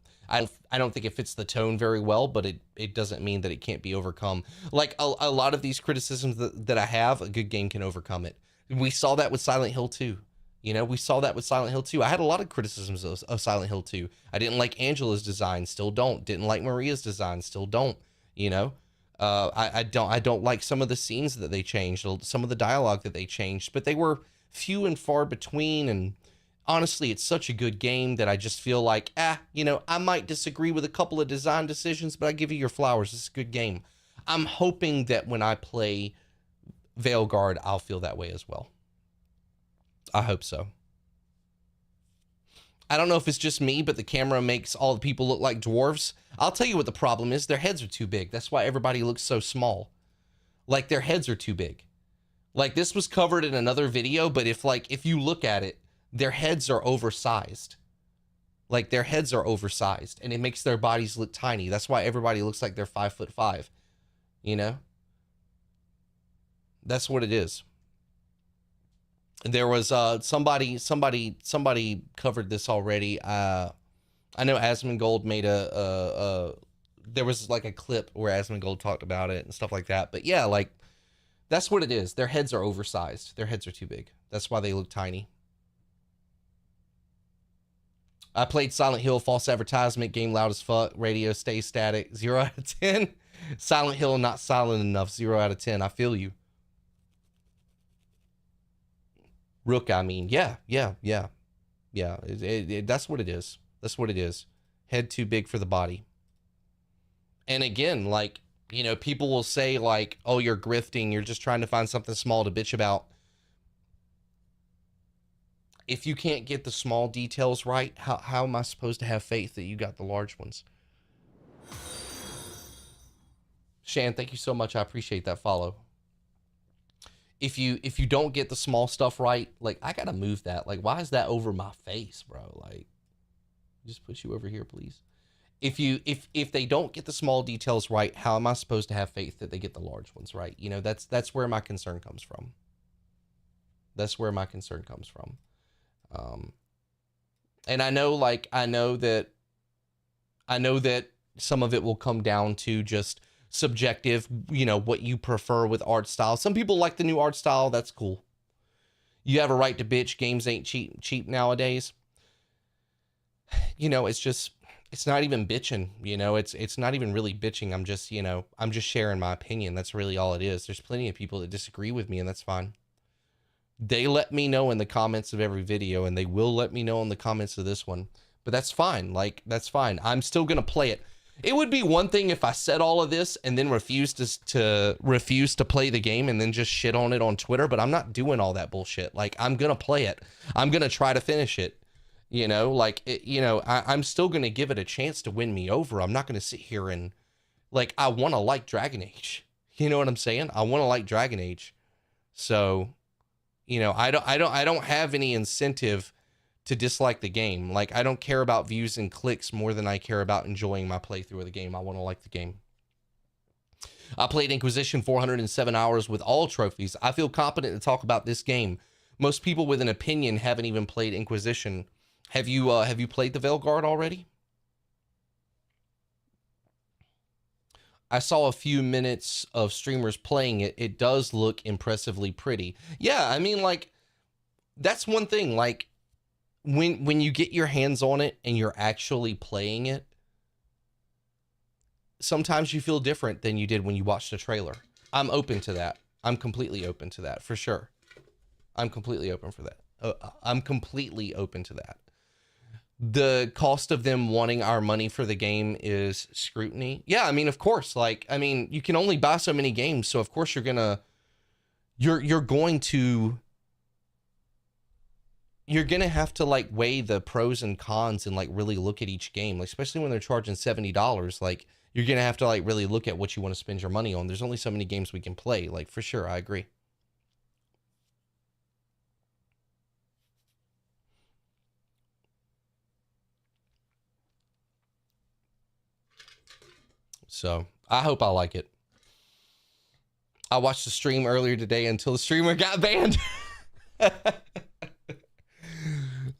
tone very well, but it doesn't mean that it can't be overcome. Like a lot of these criticisms that I have, a good game can overcome it. We saw that with Silent Hill 2. You know, we saw that with Silent Hill 2. I had a lot of criticisms of Silent Hill 2. I didn't like Angela's design, still don't. Didn't like Maria's design, still don't. You know, I don't like some of the scenes that they changed, some of the dialogue that they changed, but they were few and far between. And honestly, it's such a good game that I just feel like, you know, I might disagree with a couple of design decisions, but I give you your flowers. It's a good game. I'm hoping that when I play Veilguard, I'll feel that way as well. I hope so. I don't know if it's just me, but the camera makes all the people look like dwarves. I'll tell you what the problem is. Their heads are too big. That's why everybody looks so small. Like, their heads are too big. Like, this was covered in another video, but if you look at it, their heads are oversized. Like, their heads are oversized, and it makes their bodies look tiny. That's why everybody looks like they're 5'5". You know? That's what it is. There was somebody covered this already. I know Asmongold made there was like a clip where Asmongold talked about it and stuff like that. But yeah, like, that's what it is. Their heads are oversized. Their heads are too big. That's why they look tiny. I played Silent Hill, false advertisement, game loud as fuck, radio stays static, 0 out of 10. Silent Hill not silent enough, 0 out of 10. I feel you. Rook, I mean, yeah. That's what it is. That's what it is. Head too big for the body. And again, like, you know, people will say like, oh, you're grifting. You're just trying to find something small to bitch about. If you can't get the small details right, how am I supposed to have faith that you got the large ones? Shan, thank you so much. I appreciate that follow. If you don't get the small stuff right, like, I gotta move that. Like, why is that over my face, bro? Like, just put you over here, please. If they don't get the small details right, how am I supposed to have faith that they get the large ones right? You know, that's where my concern comes from. That's where my concern comes from. And I know that some of it will come down to just subjective, you know, what you prefer with art style. Some people like the new art style. That's cool. You have a right to bitch. Games ain't cheap nowadays. You know, it's not even bitching, you know, it's not even really bitching. I'm just sharing my opinion. That's really all it is. There's plenty of people that disagree with me, and that's fine. They let me know in the comments of every video, and they will let me know in the comments of this one, but that's fine. Like, that's fine. I'm still going to play it. It would be one thing if I said all of this and then refused to play the game and then just shit on it on Twitter, but I'm not doing all that bullshit. Like, I'm going to play it. I'm going to try to finish it. You know, like, I'm still going to give it a chance to win me over. I'm not going to sit here and, like, I want to like Dragon Age. You know what I'm saying? I want to like Dragon Age. So, you know, I don't have any incentive to dislike the game. Like, I don't care about views and clicks more than I care about enjoying my playthrough of the game. I want to like the game. I played Inquisition 407 hours with all trophies. I feel competent to talk about this game. Most people with an opinion haven't even played Inquisition. Have you played the Veilguard already? I saw a few minutes of streamers playing it. It does look impressively pretty. Yeah, I mean, like, that's one thing. Like, when you get your hands on it and you're actually playing it, sometimes you feel different than you did when you watched a trailer. I'm open to that. I'm completely open to that, for sure. I'm completely open for that. I'm completely open to that. The cost of them wanting our money for the game is scrutiny. Yeah, I mean, of course. Like, I mean, you can only buy so many games, so of course you're going to have to like weigh the pros and cons and like really look at each game, like especially when they're charging $70. Like, you're going to have to like really look at what you want to spend your money on. There's only so many games we can play. Like, for sure, I agree. So I hope I like it. I watched the stream earlier today until the streamer got banned.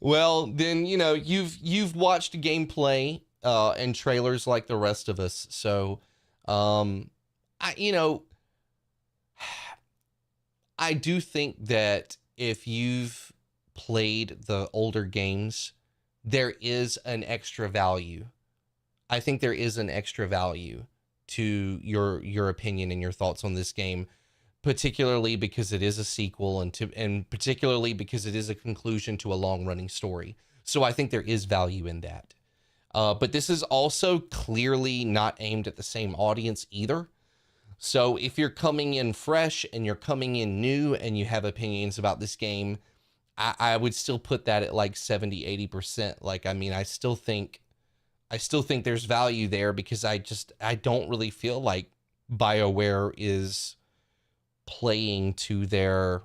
Well, then, you know, you've watched gameplay and trailers like the rest of us. So, I do think that if you've played the older games, there is an extra value. I think there is an extra value to your opinion and your thoughts on this game, particularly because it is a sequel and particularly because it is a conclusion to a long-running story. So I think there is value in that. But this is also clearly not aimed at the same audience either. So if you're coming in fresh and you're coming in new and you have opinions about this game, I would still put that at like 70, 80%. Like, I mean, I still think there's value there because I don't really feel like BioWare is playing to their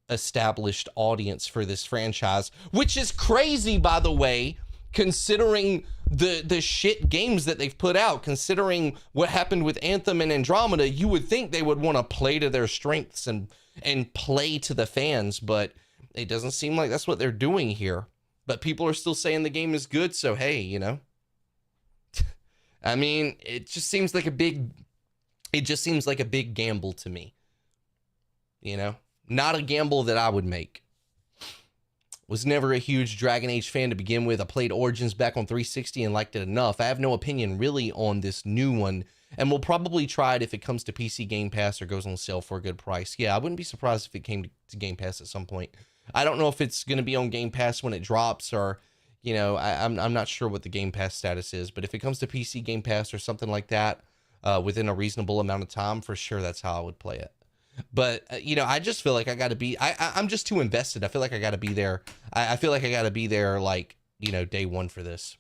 established audience for this franchise, which is crazy, by the way, considering the shit games that they've put out, considering what happened with Anthem and Andromeda. You would think they would want to play to their strengths and play to the fans, but it doesn't seem like that's what they're doing here. But people are still saying the game is good, so hey, you know. I mean, it just seems like a big gamble to me. You know, not a gamble that I would make. Was never a huge Dragon Age fan to begin with. I played Origins back on 360 and liked it enough. I have no opinion really on this new one, and we'll probably try it if it comes to PC Game Pass or goes on sale for a good price. Yeah, I wouldn't be surprised if it came to Game Pass at some point. I don't know if it's going to be on Game Pass when it drops, or, you know, I'm not sure what the Game Pass status is, but if it comes to PC Game Pass or something like that within a reasonable amount of time, for sure that's how I would play it. But, you know, I just feel like I got to be, I'm just too invested. I feel like I got to be there. I feel like I got to be there, like, you know, day one for this.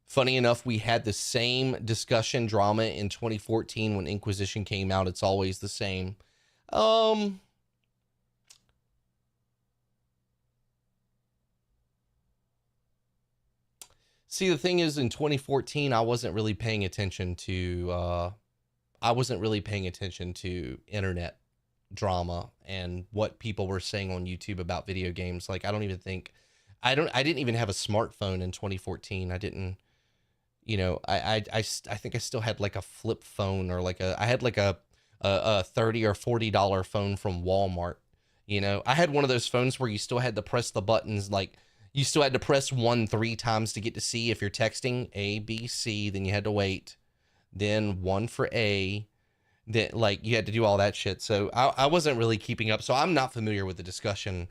Funny enough, we had the same discussion drama in 2014 when Inquisition came out. It's always the same. See, the thing is, in 2014, I wasn't really paying attention to internet drama and what people were saying on YouTube about video games. Like, I didn't even have a smartphone in 2014. I didn't, you know, I think I still had like a flip phone, or like I had like a $30 or $40 phone from Walmart. You know, I had one of those phones where you still had to press the buttons, like, you still had to press 1 3 times to get to C if you're texting, A, B, C, then you had to wait, then 1 for A, then, like, you had to do all that shit. So I wasn't really keeping up, so I'm not familiar with the discussion.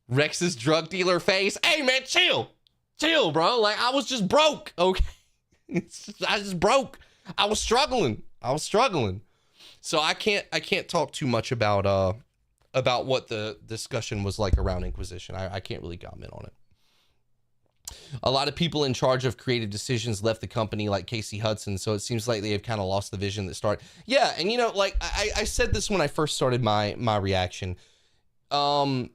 Rex's drug dealer face. Hey, man, chill, bro. Like, I was just broke, okay? I just broke. I was struggling. So I can't talk too much about what the discussion was like around Inquisition. I can't really comment on it. A lot of people in charge of creative decisions left the company, like Casey Hudson, so it seems like they have kind of lost the vision that started. Yeah, and you know, like I said this when I first started my reaction. I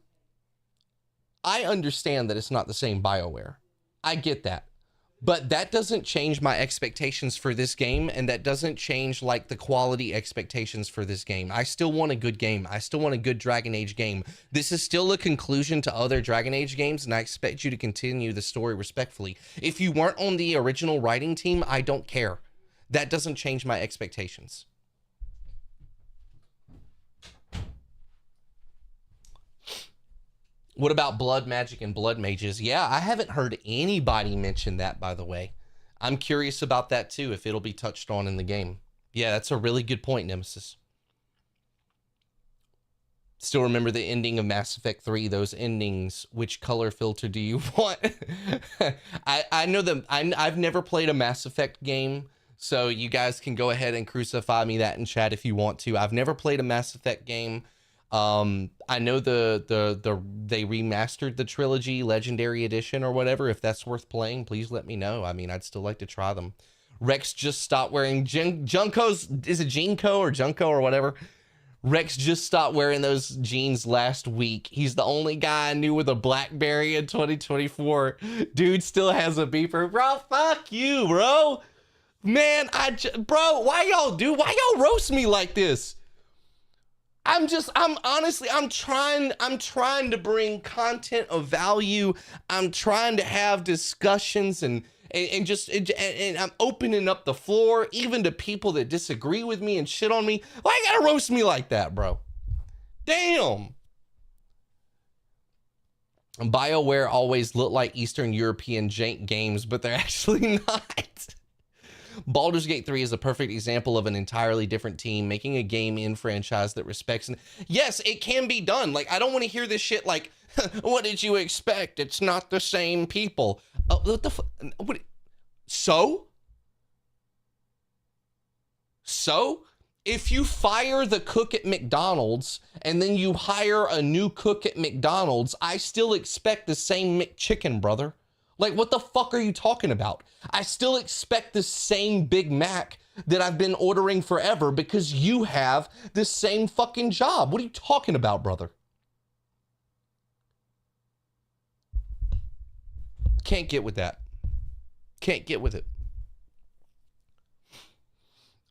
understand that it's not the same BioWare. I get that. But that doesn't change my expectations for this game, and that doesn't change like the quality expectations for this game. I still want a good game. I still want a good Dragon Age game. This is still a conclusion to other Dragon Age games, and I expect you to continue the story respectfully. If you weren't on the original writing team, I don't care. That doesn't change my expectations. What about blood magic and blood mages? Yeah, I haven't heard anybody mention that, by the way. I'm curious about that too, if it'll be touched on in the game. Yeah, that's a really good point, Nemesis. Still remember the ending of Mass Effect 3, those endings. Which color filter do you want? I know them. I've never played a Mass Effect game, so you guys can go ahead and crucify me that in chat if you want to. I've never played a Mass Effect game. I know they remastered the trilogy Legendary Edition or whatever. If that's worth playing, please let me know. I mean, I'd still like to try them. Rex just stopped wearing Junko's, is it Jinko or Junko or whatever? Rex just stopped wearing those jeans last week. He's the only guy I knew with a BlackBerry in 2024. Dude still has a beeper. Bro, fuck you, bro. Man, bro, why y'all roast me like this? I'm trying to bring content of value. I'm trying to have discussions and I'm opening up the floor even to people that disagree with me and shit on me. Why you gotta roast me like that, bro? Damn. BioWare always look like Eastern European jank games, but they're actually not. Baldur's Gate 3 is a perfect example of an entirely different team making a game in franchise that respects. Yes, it can be done. Like, I don't want to hear this shit like, what did you expect? It's not the same people. What the what? So, if you fire the cook at McDonald's and then you hire a new cook at McDonald's, I still expect the same McChicken, brother. Like, what the fuck are you talking about? I still expect the same Big Mac that I've been ordering forever because you have the same fucking job. What are you talking about, brother? Can't get with that. Can't get with it.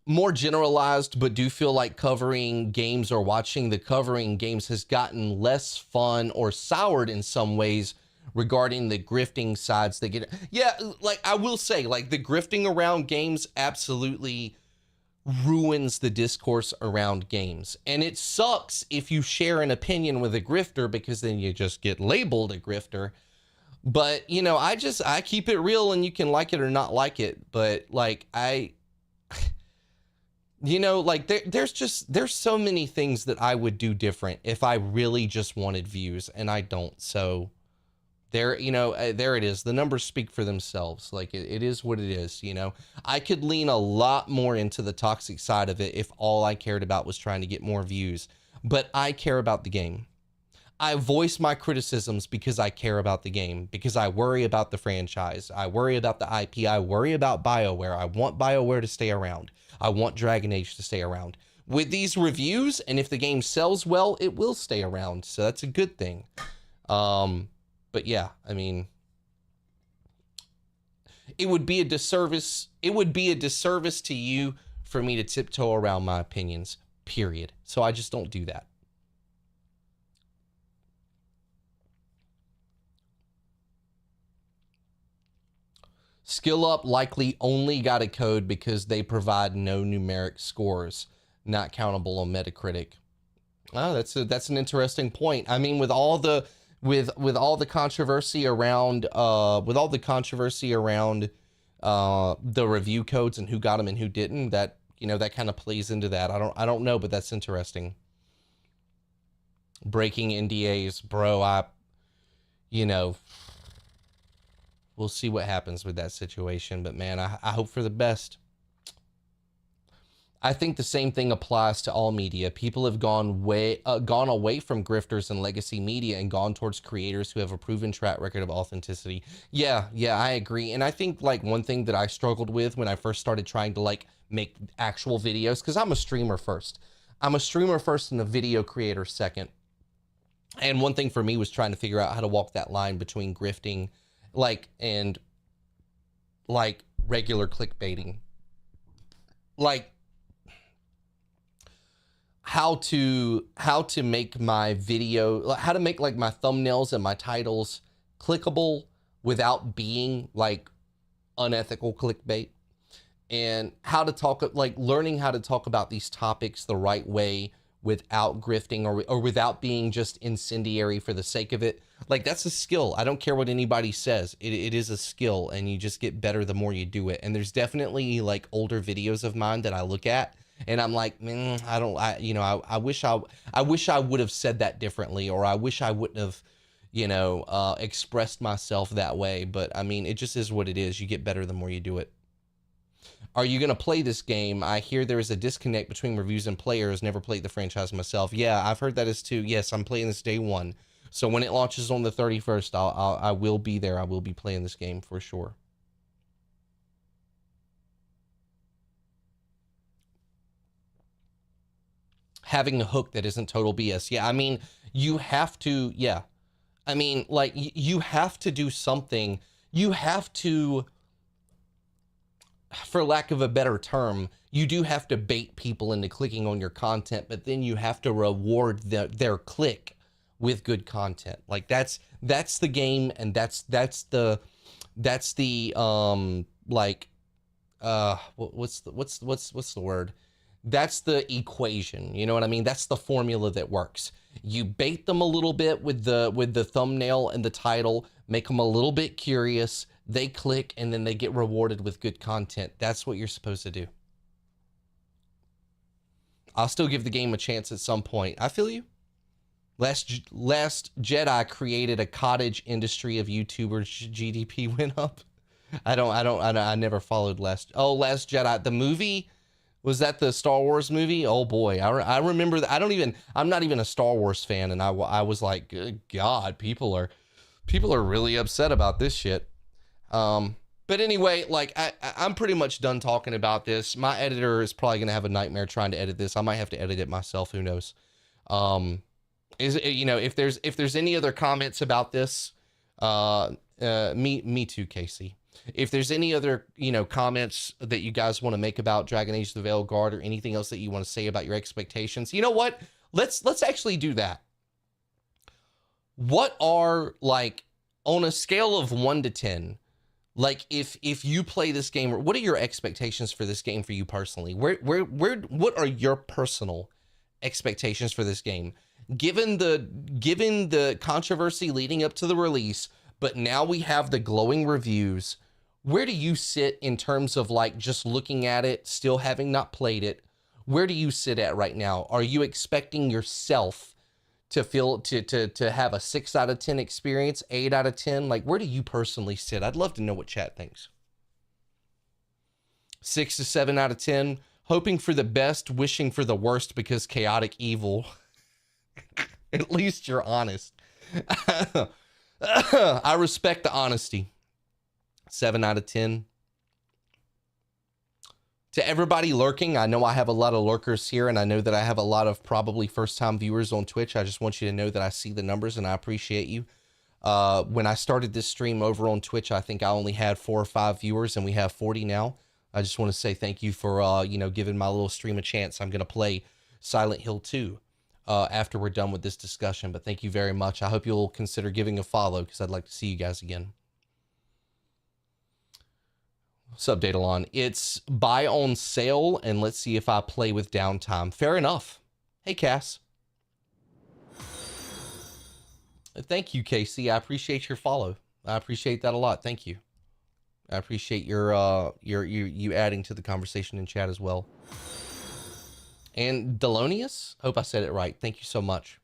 More generalized, but do feel like covering games or watching the covering games has gotten less fun or soured in some ways regarding the grifting sides that get. Yeah, like I will say, like the grifting around games absolutely ruins the discourse around games. And it sucks if you share an opinion with a grifter because then you just get labeled a grifter. But, you know, I keep it real and you can like it or not like it. But like, you know, like there's so many things that I would do different if I really just wanted views and I don't. So there, you know, there it is. The numbers speak for themselves. Like it is what it is. You know, I could lean a lot more into the toxic side of it if all I cared about was trying to get more views, but I care about the game. I voice my criticisms because I care about the game, because I worry about the franchise. I worry about the IP. I worry about BioWare. I want BioWare to stay around. I want Dragon Age to stay around. With these reviews, and if the game sells well, it will stay around. So that's a good thing. But yeah, I mean, it would be a disservice. It would be a disservice to you for me to tiptoe around my opinions, period. So I just don't do that. Skill Up likely only got a code because they provide no numeric scores, not countable on Metacritic. Oh, that's an interesting point. I mean, with all the controversy around the review codes and who got them and who didn't, that, you know, that kind of plays into that. I don't know, but that's interesting. Breaking NDAs, bro. You know, we'll see what happens with that situation, but man, I hope for the best. I think the same thing applies to all media. People have gone away from grifters and legacy media and gone towards creators who have a proven track record of authenticity. Yeah, I agree. And I think like one thing that I struggled with when I first started trying to like make actual videos, because I'm a streamer first. I'm a streamer first and a video creator second. And one thing for me was trying to figure out how to walk that line between grifting and like regular clickbaiting. Like how to make my video, how to make like my thumbnails and my titles clickable without being like unethical clickbait, and how to talk, like learning how to talk about these topics the right way without grifting or without being just incendiary for the sake of it. Like that's a skill. I don't care what anybody says. It is a skill, and you just get better the more you do it. And there's definitely like older videos of mine that I look at and I'm like, man, I wish I would have said that differently, or I wish I wouldn't have, expressed myself that way. But I mean, it just is what it is. You get better the more you do it. Are you going to play this game? I hear there is a disconnect between reviews and players. Never played the franchise myself. Yeah, I've heard that as too. Yes, I'm playing this day one. So when it launches on the 31st, I will be there. I will be playing this game for sure. Having a hook that isn't total BS. Yeah, I mean, you have to, yeah. I mean, like, you have to do something. You have to, for lack of a better term, you do have to bait people into clicking on your content, but then you have to reward their click with good content. Like that's the game, and that's the what's the word? That's the equation. You know what I mean? That's the formula that works. You bait them a little bit with the thumbnail and the title, make them a little bit curious, they click, and then they get rewarded with good content. That's what you're supposed to do. I'll still give the game a chance at some point. I feel you. Last Jedi created a cottage industry of YouTubers. GDP went up. I never followed Last Jedi. The movie, was that the Star Wars movie? Oh boy, I remember that. I'm not even a Star Wars fan, and I was like, good God, people are really upset about this shit. But anyway, like I'm pretty much done talking about this. My editor is probably gonna have a nightmare trying to edit this. I might have to edit it myself. Who knows? If there's any other comments about this, me too, Casey. If there's any other, comments that you guys want to make about Dragon Age: The Veiled Guard, or anything else that you want to say about your expectations, you know what? Let's actually do that. What are, like, on a scale of 1 to 10, like if you play this game, what are your expectations for this game for you personally? What are your personal expectations for this game? Given the controversy leading up to the release, but now we have the glowing reviews, where do you sit in terms of like just looking at it, still having not played it? Where do you sit at right now? Are you expecting yourself to feel to have a 6 out of 10 experience, 8 out of 10? Like, where do you personally sit? I'd love to know what chat thinks. 6 to 7 out of 10, hoping for the best, wishing for the worst because chaotic evil. At least you're honest. I respect the honesty. 7 out of 10. To everybody lurking, I know I have a lot of lurkers here, and I know that I have a lot of probably first-time viewers on Twitch. I just want you to know that I see the numbers, and I appreciate you. When I started this stream over on Twitch, I think I only had 4 or 5 viewers, and we have 40 now. I just want to say thank you for, giving my little stream a chance. I'm going to play Silent Hill 2 after we're done with this discussion, but thank you very much. I hope you'll consider giving a follow, because I'd like to see you guys again. What's up, Datalon? It's buy on sale, and let's see if I play with downtime. Fair enough. Hey, Cass. Thank you, Casey. I appreciate your follow. I appreciate that a lot. Thank you. I appreciate you adding to the conversation in chat as well. And Delonius, hope I said it right. Thank you so much.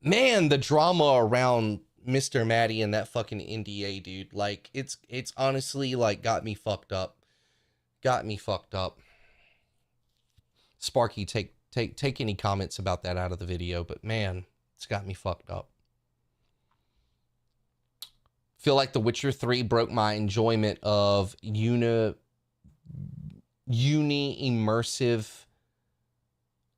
Man, the drama around Mr. Maddie and that fucking NDA, dude. Like, it's honestly, like, got me fucked up. Got me fucked up. Sparky, take any comments about that out of the video, but man, it's got me fucked up. Feel like The Witcher 3 broke my enjoyment of immersive.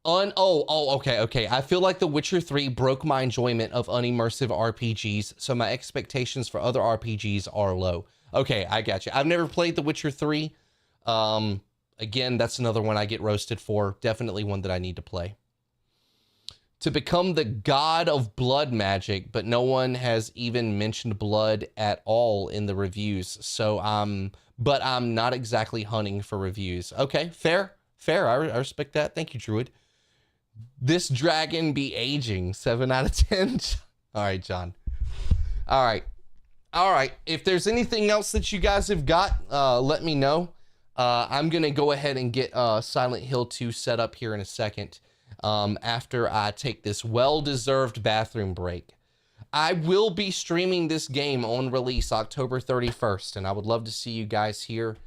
Okay. I feel like The Witcher 3 broke my enjoyment of unimmersive RPGs, so my expectations for other RPGs are low. Okay, I got you. I've never played The Witcher 3. Again, that's another one I get roasted for. Definitely one that I need to play. To become the god of blood magic, but no one has even mentioned blood at all in the reviews. So but I'm not exactly hunting for reviews. Okay, fair. I respect that. Thank you, Druid. This dragon be aging. 7 out of 10. All right, John. All right. If there's anything else that you guys have got, let me know. I'm gonna go ahead and get Silent Hill 2 set up here in a second. After I take this well-deserved bathroom break. I will be streaming this game on release October 31st, and I would love to see you guys here.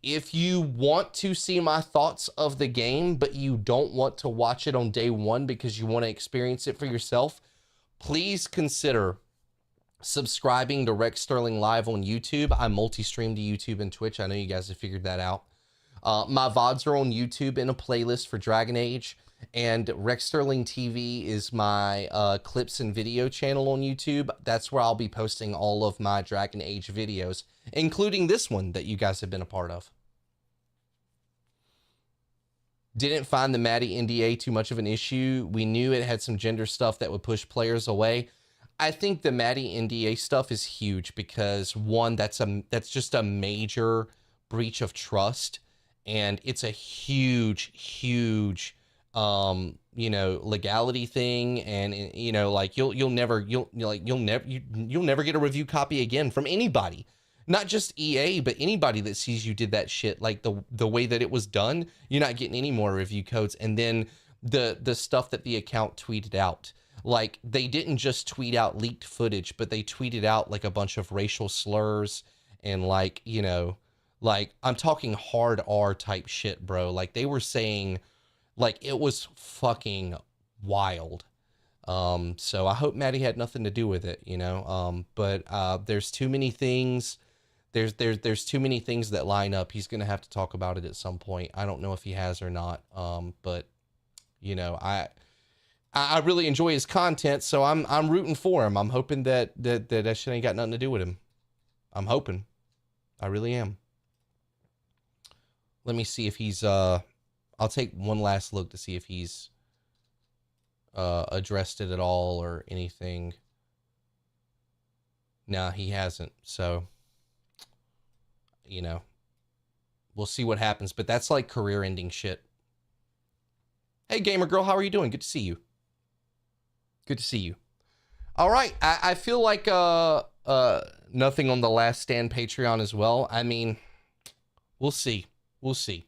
If you want to see my thoughts of the game, but you don't want to watch it on day one because you want to experience it for yourself, please consider subscribing to Rex Sterling Live on YouTube. I multi-stream to YouTube and Twitch. I know you guys have figured that out. My VODs are on YouTube in a playlist for Dragon Age, and Rex Sterling TV is my clips and video channel on YouTube. That's where I'll be posting all of my Dragon Age videos, including this one that you guys have been a part of. Didn't find the Maddie NDA too much of an issue. We knew it had some gender stuff that would push players away. I think the Maddie NDA stuff is huge because, one, that's just a major breach of trust. And it's a huge, legality thing, and like you'll never get a review copy again from anybody, not just EA, but anybody that sees you did that shit. Like the way that it was done, you're not getting any more review codes. And then the stuff that the account tweeted out, like they didn't just tweet out leaked footage, but they tweeted out like a bunch of racial slurs and like I'm talking hard R type shit, bro. Like they were saying, like it was fucking wild. So I hope Maddie had nothing to do with it, but there's too many things. There's too many things that line up. He's gonna have to talk about it at some point. I don't know if he has or not. But I really enjoy his content, so I'm rooting for him. I'm hoping that shit ain't got nothing to do with him. I'm hoping. I really am. Let me see if he's, I'll take one last look to see if he's addressed it at all or anything. Nah, he hasn't. So, we'll see what happens. But that's like career-ending shit. Hey, gamer girl, how are you doing? Good to see you. Good to see you. All right, I feel like nothing on the Last Stand Patreon as well. I mean, we'll see. We'll see.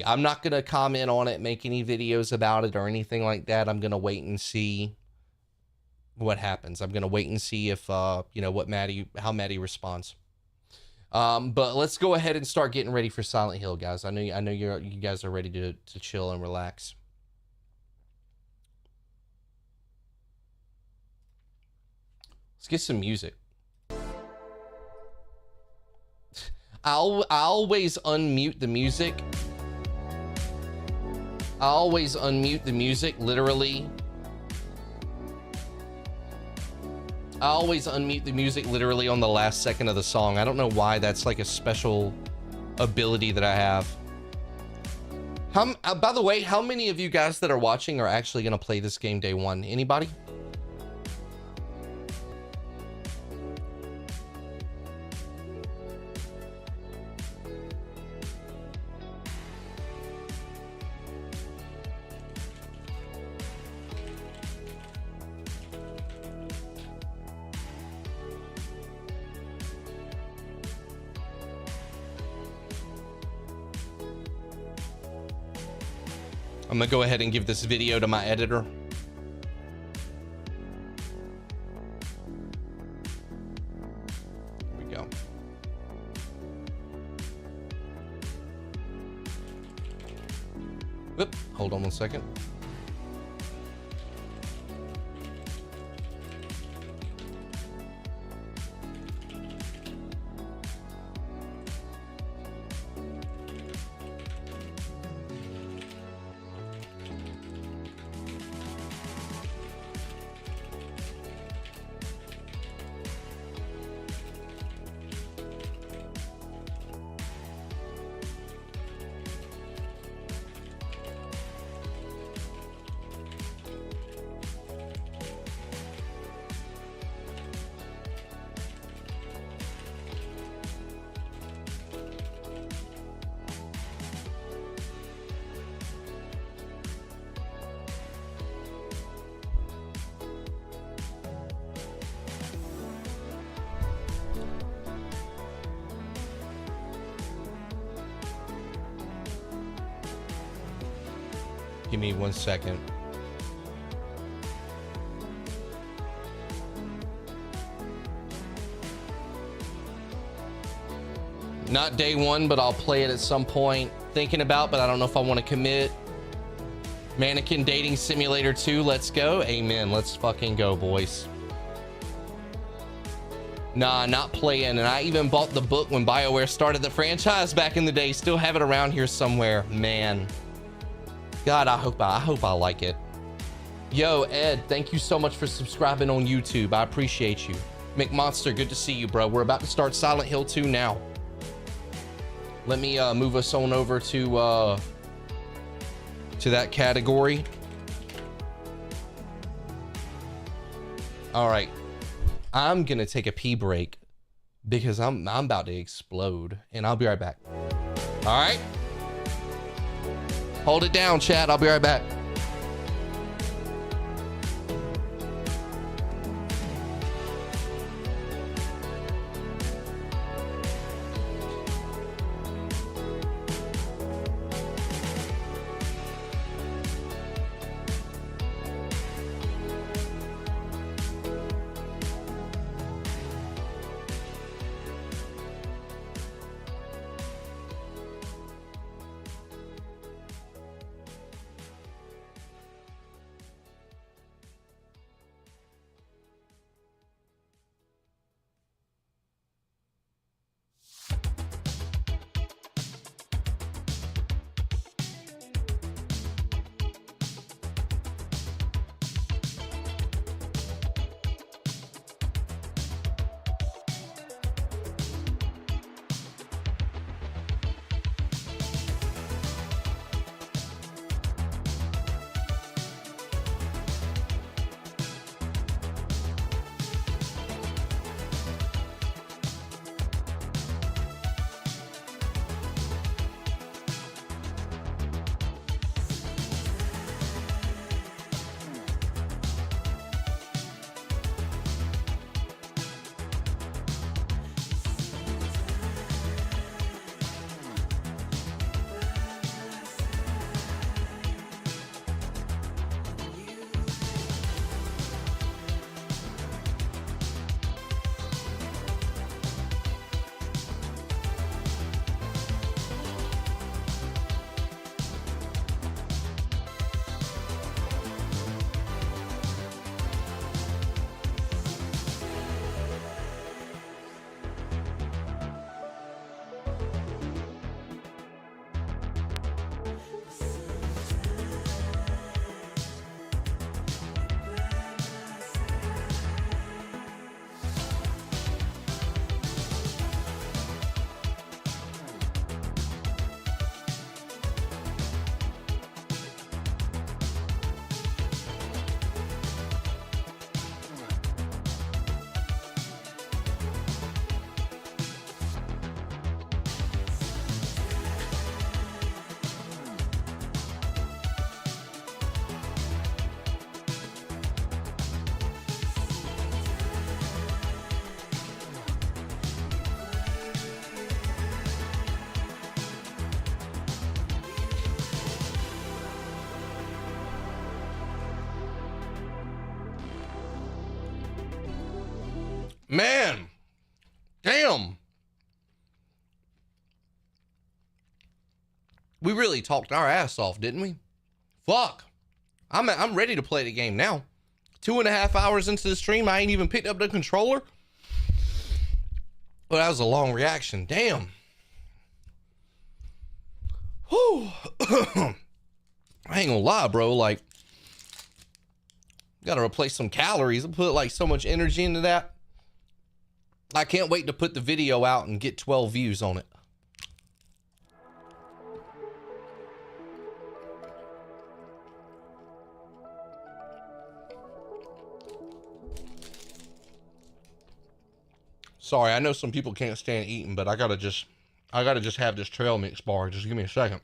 I'm not going to comment on it, make any videos about it or anything like that. I'm going to wait and see what happens. I'm going to wait and see if, how Maddie responds. But let's go ahead and start getting ready for Silent Hill, guys. I know you guys are ready to chill and relax. Let's get some music. I'll always unmute the music. I always unmute the music, literally. I always unmute the music literally on the last second of the song. I don't know why. That's like a special ability that I have. By the way, how many of you guys that are watching are actually going to play this game day one? Anybody? I'm gonna go ahead and give this video to my editor. Here we go. Whoop, hold on one second. Give me 1 second. Not day one, but I'll play it at some point. Thinking about, but I don't know if I want to commit. Mannequin Dating Simulator 2, let's go. Amen. Let's fucking go, boys. Nah, not playing. And I even bought the book when BioWare started the franchise back in the day. Still have it around here somewhere. Man. God, I hope I like it. Yo, Ed, thank you so much for subscribing on YouTube. I appreciate you. McMonster, good to see you, bro. We're about to start Silent Hill 2 now. Let me move us on over to that category. All right. I'm gonna take a pee break because I'm about to explode, and I'll be right back. All right, hold it down, chat. I'll be right back. Man, damn. We really talked our ass off, didn't we? Fuck. I'm ready to play the game now. 2.5 hours into the stream, I ain't even picked up the controller. Well, that was a long reaction. Damn. Whew. I ain't gonna lie, bro. Like, gotta replace some calories. I put like so much energy into that. I can't wait to put the video out and get 12 views on it. Sorry, I know some people can't stand eating, but I gotta just have this trail mix bar. Just give me a second.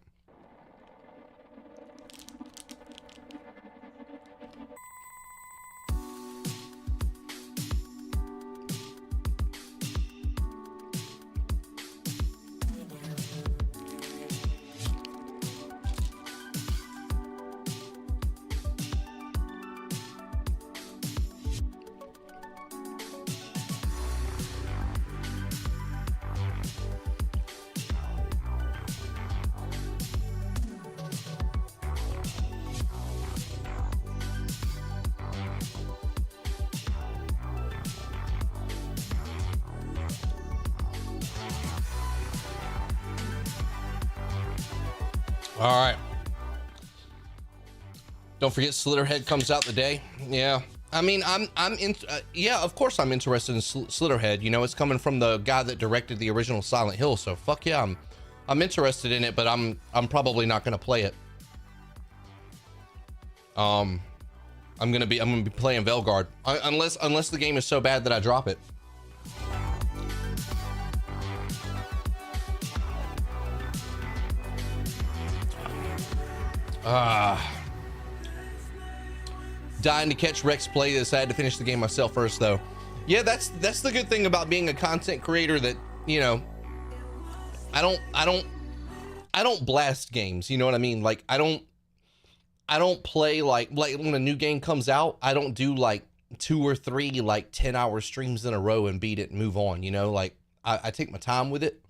All right. Don't forget Slitterhead comes out today. Yeah. I mean, yeah, of course I'm interested in Slitterhead. You know, it's coming from the guy that directed the original Silent Hill, so fuck yeah, I'm interested in it, but I'm probably not gonna play it. I'm gonna be playing Velguard unless the game is so bad that I drop it. Dying to catch Rex play this. I had to finish the game myself first, though. Yeah, that's the good thing about being a content creator, that, you know, I don't blast games. You know what I mean? Like, I don't play like when a new game comes out, I don't do like 2 or 3 like 10-hour streams in a row and beat it and move on. You know, like I take my time with it.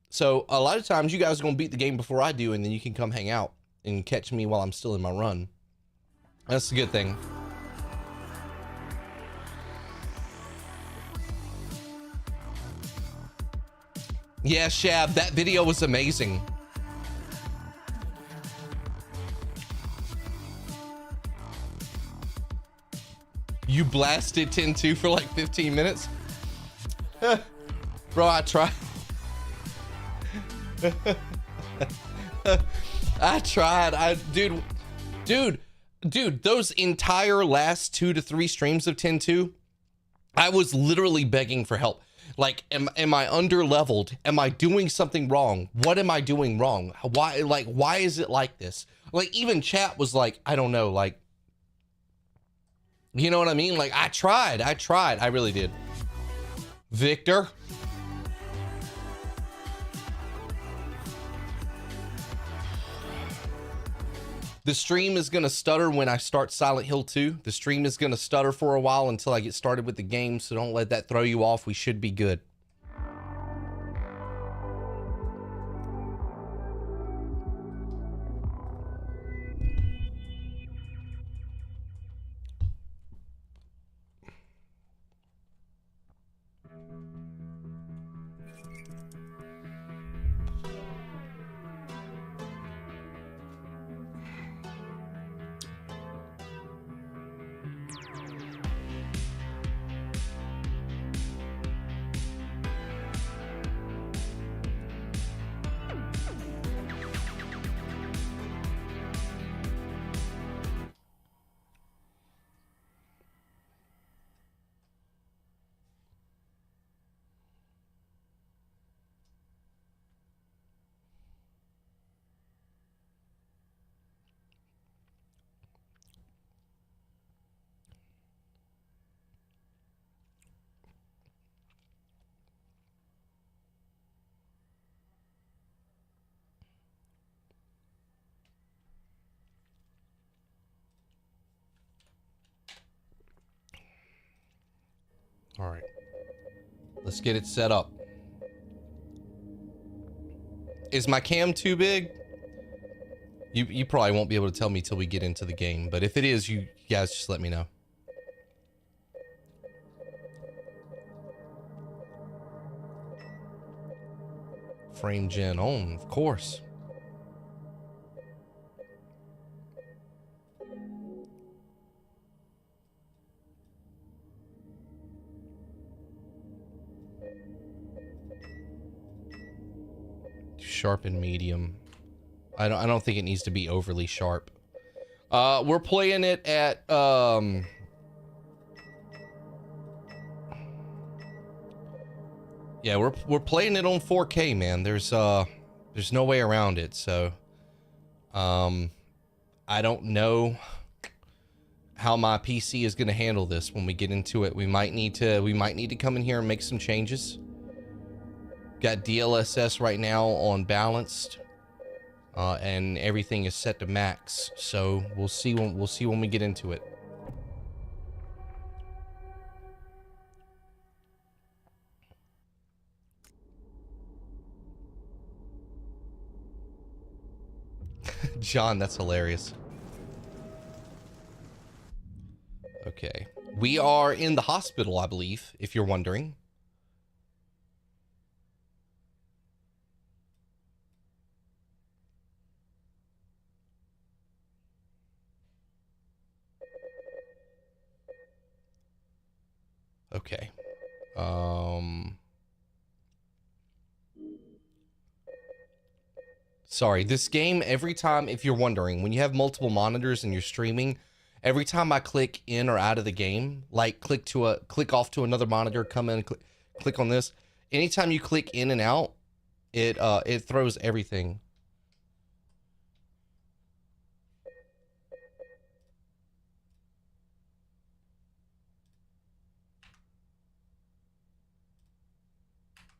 So a lot of times you guys are gonna beat the game before I do, and then you can come hang out and catch me while I'm still in my run. That's a good thing. Yeah, Shab, that video was amazing. You blasted 10-2 for like 15 minutes? Bro, I tried. I tried. Dude, those entire last 2 to 3 streams of 10-2, I was literally begging for help. Like, am I under leveled? Am I doing something wrong? What am I doing wrong? Why is it like this? Like, even chat was like, I don't know, like, you know what I mean? Like, I tried, I really did. Victor. The stream is gonna stutter when I start Silent Hill 2. The stream is gonna stutter for a while until I get started with the game, so don't let that throw you off. We should be good. All right, let's get it set up. Is my cam too big? You probably won't be able to tell me till we get into the game, but if it is, you guys just let me know. Frame gen on, of course. Sharp and medium. I don't think it needs to be overly sharp. We're playing it at yeah, we're playing it on 4K, man. There's no way around it. So I don't know how my PC is going to handle this when we get into it. We might need to come in here and make some changes. Got DLSS right now on balanced, and everything is set to max. So we'll see when we get into it. John, that's hilarious. Okay, we are in the hospital, I believe, if you're wondering. Okay. Sorry, this game, every time, if you're wondering, when you have multiple monitors and you're streaming, every time I click in or out of the game, like click off to another monitor, come in, click on this. Anytime you click in and out, it throws everything.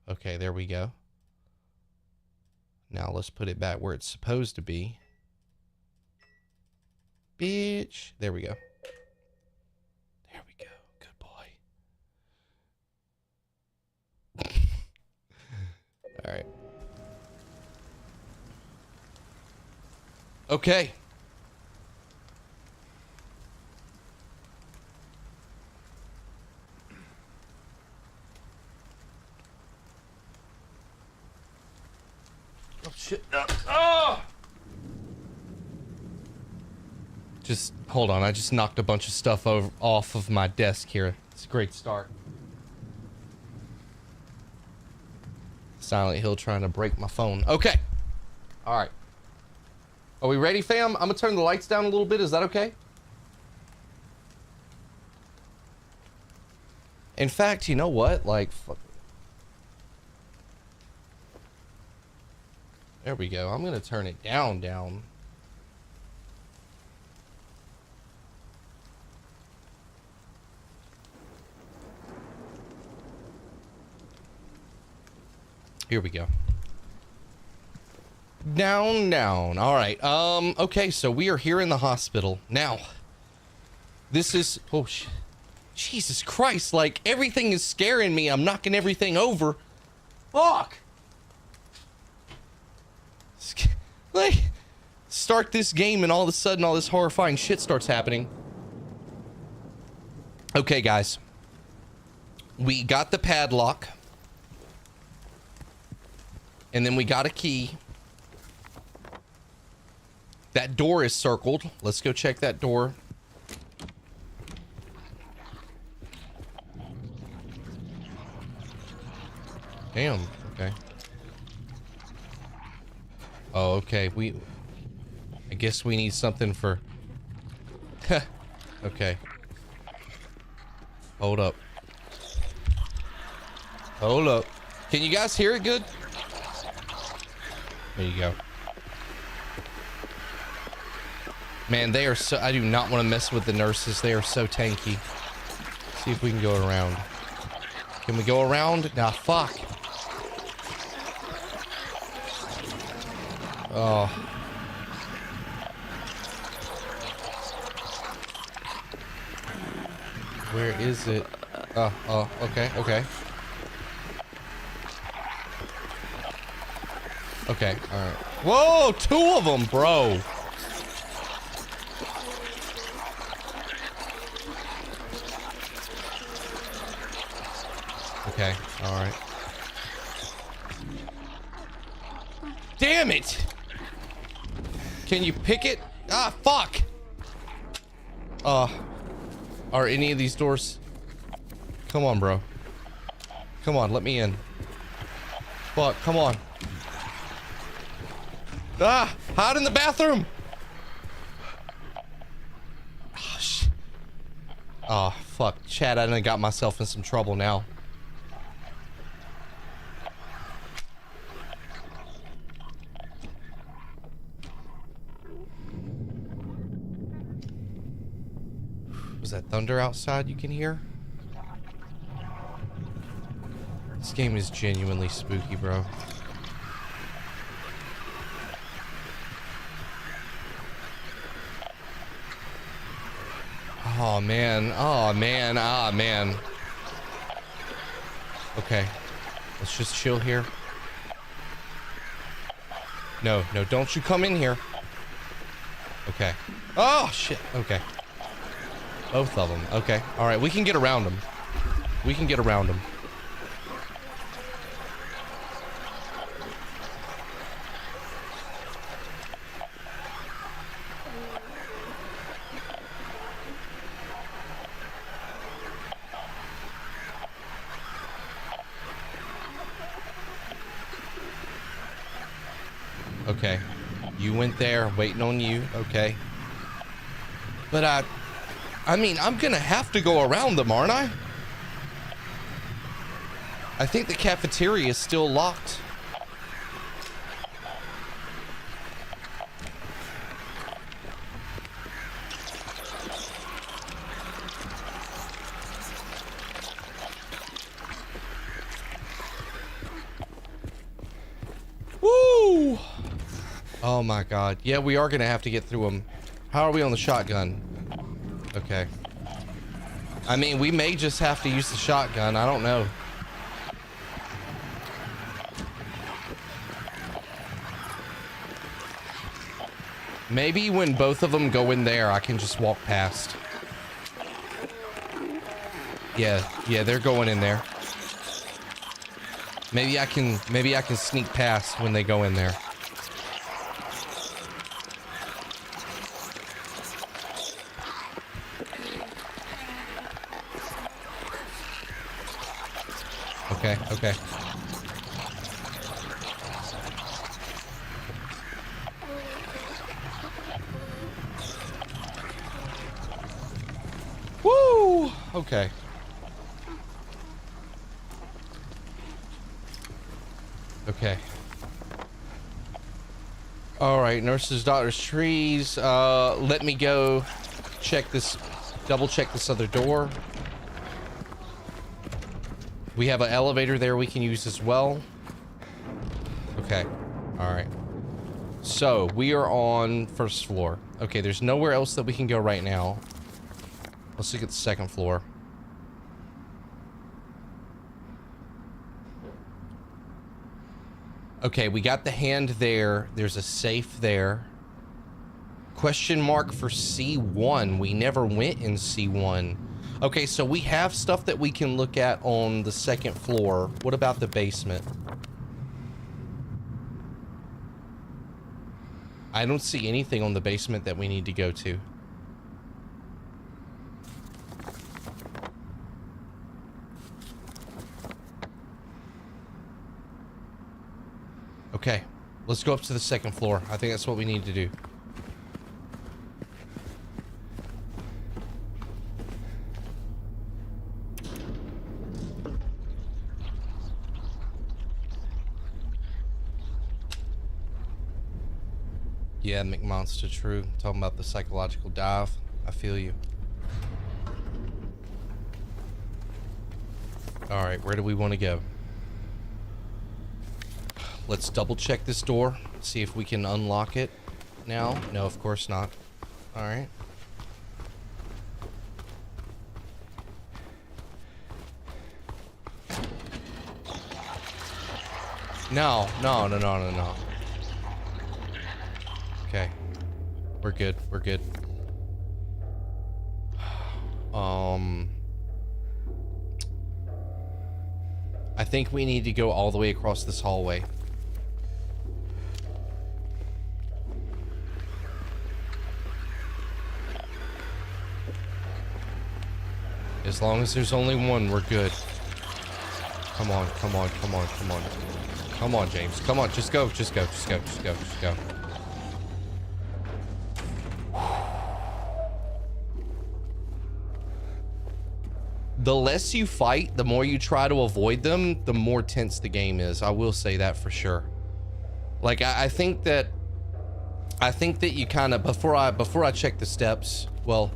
Okay, there we go. Now let's put it back where it's supposed to be. Bitch. There we go. There we go. Good boy. All right. Okay. Oh, shit. Oh! Just hold on. I just knocked a bunch of stuff off of my desk here. It's a great start. Silent Hill trying to break my phone. Okay. All right. Are we ready, fam? I'm gonna turn the lights down a little bit. Is that okay? In fact, you know what? Like, fuck. There we go. I'm gonna turn it down. Here we go. Down. All right. Okay, so we are here in the hospital. Now, this is... Oh, shit. Jesus Christ, like, everything is scaring me. I'm knocking everything over. Fuck! Like, start this game and all of a sudden all this horrifying shit starts happening. Okay, guys. We got the padlock. And then we got a key. That door is circled. Let's go check that door. Damn. Okay. Oh, okay. I guess we need something for... Okay. Hold up. Hold up. Can you guys hear it good? There you go. Man, they are so... I do not want to mess with the nurses. They are so tanky. See if we can go around. Can we go around? Nah, fuck. Oh. Where is it? Oh, okay. Okay, alright. Whoa, 2 of them, bro. Okay, alright. Damn it! Can you pick it? Ah, fuck! Are any of these doors... Come on, bro. Come on, let me in. Fuck, come on. Ah! Hide in the bathroom! Oh, shit. Oh, fuck. Chad, I done got myself in some trouble now. Was that thunder outside you can hear? This game is genuinely spooky, bro. Oh man, ah man. Okay, let's just chill here. No, don't you come in here. Okay. Oh shit, okay. Both of them, okay. All right, we can get around them. Okay. You went there, waiting on you. Okay. But I mean, I'm gonna have to go around them, aren't I? I think the cafeteria is still locked. Woo! Oh my god. Yeah, we are gonna have to get through them. How are we on the shotgun? Okay. I mean, we may just have to use the shotgun. I don't know. Maybe when both of them go in there, I can just walk past. Yeah, they're going in there. Maybe I can sneak past when they go in there. Okay. Woo! Okay. Okay. All right, nurses, doctors, trees. Let me go check this, double check this other door. We have an elevator there we can use as well. Okay. All right. So we are on first floor. Okay, there's nowhere else that we can go right now. Let's look at the second floor. Okay, we got the hand there. There's a safe there. Question mark for C1. We never went in C1. Okay, so we have stuff that we can look at on the second floor. What about the basement? I don't see anything on the basement that we need to go to. Okay, let's go up to the second floor. I think that's what we need to do. Yeah, McMonster, true. Talking about the psychological dive. I feel you. Alright, where do we want to go? Let's double check this door. See if we can unlock it now. No, of course not. Alright. No. Okay. We're good. I think we need to go all the way across this hallway. As long as there's only one, we're good. Come on. Come on, James. Come on, just go. The less you fight, the more you try to avoid them, the more tense the game is. I will say that for sure. Like, I think that you kind of, before I check the steps, well,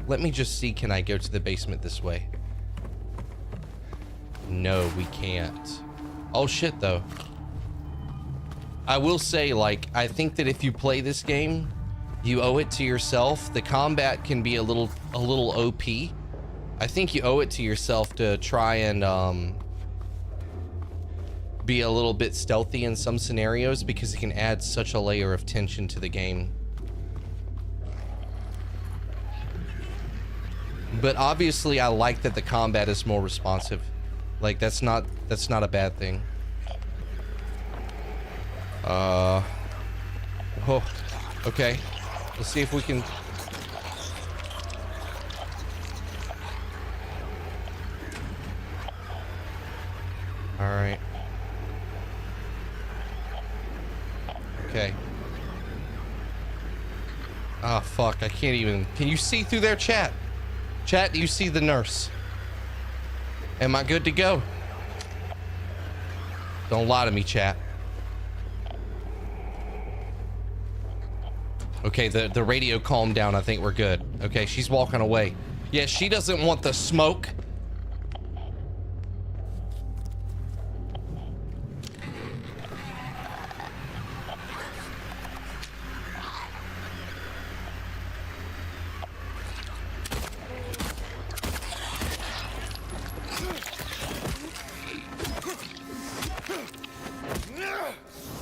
let me just see, can I go to the basement this way? No, we can't. Oh shit, though. I will say, like, I think that if you play this game, you owe it to yourself. The combat can be a little OP. I think you owe it to yourself to try and be a little bit stealthy in some scenarios, because it can add such a layer of tension to the game. But obviously I like that the combat is more responsive. Like, that's not a bad thing. Oh, okay. Let's see if we can. All right. Okay. Oh, fuck. I can't even... Can you see through their chat? Chat, do you see the nurse? Am I good to go? Don't lie to me, chat. Okay, the radio calmed down. I think we're good. Okay, she's walking away. Yeah, she doesn't want the smoke.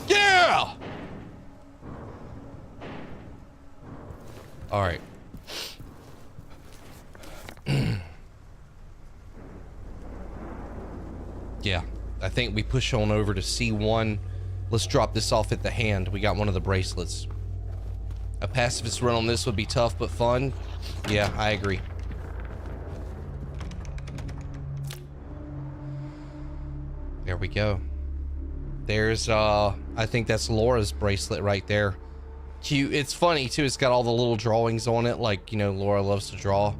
Yeah! All right. Yeah, I think we push on over to C1. Let's drop this off at the hand. We got one of the bracelets. A pacifist run on this would be tough but fun. Yeah, I agree. There we go. There's, I think that's Laura's bracelet right there. Cute. It's funny, too. It's got all the little drawings on it, like, you know, Laura loves to draw.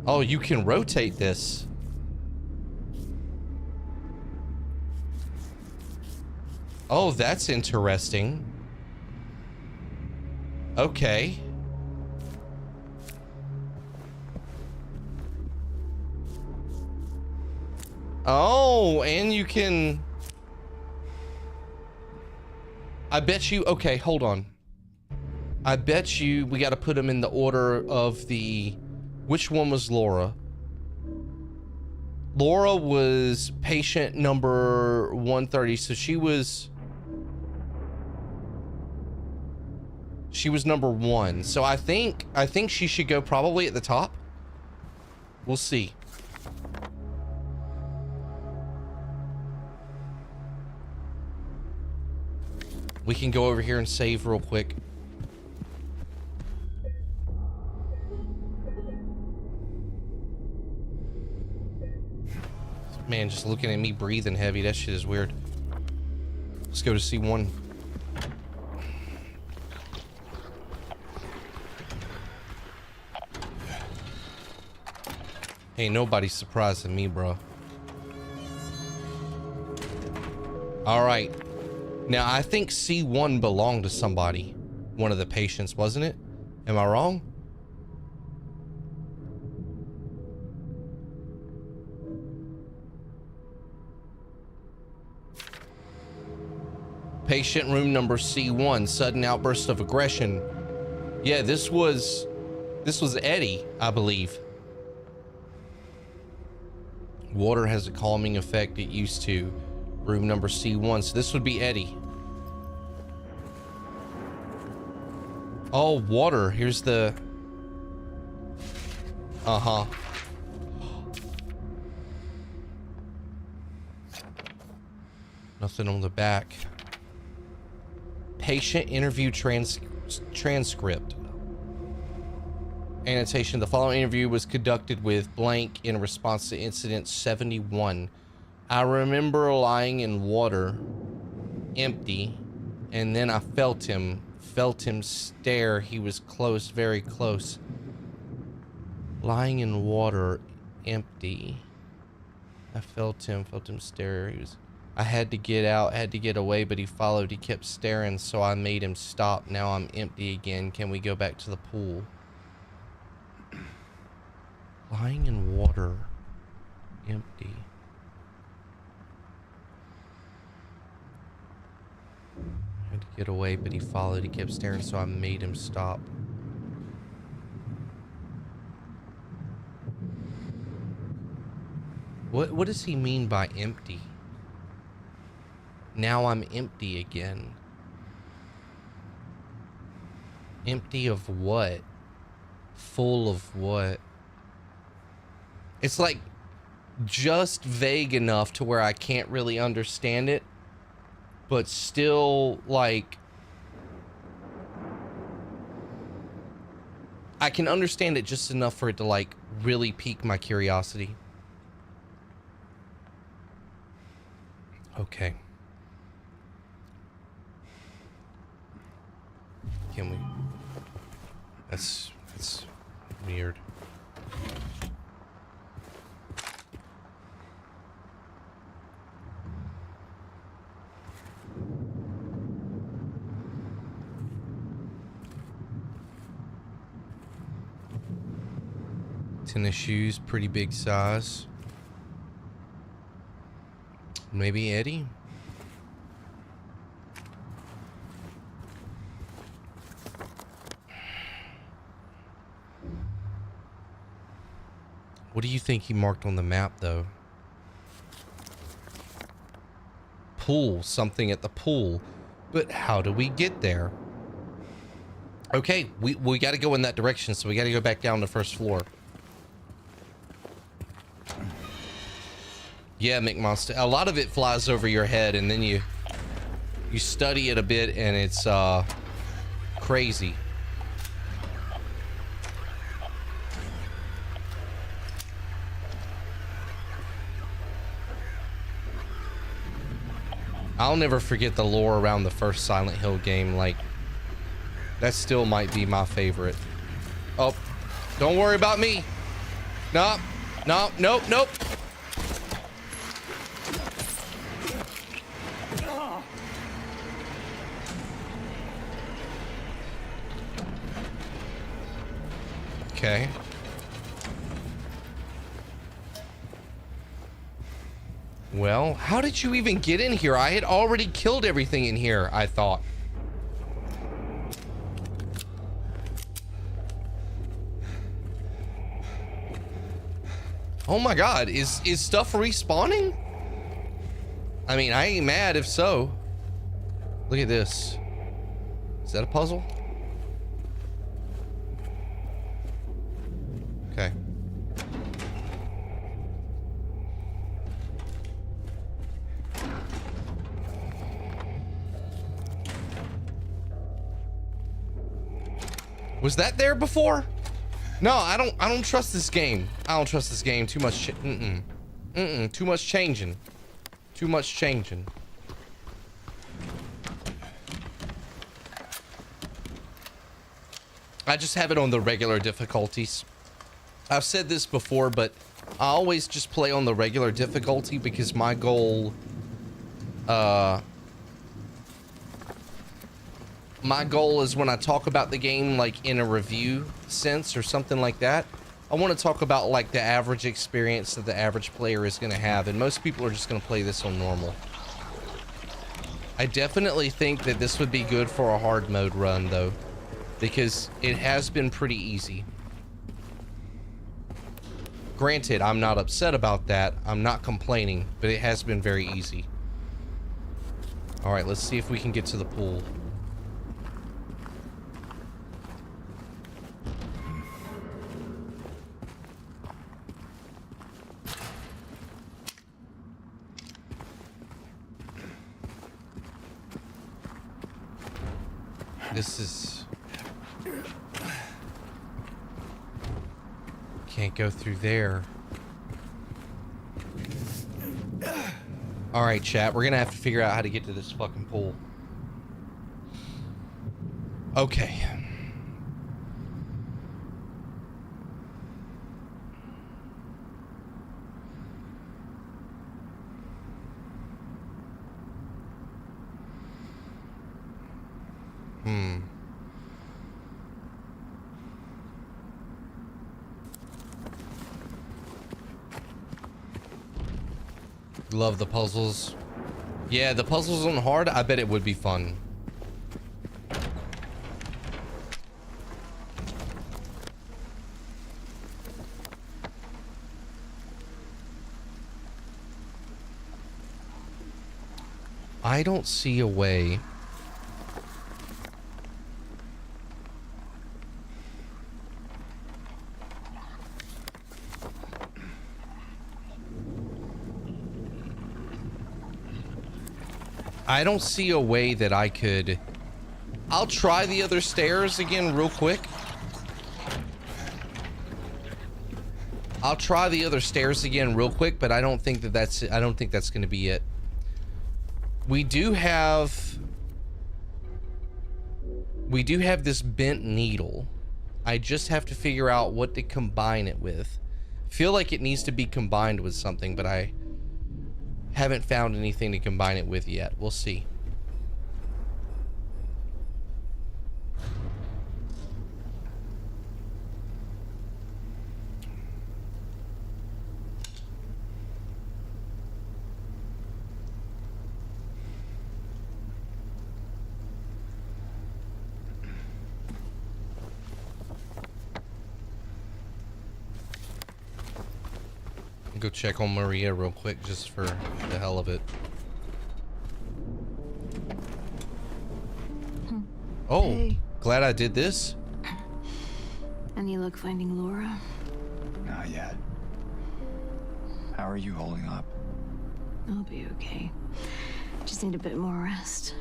Oh, you can rotate this. Oh, that's interesting. Okay. Oh, and you can... I bet you... Okay, hold on. I bet you we got to put them in the order of the... Which one was Laura? Laura was patient number 130, so she was number 1. So I think she should go probably at the top. We'll see. We can go over here and save real quick. Man, just looking at me breathing heavy, that shit is weird. Let's go to C1. Ain't nobody surprising me, bro. All right. Now, I think C1 belonged to somebody. One of the patients, wasn't it? Am I wrong? Patient room number C1, sudden outburst of aggression. Yeah, this was Eddie, I believe. Water has a calming effect it used to. Room number C1, so this would be Eddie. Oh, water. Here's the... Uh-huh. Nothing on the back. Patient interview transcript. Annotation. The following interview was conducted with blank in response to incident 71. I remember lying in water, empty, and then I felt him stare. He was close, very close. Lying in water, empty. I felt him stare. I had to get out, had to get away, but he followed. He kept staring, so I made him stop. Now I'm empty again. Can we go back to the pool? Lying in water, empty. I had to get away, but he followed. He kept staring, so I made him stop. What does he mean by empty? Now I'm empty again. Empty of what? Full of what? It's like just vague enough to where I can't really understand it, but still like I can understand it just enough for it to like really pique my curiosity. Okay. can we? That's weird. Tennis shoes, pretty big size. Maybe Eddie? What do you think he marked on the map, though? Pool, something at the pool. But how do we get there? Okay, we got to go in that direction, so we got to go back down to first floor. Yeah, McMonster. A lot of it flies over your head, and then you study it a bit, and it's crazy. I'll never forget the lore around the first Silent Hill game. Like, that still might be my favorite. Oh, don't worry about me. Nope, nope, nope, nope. Okay. Well, how did you even get in here? I had already killed everything in here, I thought. Oh my god, is stuff respawning? I mean, I ain't mad if so. Look at this. Is that a puzzle? Okay. Was that there before? No, I don't trust this game. I don't trust this game. Too much too much changing. Too much changing. I just have it on the regular difficulties. I've said this before, but I always just play on the regular difficulty because my goal, is when I talk about the game, like in a review sense or something like that, I want to talk about like the average experience that the average player is going to have, and most people are just going to play this on normal. I definitely think that this would be good for a hard mode run though, because it has been pretty easy. Granted, I'm not upset about that. I'm not complaining, but it has been very easy. All right, let's see if we can get to the pool. This is... Can't go through there. All right, chat. We're gonna have to figure out how to get to this fucking pool. Okay. Love the puzzles. Yeah, the puzzles on hard, I bet it would be fun. I don't see a way. I don't see a way that I could... I'll try the other stairs again real quick. I'll try the other stairs again real quick, but I don't think that that's it. I don't think that's going to be it. We do have We do have this bent needle. I just have to figure out what to combine it with. Feel like it needs to be combined with something, but I haven't found anything to combine it with yet. We'll see. Go check on Maria real quick just for the hell of it. Oh, Hey. glad I did this. Any luck finding Laura? Not yet. How are you holding up? I'll be okay. Just need a bit more rest.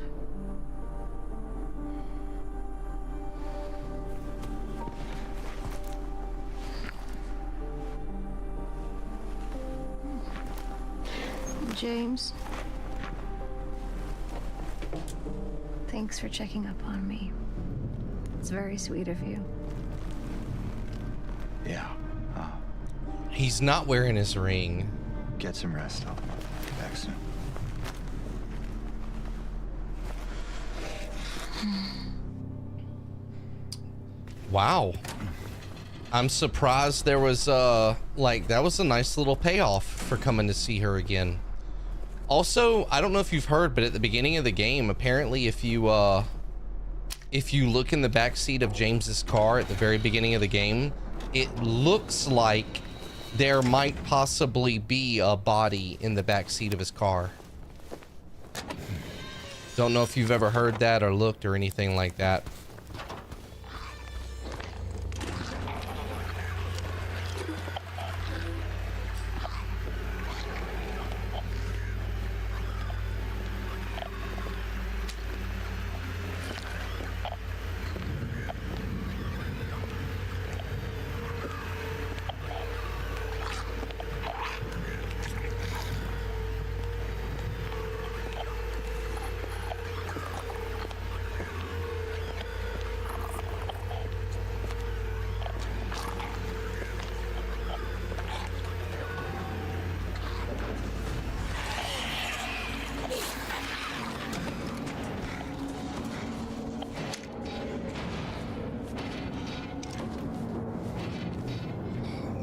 James. Thanks for checking up on me. It's very sweet of you. Yeah. He's not wearing his ring. Get some rest. I'll get back soon. Wow. I'm surprised there was like that was a nice little payoff for coming to see her again. Also, I don't know if you've heard, but at the beginning of the game, apparently if you look in the back seat of James's car at the very beginning of the game, it looks like there might possibly be a body in the back seat of his car. Don't know if you've ever heard that or looked or anything like that.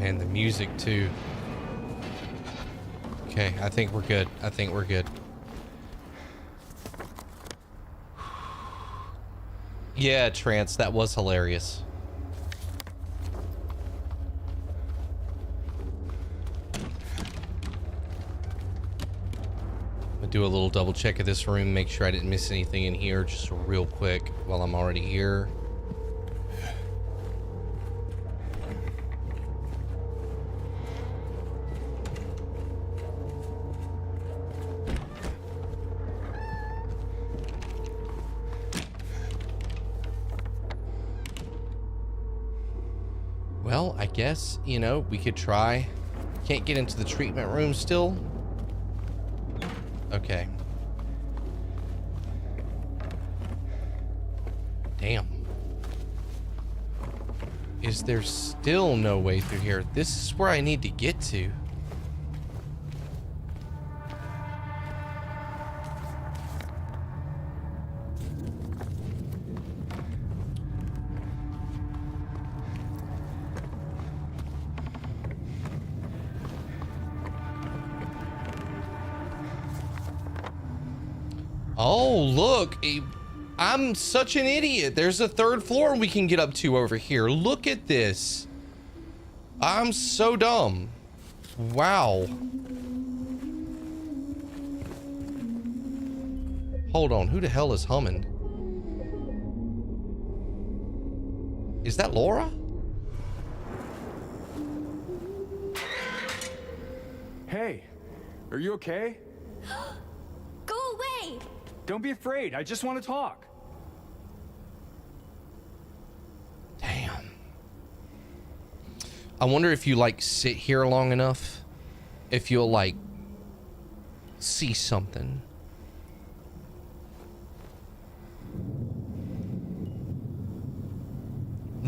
And the music too. Okay, I think we're good. I think we're good. Yeah, Trance, that was hilarious. I'll do a little double check of this room, make sure I didn't miss anything in here just real quick while I'm already here. Well, I guess, you know, we could try. Can't get into the treatment room still. Okay. Damn. Is there still no way through here? This is where I need to get to. Oh, look. I'm such an idiot. There's a third floor we can get up to over here. Look at this. I'm so dumb. Wow. Hold on. Who the hell is humming? Is that Laura? Hey, are you okay? Go away! Don't be afraid. I just want to talk. Damn. I wonder if you like sit here long enough, if you'll like see something.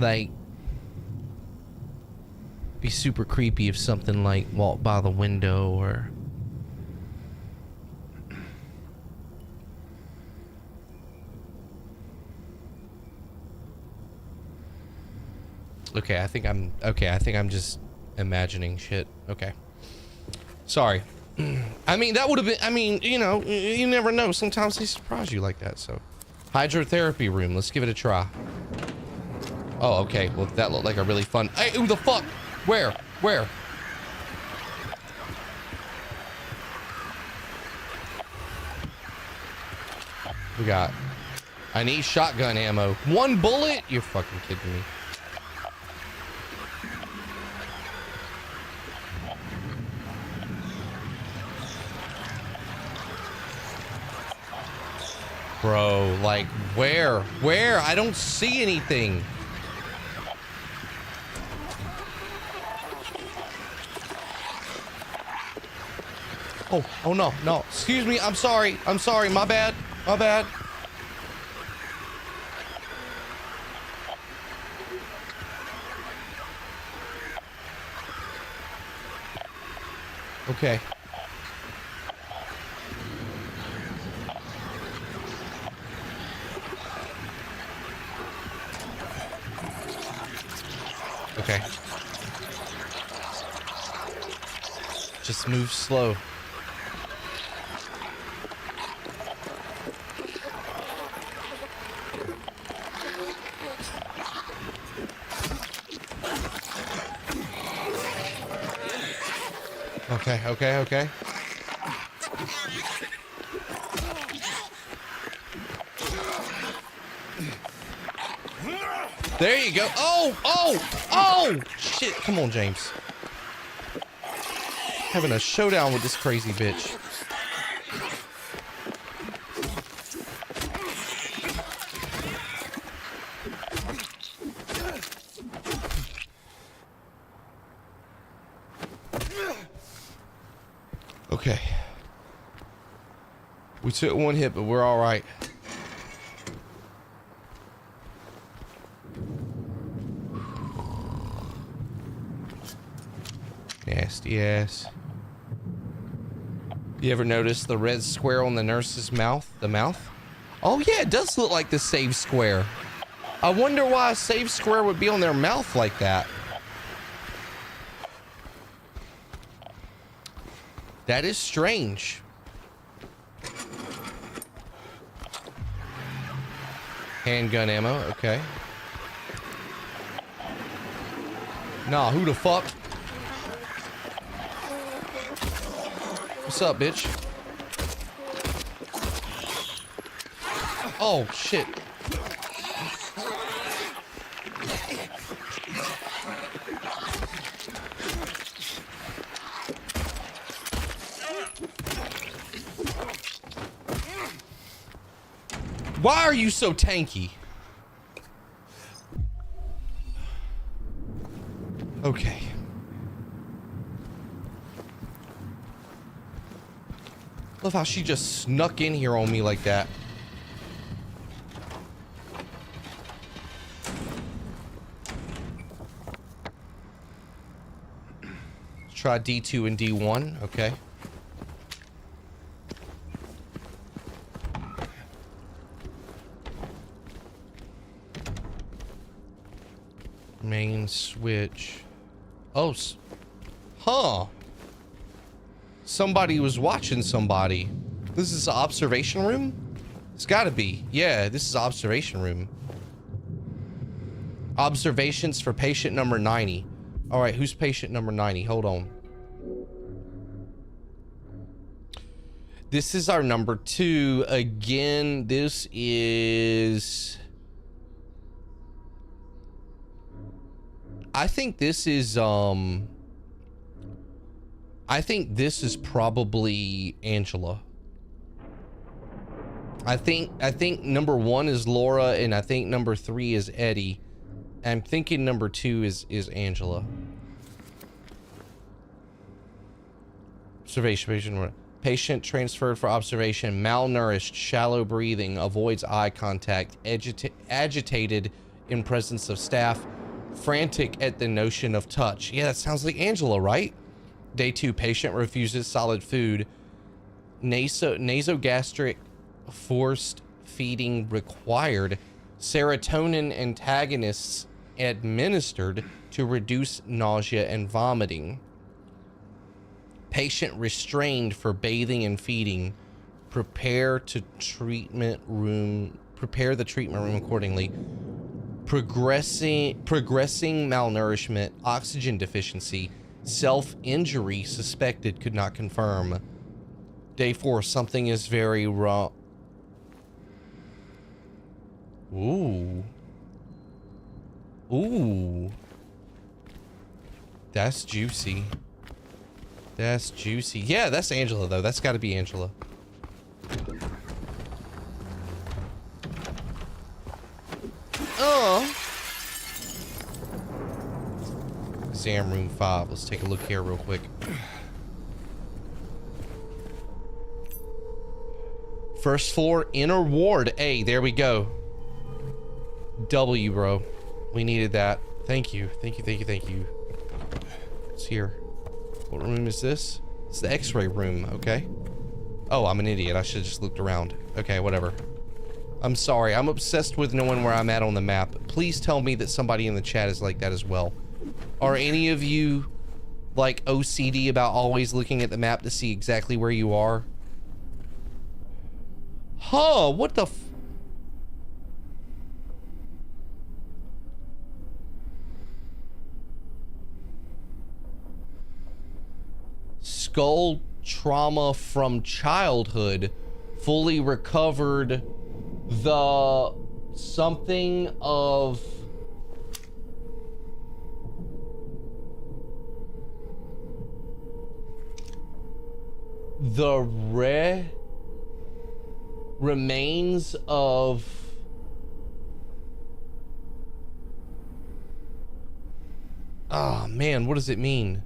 like, be super creepy if something like walked by the window or. Okay, I think I'm just imagining shit. Okay. Sorry. I mean, that would have been, I mean, you know, you never know. Sometimes they surprise you like that, so. Hydrotherapy room. Let's give it a try. Oh, okay. Well, that looked like a really fun... Hey, who the fuck? Where? Where? We got... I need shotgun ammo. 1 bullet? You're fucking kidding me. Bro, like, where? Where? I don't see anything. Oh no, no. Excuse me, I'm sorry. I'm sorry, my bad. My bad. Okay. Okay. Just move slow. Okay, okay, okay. There you go. Oh, oh, oh! Shit, come on, James. Having a showdown with this crazy bitch. Okay. We took 1 hit, but we're all right. Nasty ass. You ever notice the red square on the nurse's mouth? The mouth? Oh yeah, it does look like the save square. I wonder why a save square would be on their mouth like that. That is strange. Handgun ammo, okay. Nah, who the fuck? What's up, bitch? Oh, shit. Why are you so tanky? Okay. Love how she just snuck in here on me like that. Let's try D2 and D1, okay. Main switch. Oh, huh. Somebody was watching somebody. This is an observation room? It's gotta be. Yeah, this is observation room. Observations for patient number 90. All right, who's patient number 90? Hold on. This is our number 2. Again, this is... I think this is probably Angela. I think number 1 is Laura, and I think number 3 is Eddie. I'm thinking number 2 is Angela. Observation. Patient transferred for observation. Malnourished, shallow breathing, avoids eye contact, agitated in presence of staff, frantic at the notion of touch. Yeah, that sounds like Angela, right? Day 2, patient refuses solid food. Nasogastric forced feeding required. Serotonin antagonists administered to reduce nausea and vomiting. Patient restrained for bathing and feeding. Prepare the treatment room accordingly. Progressing malnourishment, oxygen deficiency, self-injury suspected, could not confirm. Day 4, something is very wrong. Ooh. Ooh. That's juicy. That's juicy. Yeah, that's Angela, though. That's got to be Angela. Oh. Exam room 5. Let's take a look here real quick. First floor, inner ward A. There we go. W, bro. We needed that. Thank you. Thank you, thank you, thank you. It's here. What room is this? It's the x-ray room, okay. Oh, I'm an idiot. I should have just looked around. Okay, whatever. I'm sorry. I'm obsessed with knowing where I'm at on the map. Please tell me that somebody in the chat is like that as well. Are any of you, like, OCD about always looking at the map to see exactly where you are? Huh, what the f... Skull trauma from childhood, fully recovered the something of the remains of oh man, what does it mean?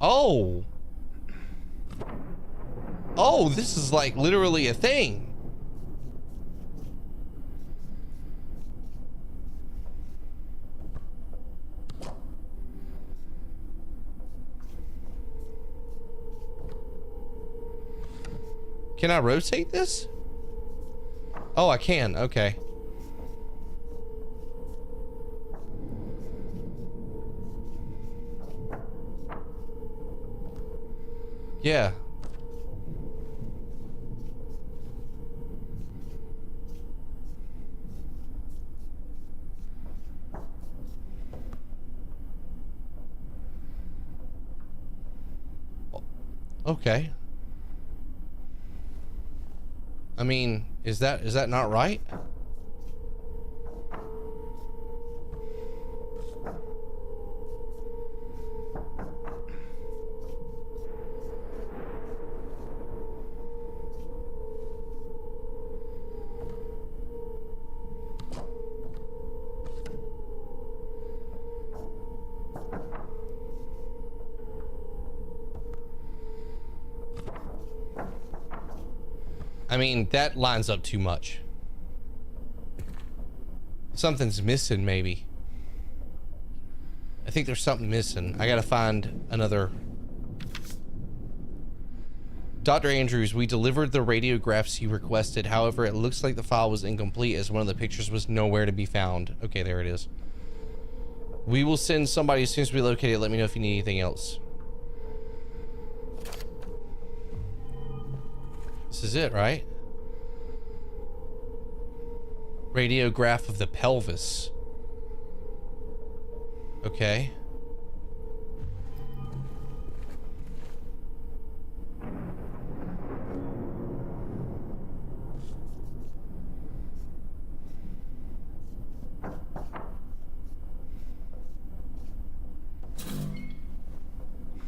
Oh. Oh, this is like literally a thing. Can I rotate this? Oh, I can. Okay. Yeah. Okay. I mean, is that not right? I mean, that lines up too much. Something's missing, maybe. I think there's something missing. I gotta find another. Dr. Andrews, we delivered the radiographs you requested. However, it looks like the file was incomplete as one of the pictures was nowhere to be found. Okay, there it is. We will send somebody as soon as we locate it. Let me know if you need anything else. This is it, right? Radiograph of the pelvis. Okay.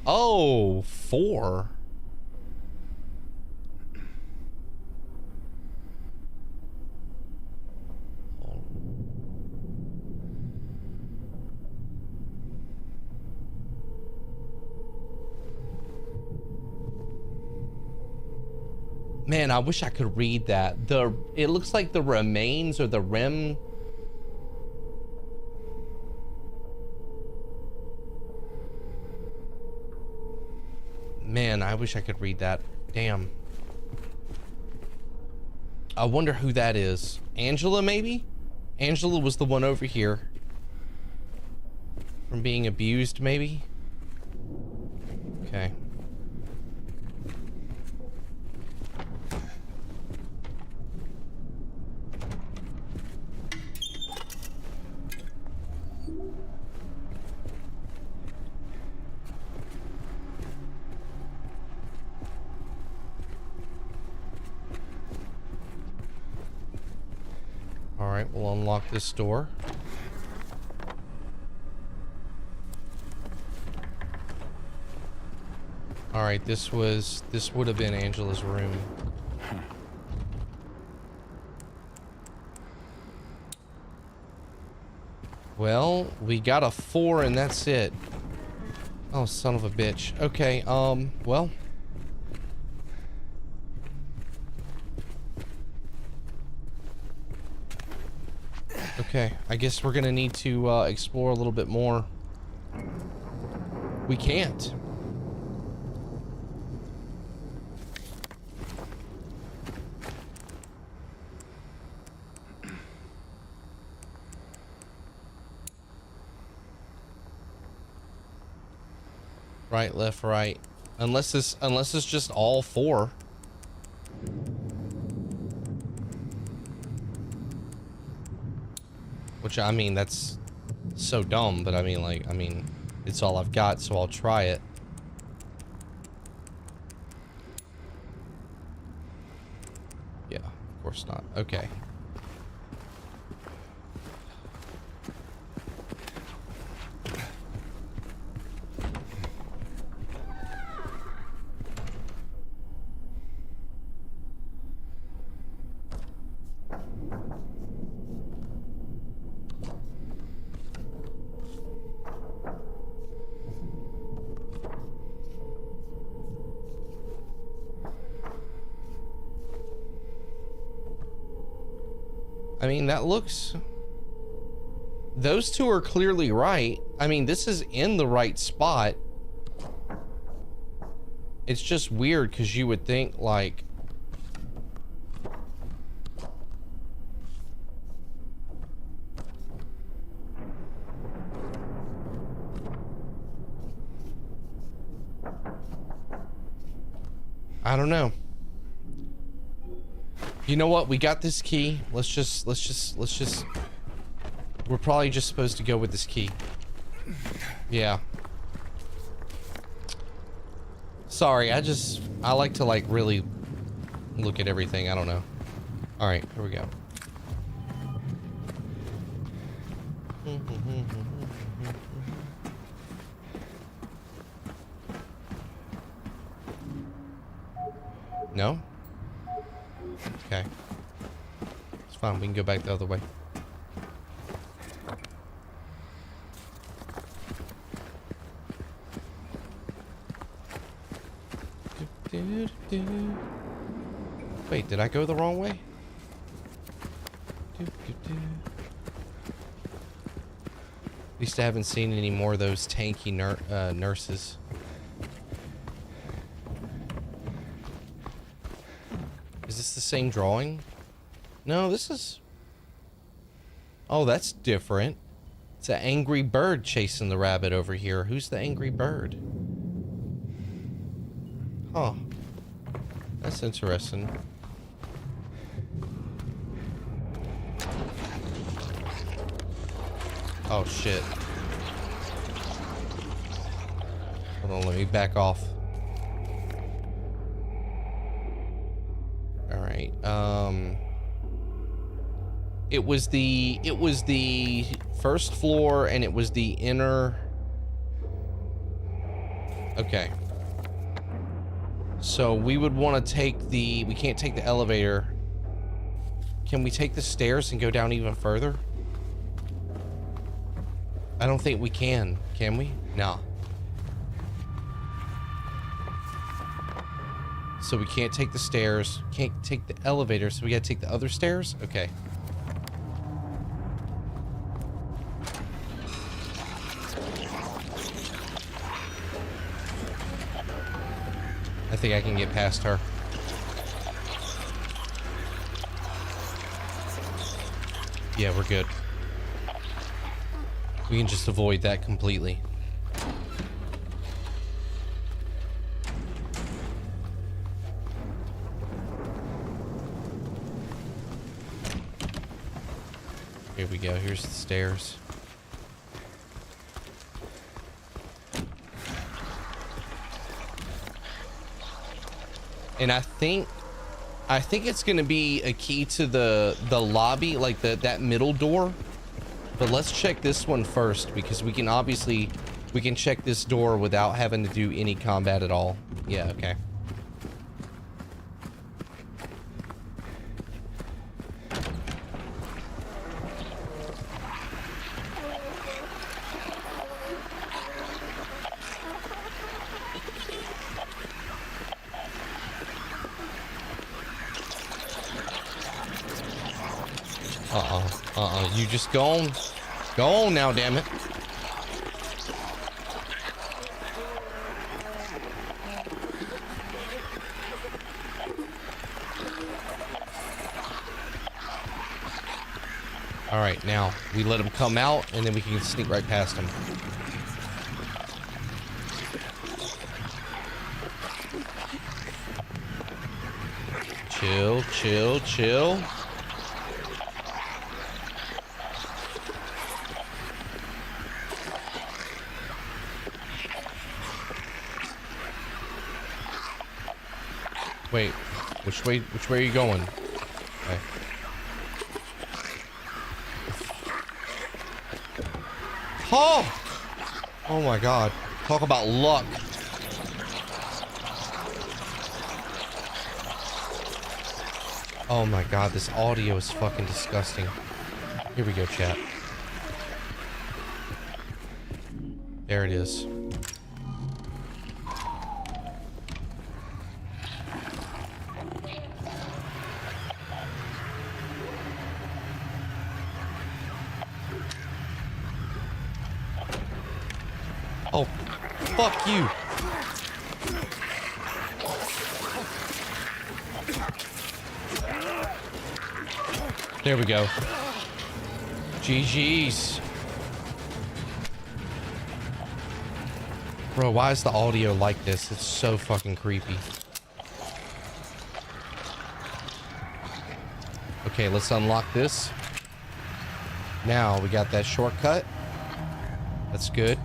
Oh, 4. Man, I wish I could read that. It looks like the remains or the rim. Man, I wish I could read that. Damn. I wonder who that is. Angela, maybe? Angela was the one over here. From being abused, maybe? Okay. All right, we'll unlock this door. All right, this would have been Angela's room. Well, we got a 4 and that's it. Oh, son of a bitch. Okay, well. Okay, I guess we're gonna need to explore a little bit more. We can't. Right, left, right. Unless it's just all 4. Which, I mean, that's so dumb, but I mean, it's all I've got, so I'll try it. Yeah, of course not. Okay. I mean, that looks... Those two are clearly right. I mean, this is in the right spot. It's just weird because you would think, like... I don't know. You know what? We got this key. Let's just... We're probably just supposed to go with this key. Yeah. Sorry, I like to, like, really look at everything. I don't know. Alright, here we go. No? Okay. It's fine. We can go back the other way. Wait, did I go the wrong way? At least I haven't seen any more of those tanky nurses. Is this the same drawing? No, this is... Oh, that's different. It's an angry bird chasing the rabbit over here. Who's the angry bird? Huh. That's interesting. Oh, shit. Hold on, let me back off. Alright, it was the first floor and it was the inner... Okay. So we would want to take the... We can't take the elevator. Can we take the stairs and go down even further? I don't think we can we? No. So we can't take the stairs. Can't take the elevator, so we gotta take the other stairs? Okay. I think I can get past her. Yeah, we're good. We can just avoid that completely. Here we go. Here's the stairs. And I think it's gonna be a key to the lobby, like that middle door. But let's check this one first, because we can check this door without having to do any combat at all. Yeah, okay. You just go on now, damn it. All right, now we let him come out, and then we can sneak right past him. Chill, chill, chill. Wait, which way are you going? Okay. Oh! Oh my god. Talk about luck. Oh my god, this audio is fucking disgusting. Here we go, chat. There it is. Oh, fuck you. There we go. GG's. Bro, why is the audio like this? It's so fucking creepy. Okay, let's unlock this. Now we got that shortcut. That's good.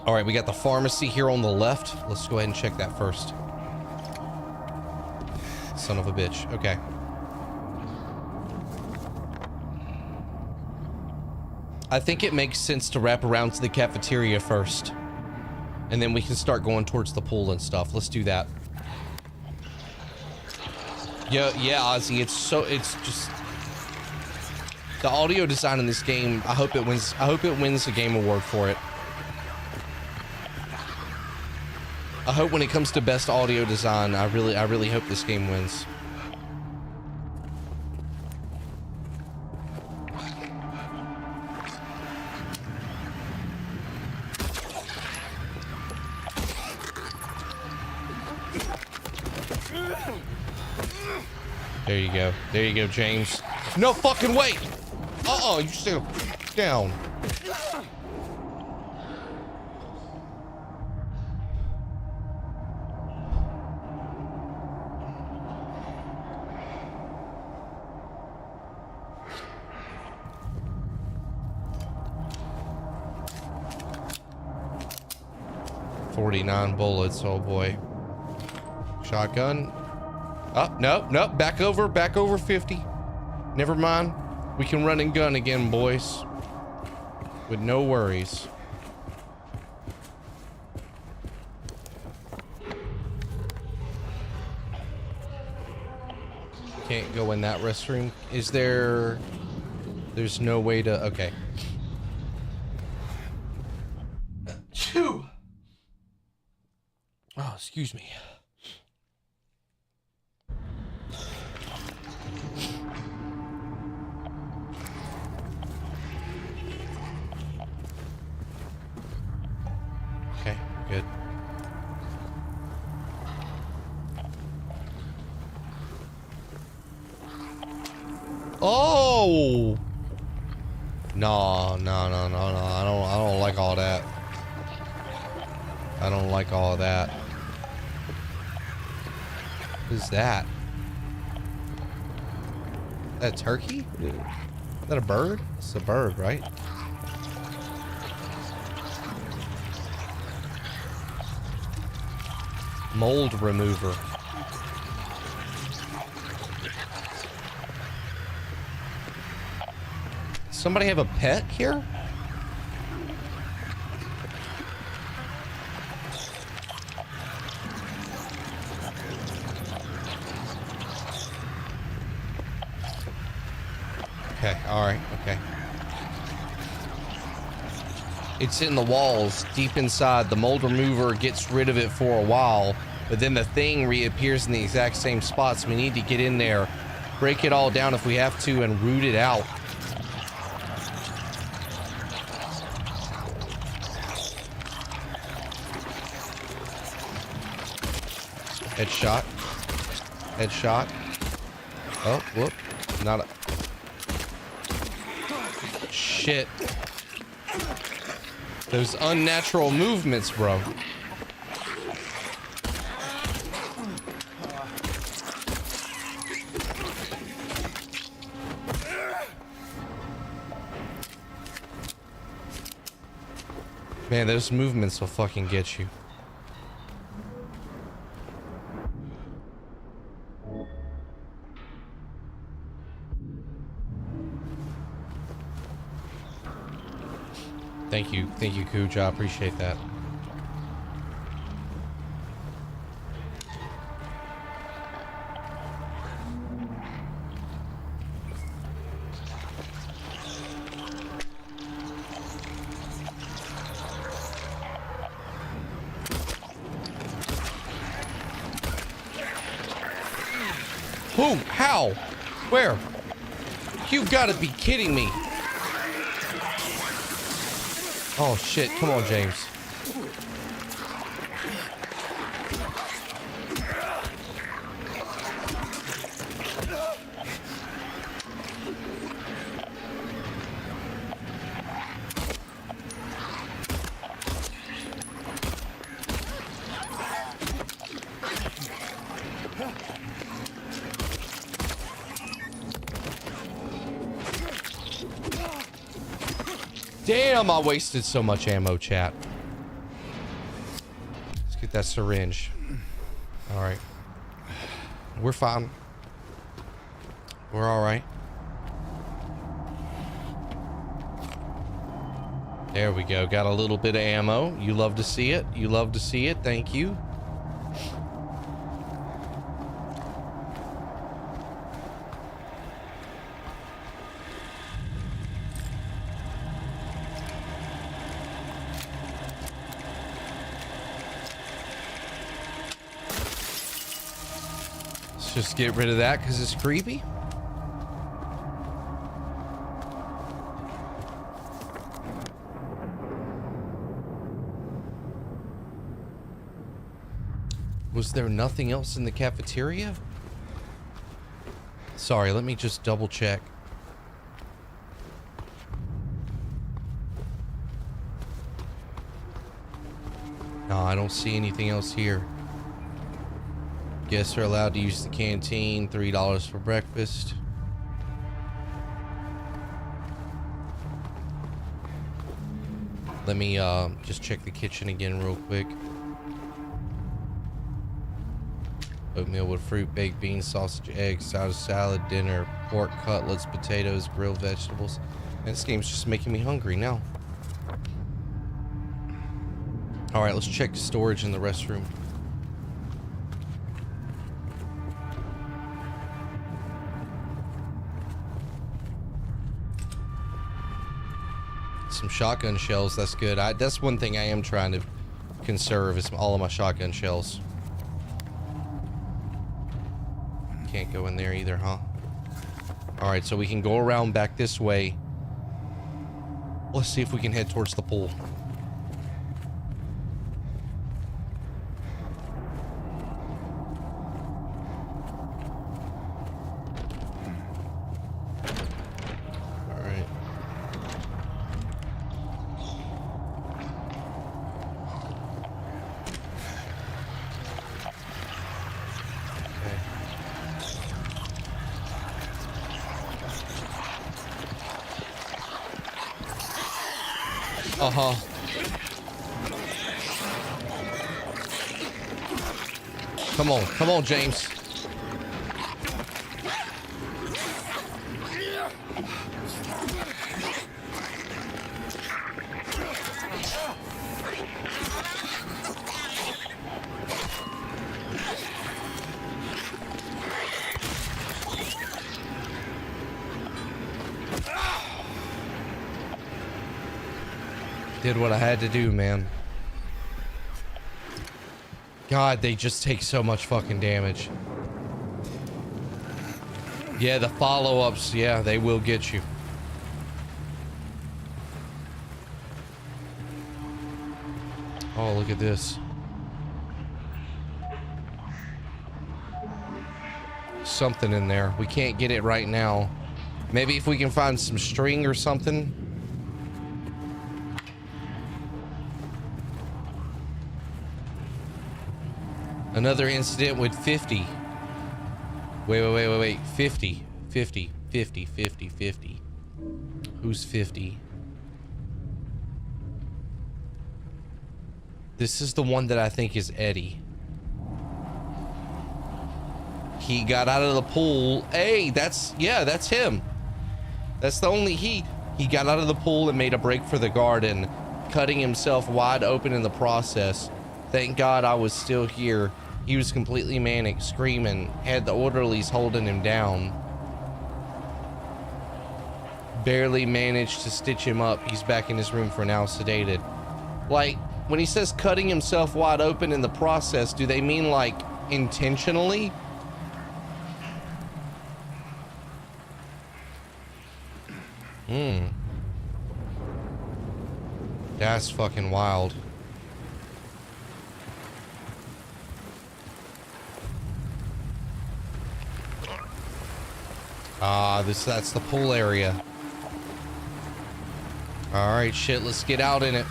All right, we got the pharmacy here on the left. Let's go ahead and check that first. Son of a bitch. Okay. I think it makes sense to wrap around to the cafeteria first. And then we can start going towards the pool and stuff. Let's do that. Yeah, Ozzy, it's just the audio design in this game. I hope it wins the game award for it. I hope when it comes to best audio design, I really hope this game wins. There you go. There you go, James. No fucking way! You stay down. .49 bullets, oh boy. Shotgun. Oh, no, back over 50. Never mind. We can run and gun again, boys. With no worries. Can't go in that restroom. Is there... There's no way to... Okay. Phew. Oh, excuse me. Okay, good. Oh! No. I don't like all that. I don't like all of that. What is that? Is that a turkey? Is that a bird? It's a bird, right? Mold remover. Somebody have a pet here? Okay, alright, okay. It's in the walls, deep inside. The mold remover gets rid of it for a while, but then the thing reappears in the exact same spots. We need to get in there, break it all down if we have to, and root it out. Headshot. Headshot. Oh, whoop. Not a... Shit. Those unnatural movements, bro. Man, those movements will fucking get you. Thank you, Cooch. I appreciate that. Who? How? Where? You've got to be kidding me. Oh shit, come on, James. Damn, I wasted so much ammo, chat. Let's get that syringe. All right. We're fine. We're all right. There we go. Got a little bit of ammo. You love to see it. You love to see it. Thank you. Just get rid of that because it's creepy. Was there nothing else in the cafeteria? Sorry, let me just double check. No, I don't see anything else here. Guests are allowed to use the canteen, $3 for breakfast. Let me just check the kitchen again real quick. Oatmeal with fruit, baked beans, sausage, eggs, salad, dinner, pork cutlets, potatoes, grilled vegetables. And this game's just making me hungry now. Alright, let's check the storage in the restroom. Some shotgun shells, that's good. That's one thing I am trying to conserve is all of my shotgun shells. Can't go in there either, huh? Alright, so we can go around back this way. Let's see if we can head towards the pool. Alright. Uh-huh. Come on, James. Did what I had to do, man. God, they just take so much fucking damage. Yeah, the follow-ups, yeah, they will get you. Oh, look at this. Something in there. We can't get it right now. Maybe if we can find some string or something. Another incident with 50. Wait. 50. 50. Who's 50? This is the one that I think is Eddie. He got out of the pool. Hey, that's him. That's the only he got out of the pool and made a break for the garden, cutting himself wide open in the process. Thank God I was still here. He was completely manic, screaming, had the orderlies holding him down. Barely managed to stitch him up. He's back in his room for now, sedated. Like, when he says cutting himself wide open in the process, do they mean like intentionally? That's fucking wild. That's the pool area. All right, shit, let's get out in it.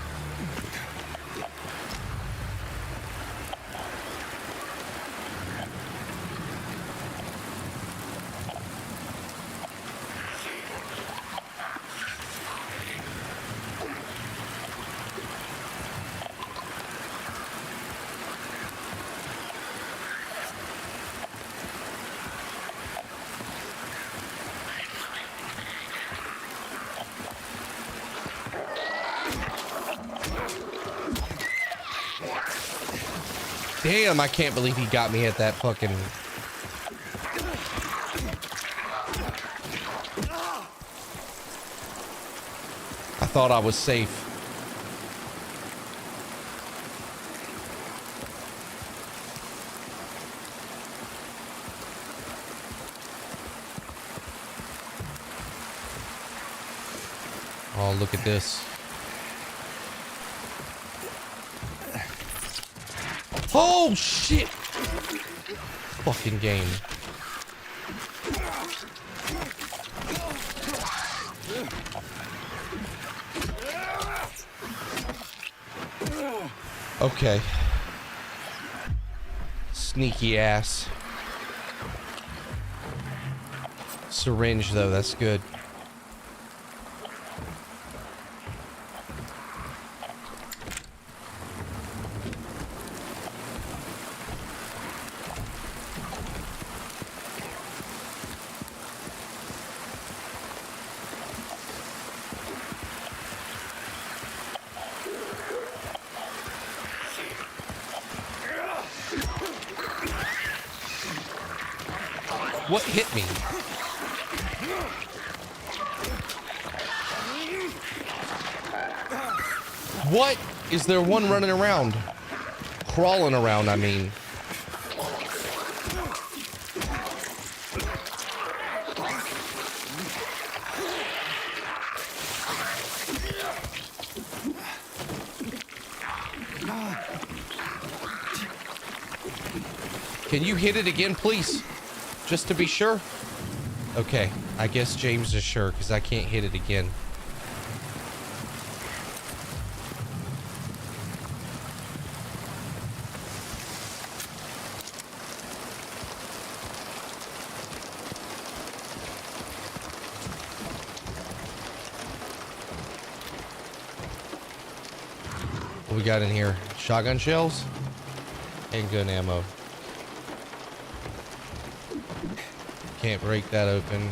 Damn, I can't believe he got me at that fucking... I thought I was safe. Oh, look at this. Oh, shit! Fucking game. Okay. Sneaky ass. Syringe, though, that's good. What hit me? What? Is there one running around? Crawling around, I mean. Can you hit it again, please? Just to be sure. Okay, I guess James is sure because I can't hit it again. What we got in here? Shotgun shells? Handgun ammo. Can't break that open.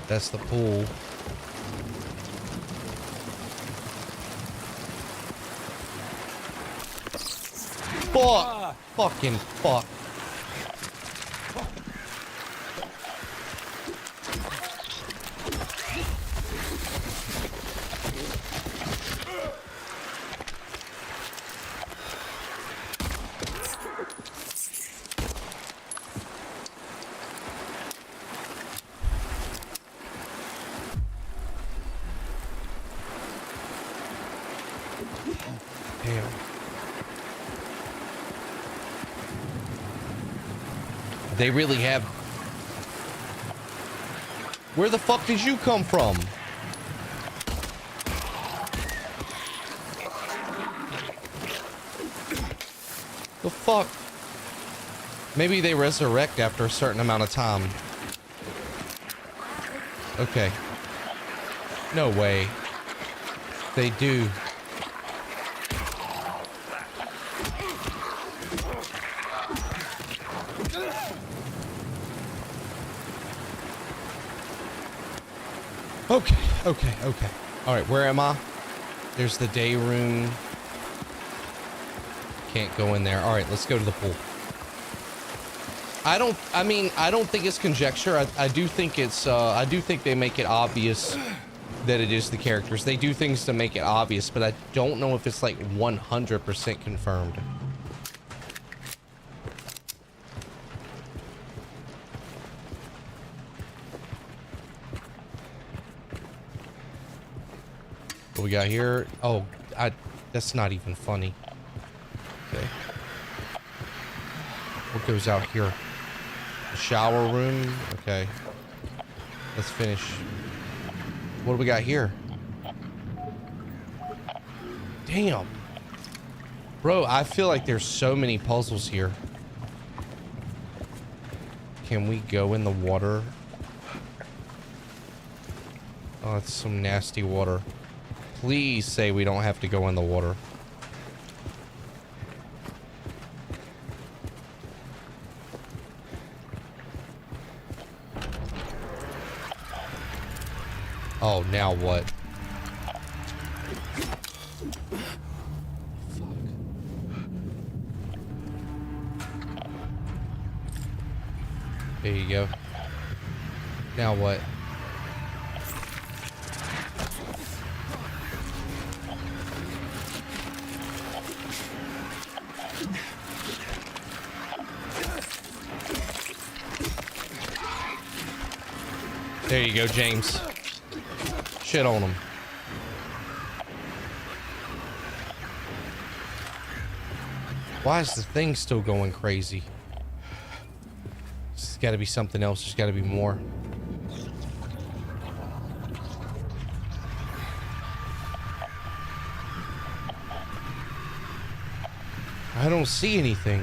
That's the pool. Fuck! Fucking fuck. Damn. They really have... Where the fuck did you come from? The fuck? Maybe they resurrect after a certain amount of time. Okay. No way. They do. Okay. All right, where am I? There's the day room. Can't go in there. All right, let's go to the pool. I don't think it's conjecture. I do think it's, I do think they make it obvious that it is the characters. They do things to make it obvious, but I don't know if it's like 100% confirmed. What we got here? Oh, that's not even funny. Okay. What goes out here? The shower room? Okay. Let's finish. What do we got here? Damn. Bro, I feel like there's so many puzzles here. Can we go in the water? Oh, it's some nasty water. Please say we don't have to go in the water. Oh, now what? Fuck. There you go. Now what? There you go, James. Shit on him. Why is the thing still going crazy? There's got to be something else. There's got to be more. I don't see anything.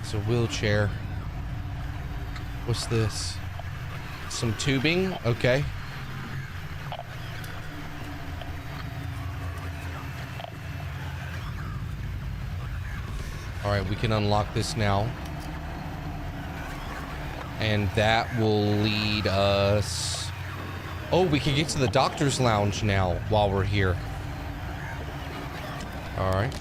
It's a wheelchair. What's this? Some tubing? Okay. Alright, we can unlock this now. And that will lead us... Oh, we can get to the doctor's lounge now while we're here. Alright.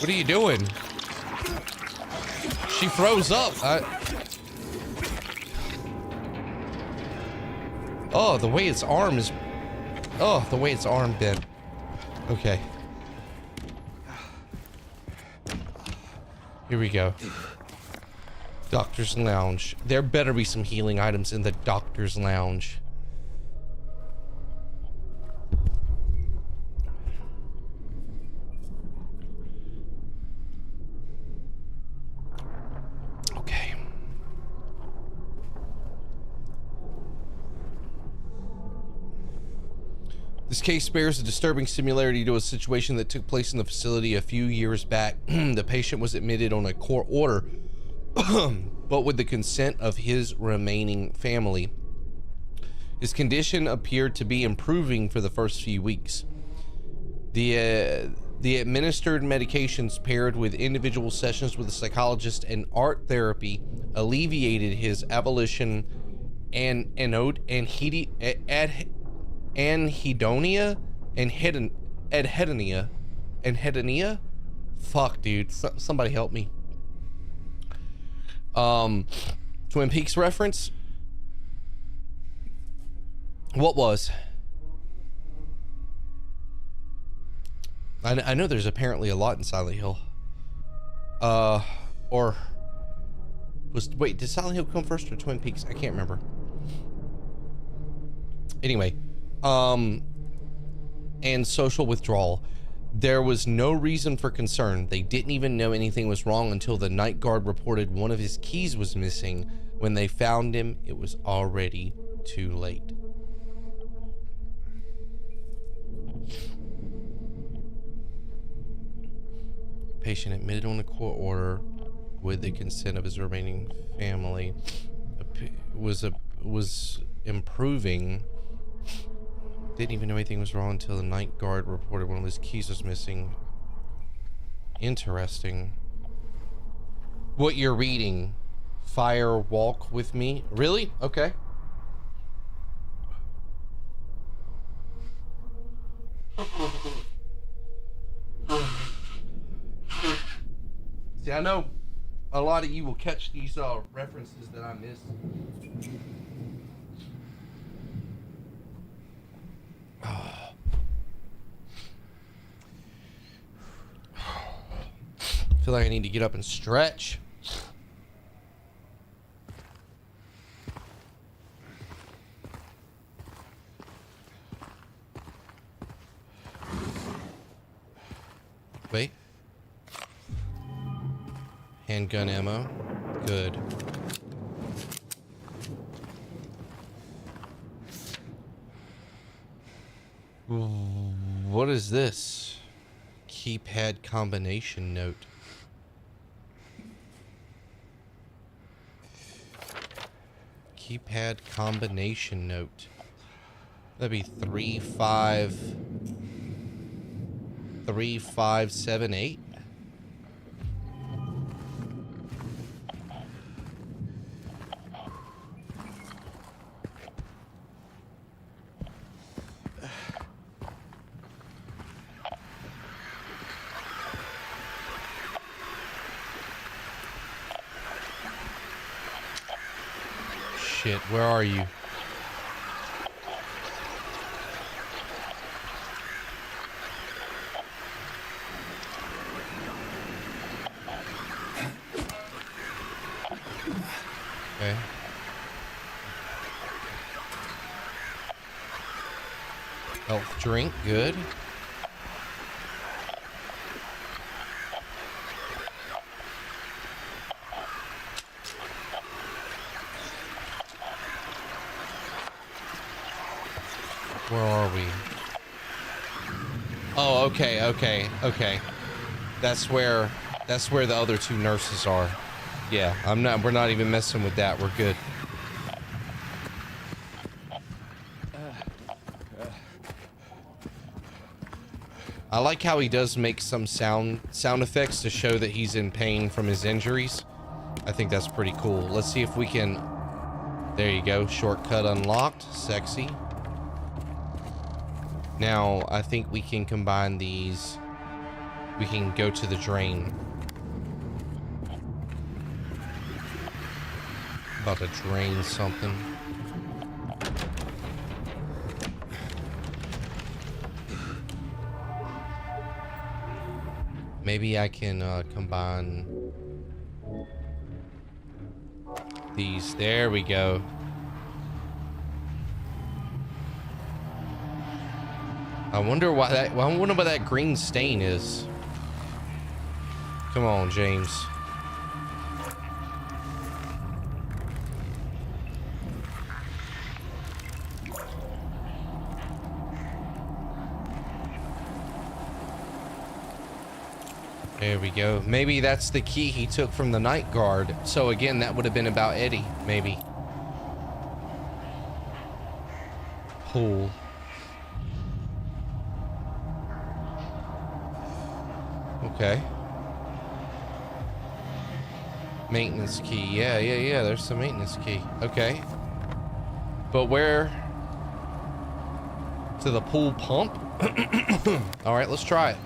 What are you doing? She froze up. Oh, the way its arm is... Oh, the way its arm bent. Okay. Here we go. Doctor's Lounge. There better be some healing items in the Doctor's Lounge. Okay. This case bears a disturbing similarity to a situation that took place in the facility a few years back. The patient was admitted on a court order, but with the consent of his remaining family. His condition appeared to be improving for the first few weeks. The administered medications paired with individual sessions with a psychologist and art therapy alleviated his avolition and anhedonia and hedonia. Fuck, dude. Somebody help me. Twin Peaks reference. What was? I know there's apparently a lot in Silent Hill. Or wait, did Silent Hill come first or Twin Peaks? I can't remember. Anyway, and social withdrawal. There was no reason for concern. They didn't even know anything was wrong until the night guard reported one of his keys was missing. When they found him, it was already too late. Patient admitted on a court order with the consent of his remaining family was improving. Didn't even know anything was wrong until the night guard reported one of his keys was missing. Interesting. What you're reading, Fire Walk with Me? Really? Okay. See, I know a lot of you will catch these references that I missed. I feel like I need to get up and stretch. Wait. Handgun ammo. Good. What is this? Keypad combination note. Keypad combination note. That'd be 3578. Shit, where are you? Okay. Health drink, good. Where are we? Oh, okay. That's where the other two nurses are. Yeah, we're not even messing with that. We're good. I like how he does make some sound effects to show that he's in pain from his injuries. I think that's pretty cool. Let's see if we can... There you go. Shortcut unlocked. Sexy. Now, I think we can combine these we can go to the drain. About to drain something. Maybe I can combine these. There we go. I wonder why that. I wonder what that green stain is. Come on, James. There we go. Maybe that's the key he took from the night guard. So again, that would have been about Eddie, maybe. Pool. Okay. Maintenance key. Yeah. There's some maintenance key. Okay. But where? To the pool pump? All right, let's try it.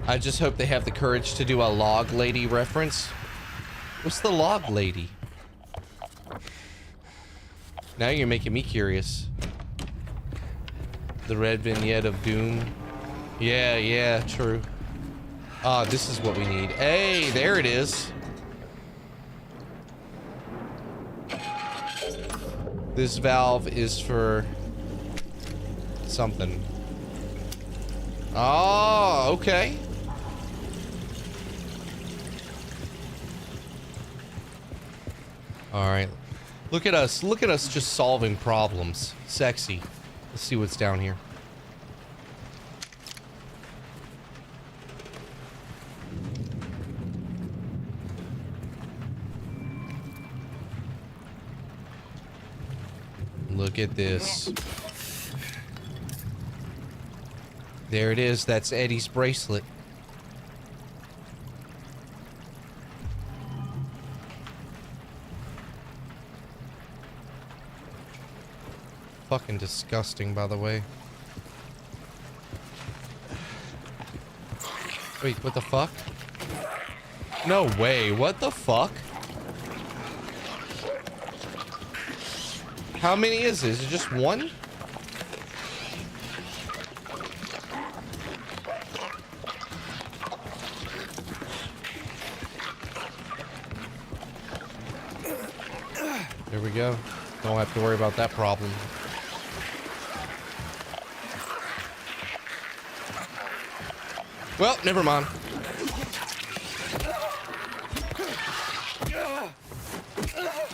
I just hope they have the courage to do a log lady reference. What's the log lady? Now you're making me curious. The red vignette of doom. Yeah, true. This is what we need. Hey, there it is. This valve is for something. Oh, okay. All right. Look at us just solving problems. Sexy. Let's see what's down here. Look at this. There it is. That's Eddie's bracelet. Fucking disgusting, by the way. Wait, what the fuck? No way. What the fuck? How many is it? Is it just one? There we go. Don't have to worry about that problem. Well, never mind.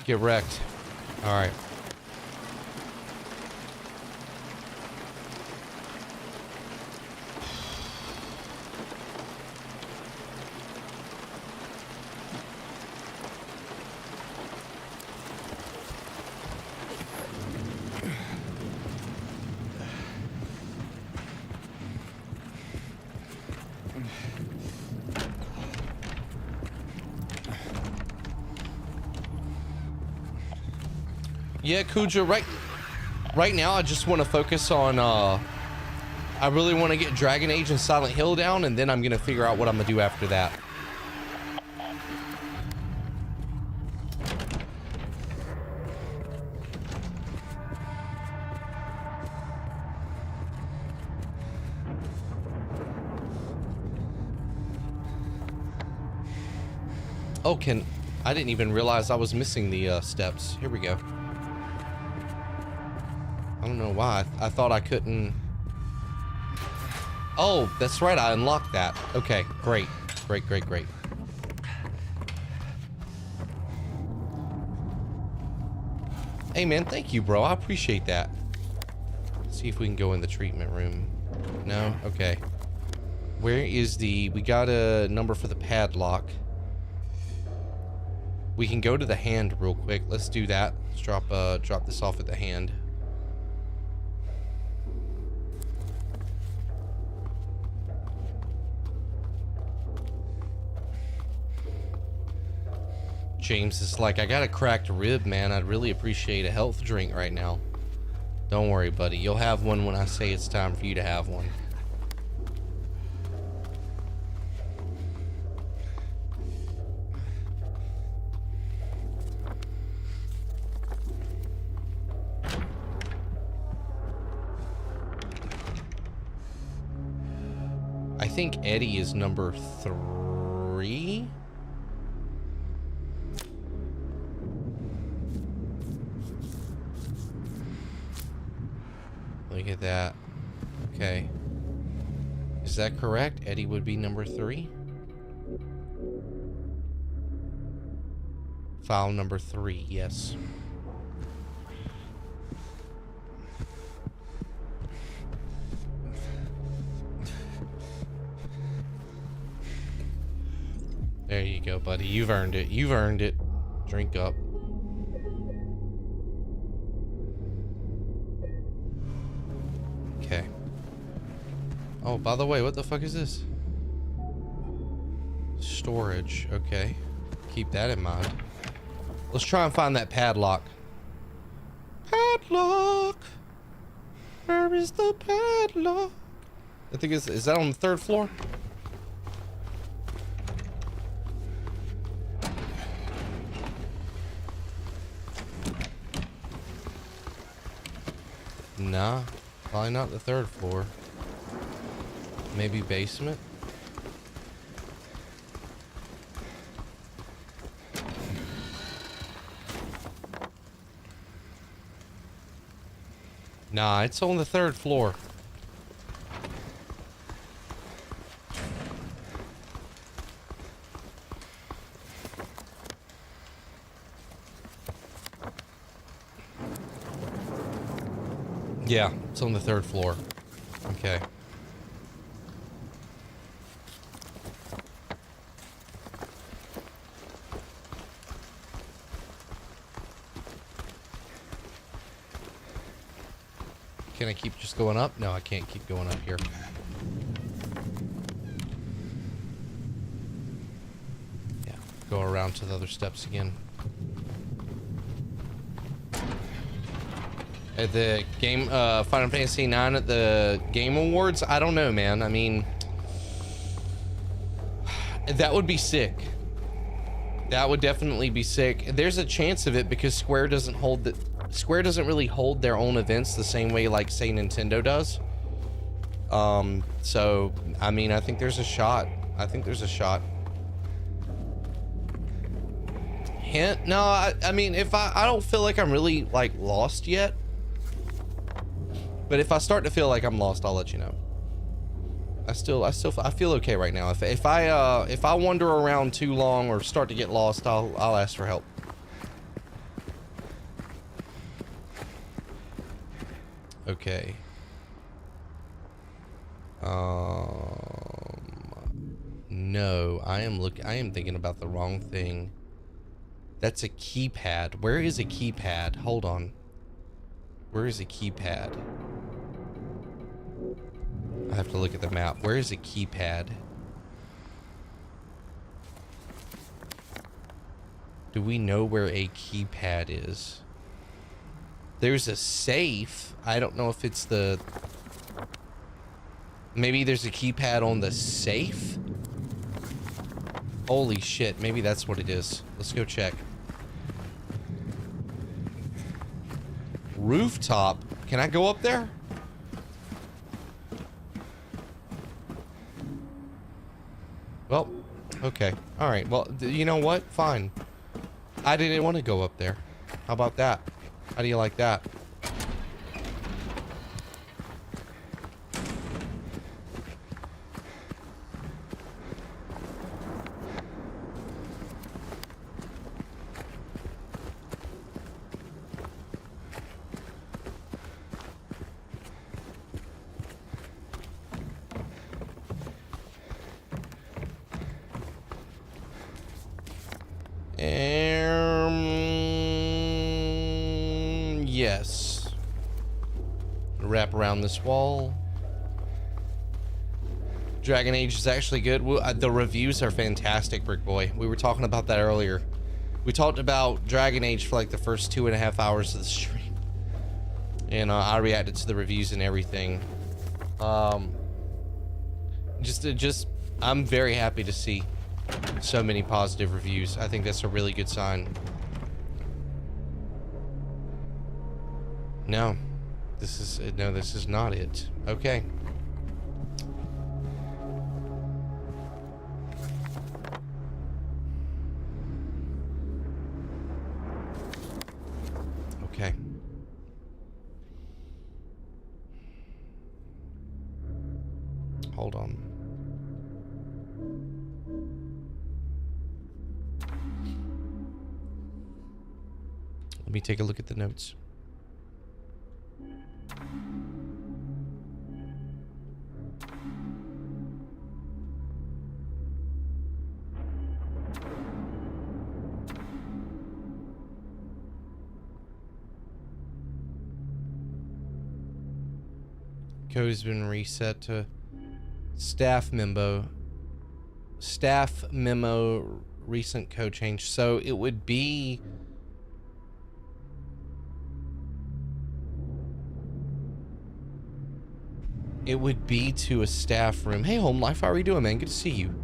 Get wrecked. All right. Yeah, Kuja, right now I just want to focus on, I really want to get Dragon Age and Silent Hill down, and then I'm going to figure out what I'm going to do after that. Oh, I didn't even realize I was missing the steps. Here we go. I don't know why. I thought I couldn't. Oh, that's right. I unlocked that. Okay, great. Great. Hey, man, thank you, bro. I appreciate that. Let's see if we can go in the treatment room. No? Okay. Where is we got a number for the padlock. We can go to the hand real quick. Let's do that. Let's drop this off at the hand. James is like, I got a cracked rib, man. I'd really appreciate a health drink right now. Don't worry, buddy. You'll have one when I say it's time for you to have one. I think Eddie is number 3. Look at that. Okay. Is that correct? Eddie would be number 3? File number 3, yes. There you go, buddy. You've earned it. You've earned it. Drink up. Okay. Oh, by the way, what the fuck is this? Storage. Okay. Keep that in mind. Let's try and find that padlock. Padlock. Where is the padlock? I think is that on the 3rd floor? Nah, probably not the 3rd floor. Maybe basement? Nah, it's on the 3rd floor. Yeah, it's on the 3rd floor. Okay. Can I keep just going up? No, I can't keep going up here. Yeah, go around to the other steps again. At the game, Final Fantasy IX at the Game Awards, I don't know, man. I mean, that would be sick. That would definitely be sick. There's a chance of it because Square doesn't really hold their own events the same way like say Nintendo does. So I mean, I think there's a shot. Hint? No, I mean, if I don't feel like I'm really like lost yet. But if I start to feel like I'm lost, I'll let you know. I feel okay right now. If I wander around too long or start to get lost, I'll ask for help. Okay. No, I am thinking about the wrong thing. That's a keypad. Where is a keypad? Hold on. Where is a keypad? I have to look at the map. Where is a keypad? Do we know where a keypad is? There's a safe. I don't know if it's the... Maybe there's a keypad on the safe? Holy shit, maybe that's what it is. Let's go check. Rooftop? Can I go up there? Well, okay. Alright, well, you know what? Fine. I didn't want to go up there. How about that? How do you like that? Yes. Wrap around this wall. Dragon Age is actually good. The reviews are fantastic, Brick Boy. We were talking about that earlier. We talked about Dragon Age for like the first 2.5 hours of the stream. And I reacted to the reviews and everything. Just I'm very happy to see so many positive reviews. I think that's a really good sign. No, this is not it. Okay. Okay. Hold on. Let me take a look at the notes. Code has been reset to staff memo recent code change. So it would be to a staff room. Hey Home Life, how are you doing, man? Good to see you.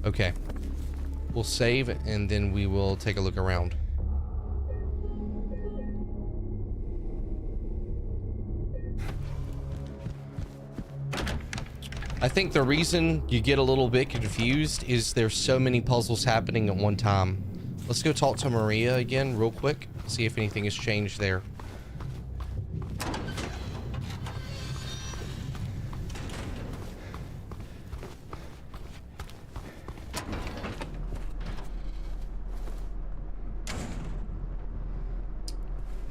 Okay, we'll save and then we will take a look around. I think the reason you get a little bit confused is there's so many puzzles happening at one time. Let's go talk to Maria again real quick, see if anything has changed there.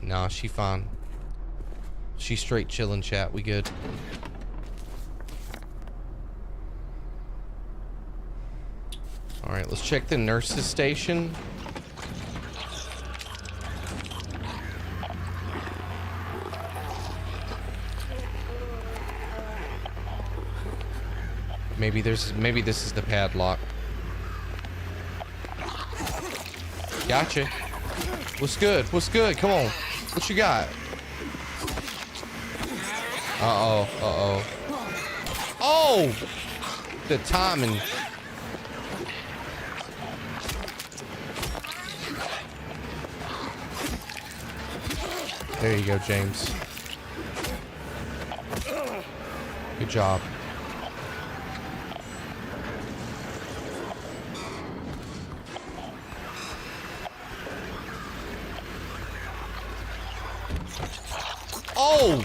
Nah, she fine. She straight chillin' chat. We good. All right, let's check the nurse's station. Maybe this is the padlock. Gotcha. What's good? What's good? Come on. What you got? Uh-oh. Uh-oh. Oh! The timing. There you go, James. Good job. Oh!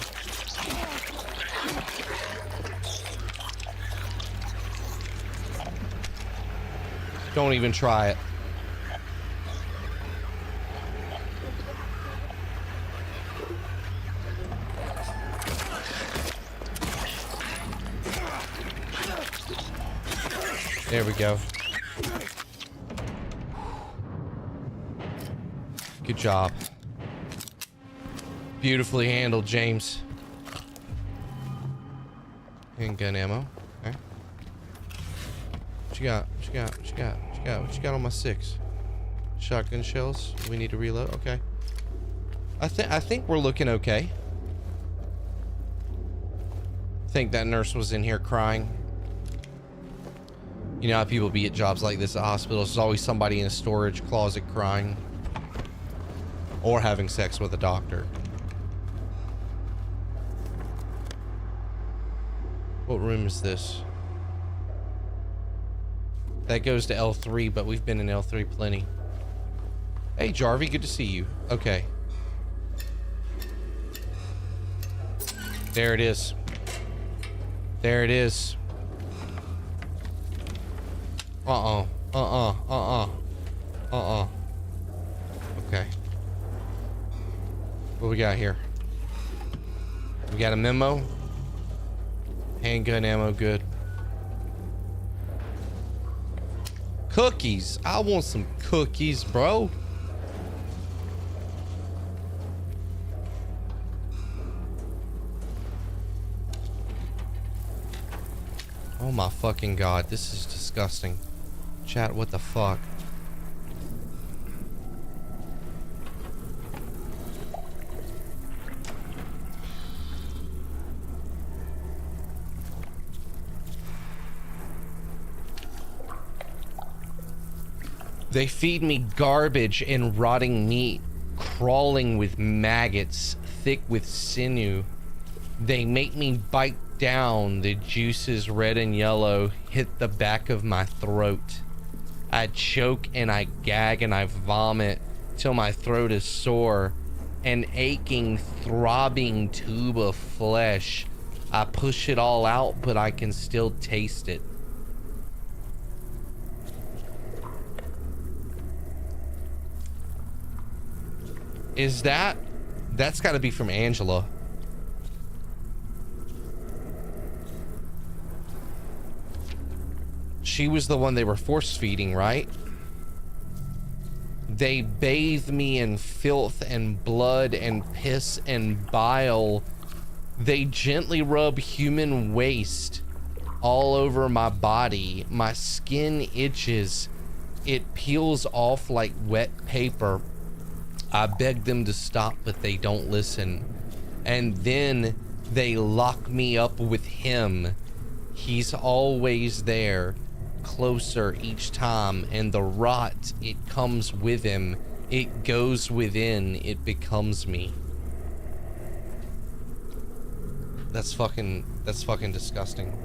Don't even try it. There we go. Good job. Beautifully handled, James. Handgun ammo. Okay. What you got? What you got? What you got? What you got? What you got on my 6? Shotgun shells. We need to reload. Okay. I think we're looking okay. I think that nurse was in here crying. You know how people be at jobs like this at hospitals. There's always somebody in a storage closet crying. Or having sex with a doctor. What room is this? That goes to L3, but we've been in L3 plenty. Hey, Jarvie, good to see you. Okay. There it is. There it is. Okay. What we got here? We got a memo. Handgun ammo, good. Cookies. I want some cookies, bro. Oh my fucking god, this is disgusting. Chat, what the fuck? They feed me garbage and rotting meat, crawling with maggots, thick with sinew. They make me bite down. The juices, red and yellow, hit the back of my throat. I choke and I gag and I vomit till my throat is sore. An aching, throbbing tube of flesh. I push it all out, but I can still taste it. Is that's got to be from Angela. She was the one they were force feeding, right? They bathe me in filth and blood and piss and bile. They gently rub human waste all over my body. My skin itches. It peels off like wet paper. I beg them to stop, but they don't listen. And then they lock me up with him. He's always there, closer each time, and the rot, it comes with him. It goes within, it becomes me. That's fucking disgusting.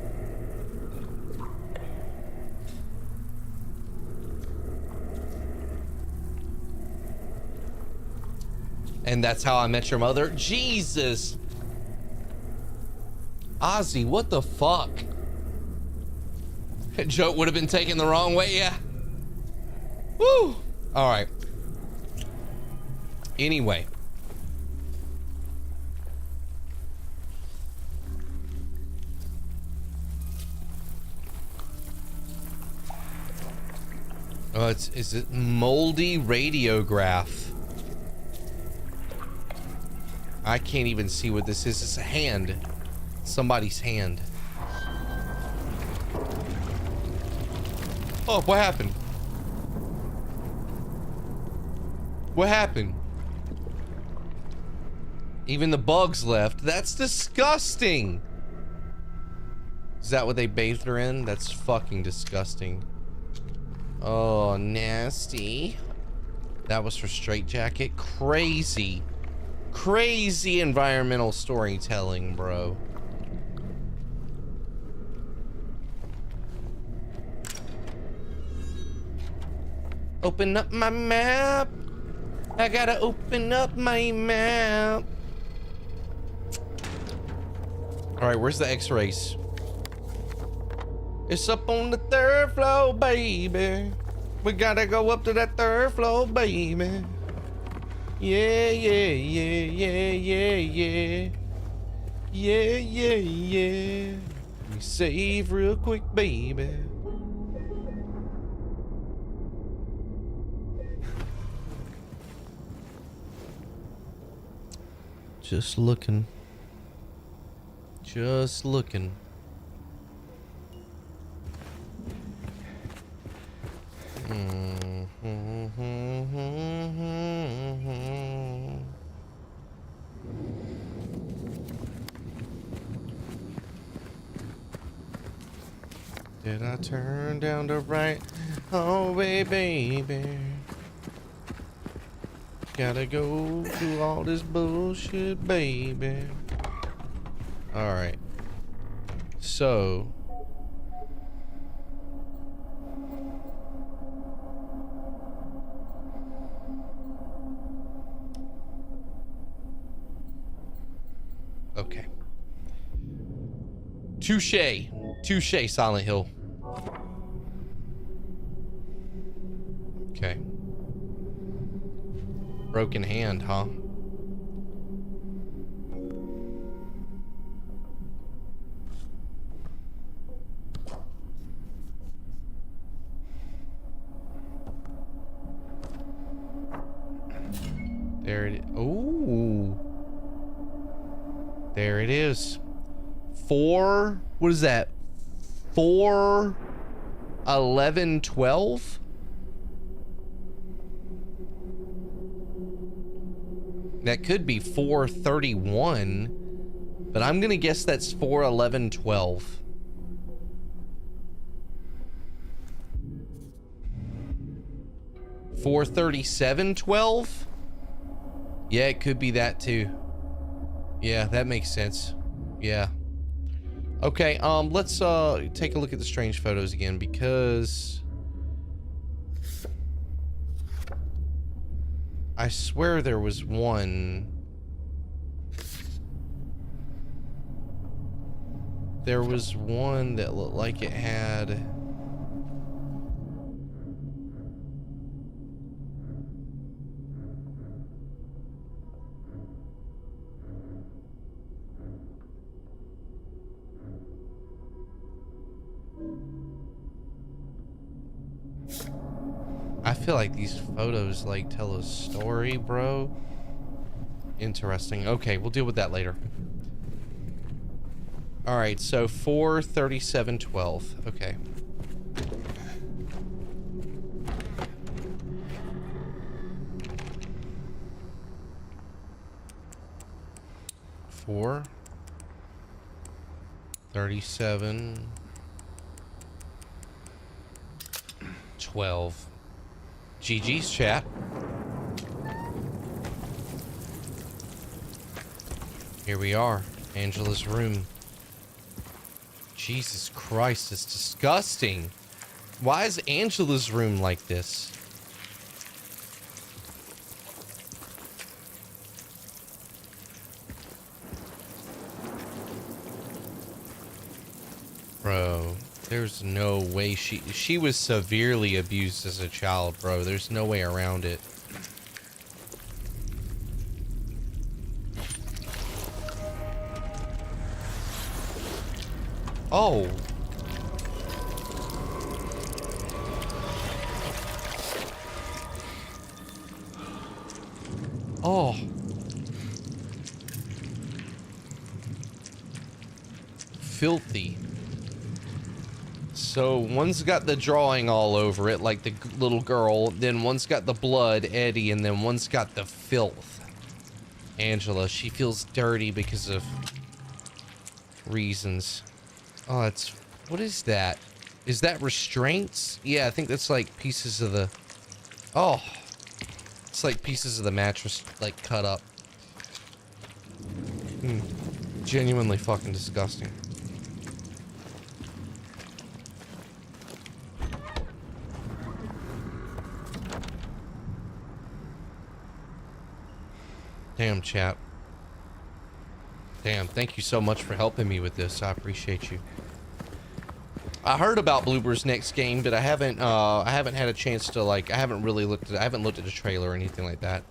And that's how I met your mother? Jesus! Ozzy, what the fuck? That joke would have been taken the wrong way, yeah. Woo! Alright. Anyway. Oh, is it moldy radiograph? I can't even see what this is. It's a hand. Somebody's hand. Oh, what happened? What happened? Even the bugs left. That's disgusting. Is that what they bathed her in? That's fucking disgusting. Oh, nasty. That was her straitjacket. Crazy. Crazy environmental storytelling, bro. Open up my map. I gotta open up my map. Alright, where's the X-rays? It's up on the 3rd floor, baby. We gotta go up to that 3rd floor, baby. Yeah, yeah, yeah, yeah, yeah, yeah. Yeah, yeah, yeah. Let me save real quick, baby. Just looking. Just looking. Did I turn down the right hallway, baby? Gotta go through all this bullshit, baby. Alright. So. Okay. Touche. Touche, Silent Hill. Okay. Broken hand, huh? There it is. Ooh. There it is. 4, what is that? 4, 11, 12. That could be 431, but I'm gonna guess that's 4, 11, 12. $437.12. Yeah, it could be that too. Yeah, that makes sense. Yeah. Okay, let's take a look at the strange photos again, because I swear there was one. There was one that looked like it had... I feel like these photos like tell a story, bro. Interesting. Okay, we'll deal with that later. All right, so 437.12. Okay. Four 37 12. GG's chat. Here we are, Angela's room. Jesus Christ, it's disgusting. Why is Angela's room like this? Bro, there's no way she was severely abused as a child, bro. There's no way around it. Oh. Oh. Filthy. So one's got the drawing all over it, like the little girl, then one's got the blood, Eddie, and then one's got the filth, Angela. She feels dirty because of reasons. Oh, it's... what is that? Is that restraints? Yeah, I think that's like pieces of the... oh. It's like pieces of the mattress, like, cut up. Genuinely fucking disgusting. Damn, chat. Damn, thank you so much for helping me with this. I appreciate you. I heard about Bloober's next game, but I haven't had a chance to, like, I haven't looked at the trailer or anything like that.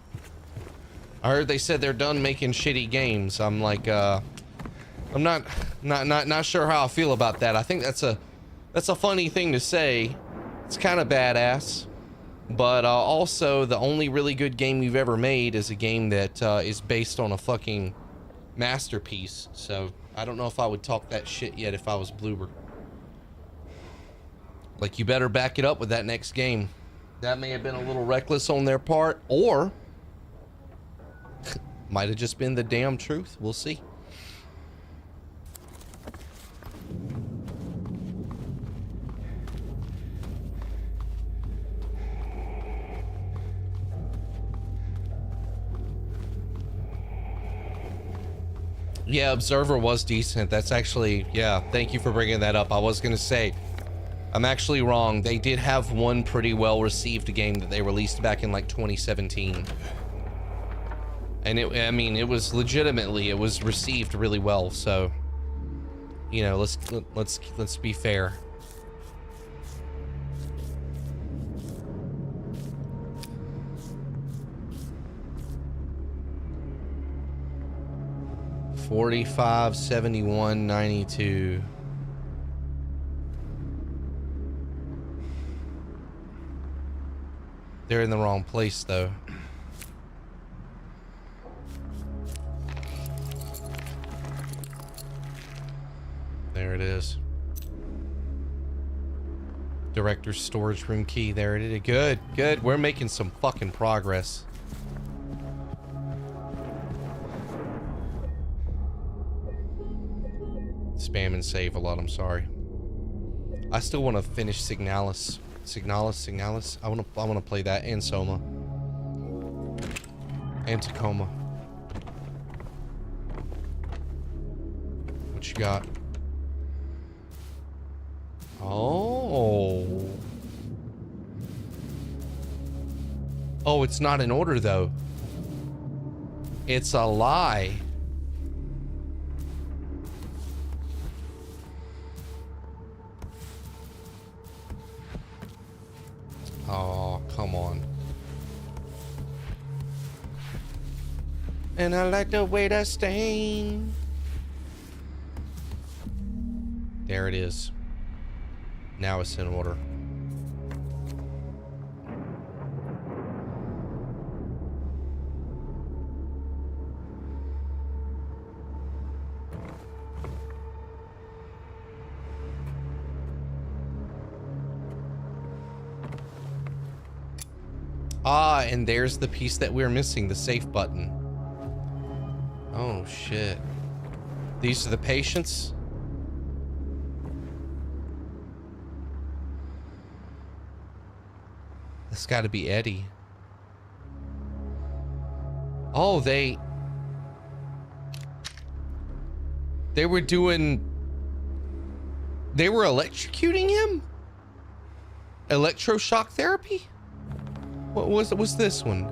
I heard they said they're done making shitty games. I'm like, I'm not sure how I feel about that. I think that's a funny thing to say. It's kind of badass. But also, the only really good game you've ever made is a game that is based on a fucking masterpiece. So, I don't know if I would talk that shit yet if I was Bloober. Like, you better back it up with that next game. That may have been a little reckless on their part, or might have just been the damn truth. We'll see. Yeah, Observer was decent. That's actually, yeah, thank you for bringing that up. I was gonna say, I'm actually wrong. They did have one pretty well-received game that they released back in like 2017. And I mean, it was legitimately, it was received really well, so, you know, let's be fair. $45, $71, $92. They're in the wrong place, though. There it is. Director's storage room key. There it is. Good, good. We're making some fucking progress. Spam and save a lot, I'm sorry. I still want to finish Signalis. Signalis. I want to play that and Soma. And Tacoma. What you got? Oh. Oh, it's not in order though. It's a lie. Oh, come on. And I like the way that stain. There it is. Now it's in order. Ah, and there's the piece that we're missing, the safe button. Oh, shit. These are the patients? That's got to be Eddie. Oh, they were doing... They were electrocuting him? Electroshock therapy? What was this one?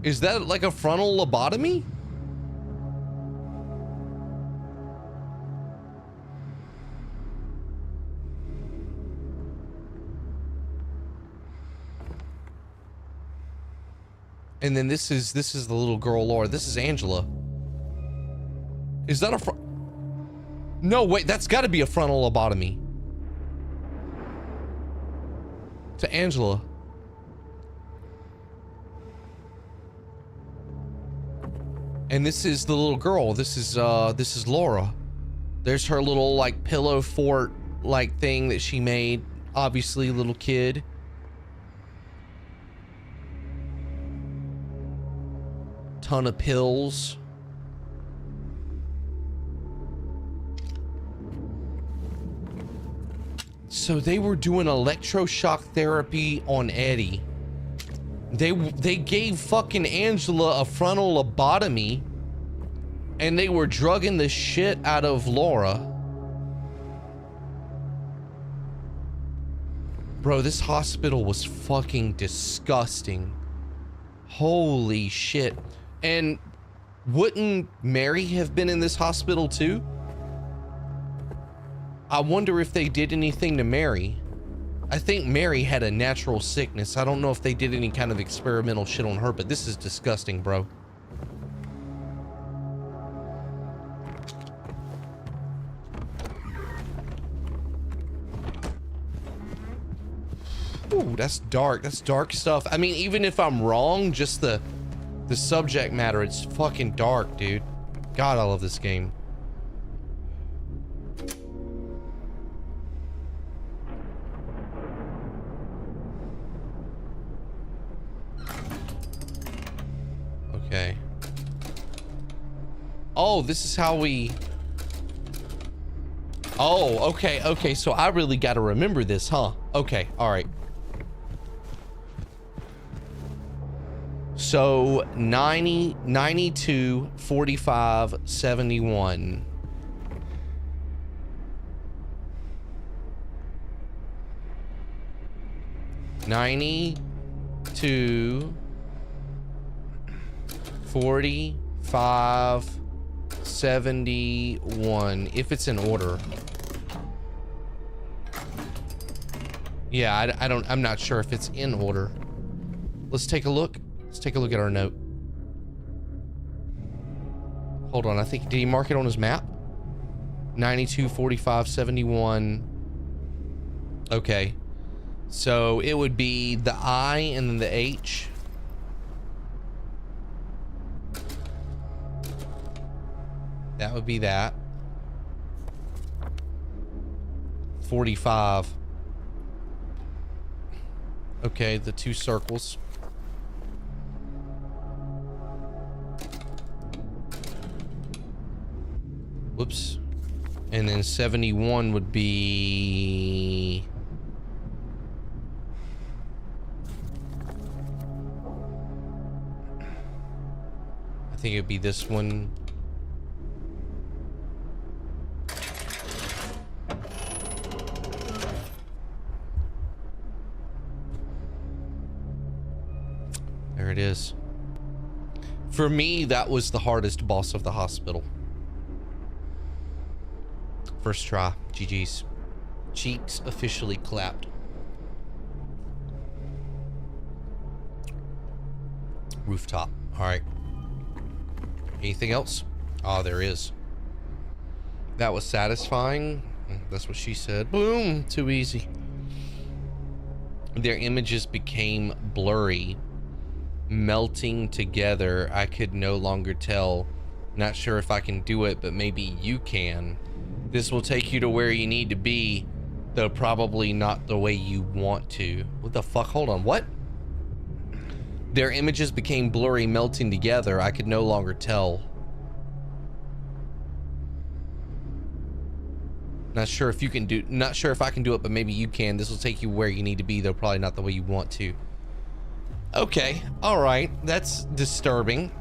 Is that like a frontal lobotomy? And then this is the little girl Laura. This is Angela. Is that a No, wait, that's got to be a frontal lobotomy. To Angela. And this is the little girl. This is Laura. There's her little like pillow fort like thing that she made. Obviously, little kid. Ton of pills. So they were doing electroshock therapy on Eddie. They gave fucking Angela a frontal lobotomy, and they were drugging the shit out of Laura. Bro, this hospital was fucking disgusting. Holy shit. And wouldn't Mary have been in this hospital too? I wonder if they did anything to Mary. I think Mary had a natural sickness. I don't know if they did any kind of experimental shit on her, but this is disgusting, bro. Ooh, that's dark. That's dark stuff. I mean, even if I'm wrong, just the subject matter, it's fucking dark, dude. God, I love this game. Okay. Oh, this is how we... Oh, okay, okay, so I really got to remember this, huh? Okay, all right. So 90, 92, 45, 71. $92, 45, 71. If it's in order. Yeah, I'm not sure if it's in order. Let's take a look. Let's take a look at our note. Hold on, I think, did he mark it on his map? 92, 45, 71. Okay. So it would be the I and then the H. That would be that. 45. Okay, the 2 circles. Whoops. And then 71 would be... I think it'd be this one. There it is. For me, that was the hardest boss of the hospital. First try. GG's. Cheeks officially clapped. Rooftop. Alright. Anything else? Oh, there is. That was satisfying. That's what she said. Boom. Too easy. Their images became blurry, melting together. I could no longer tell. Not sure if I can do it, but maybe you can. This will take you to where you need to be, though probably not the way you want to. What the fuck? Hold on. What? Their images became blurry, melting together. I could no longer tell. Not sure if I can do it, but maybe you can. This will take you where you need to be, though probably not the way you want to. Okay. All right. That's disturbing.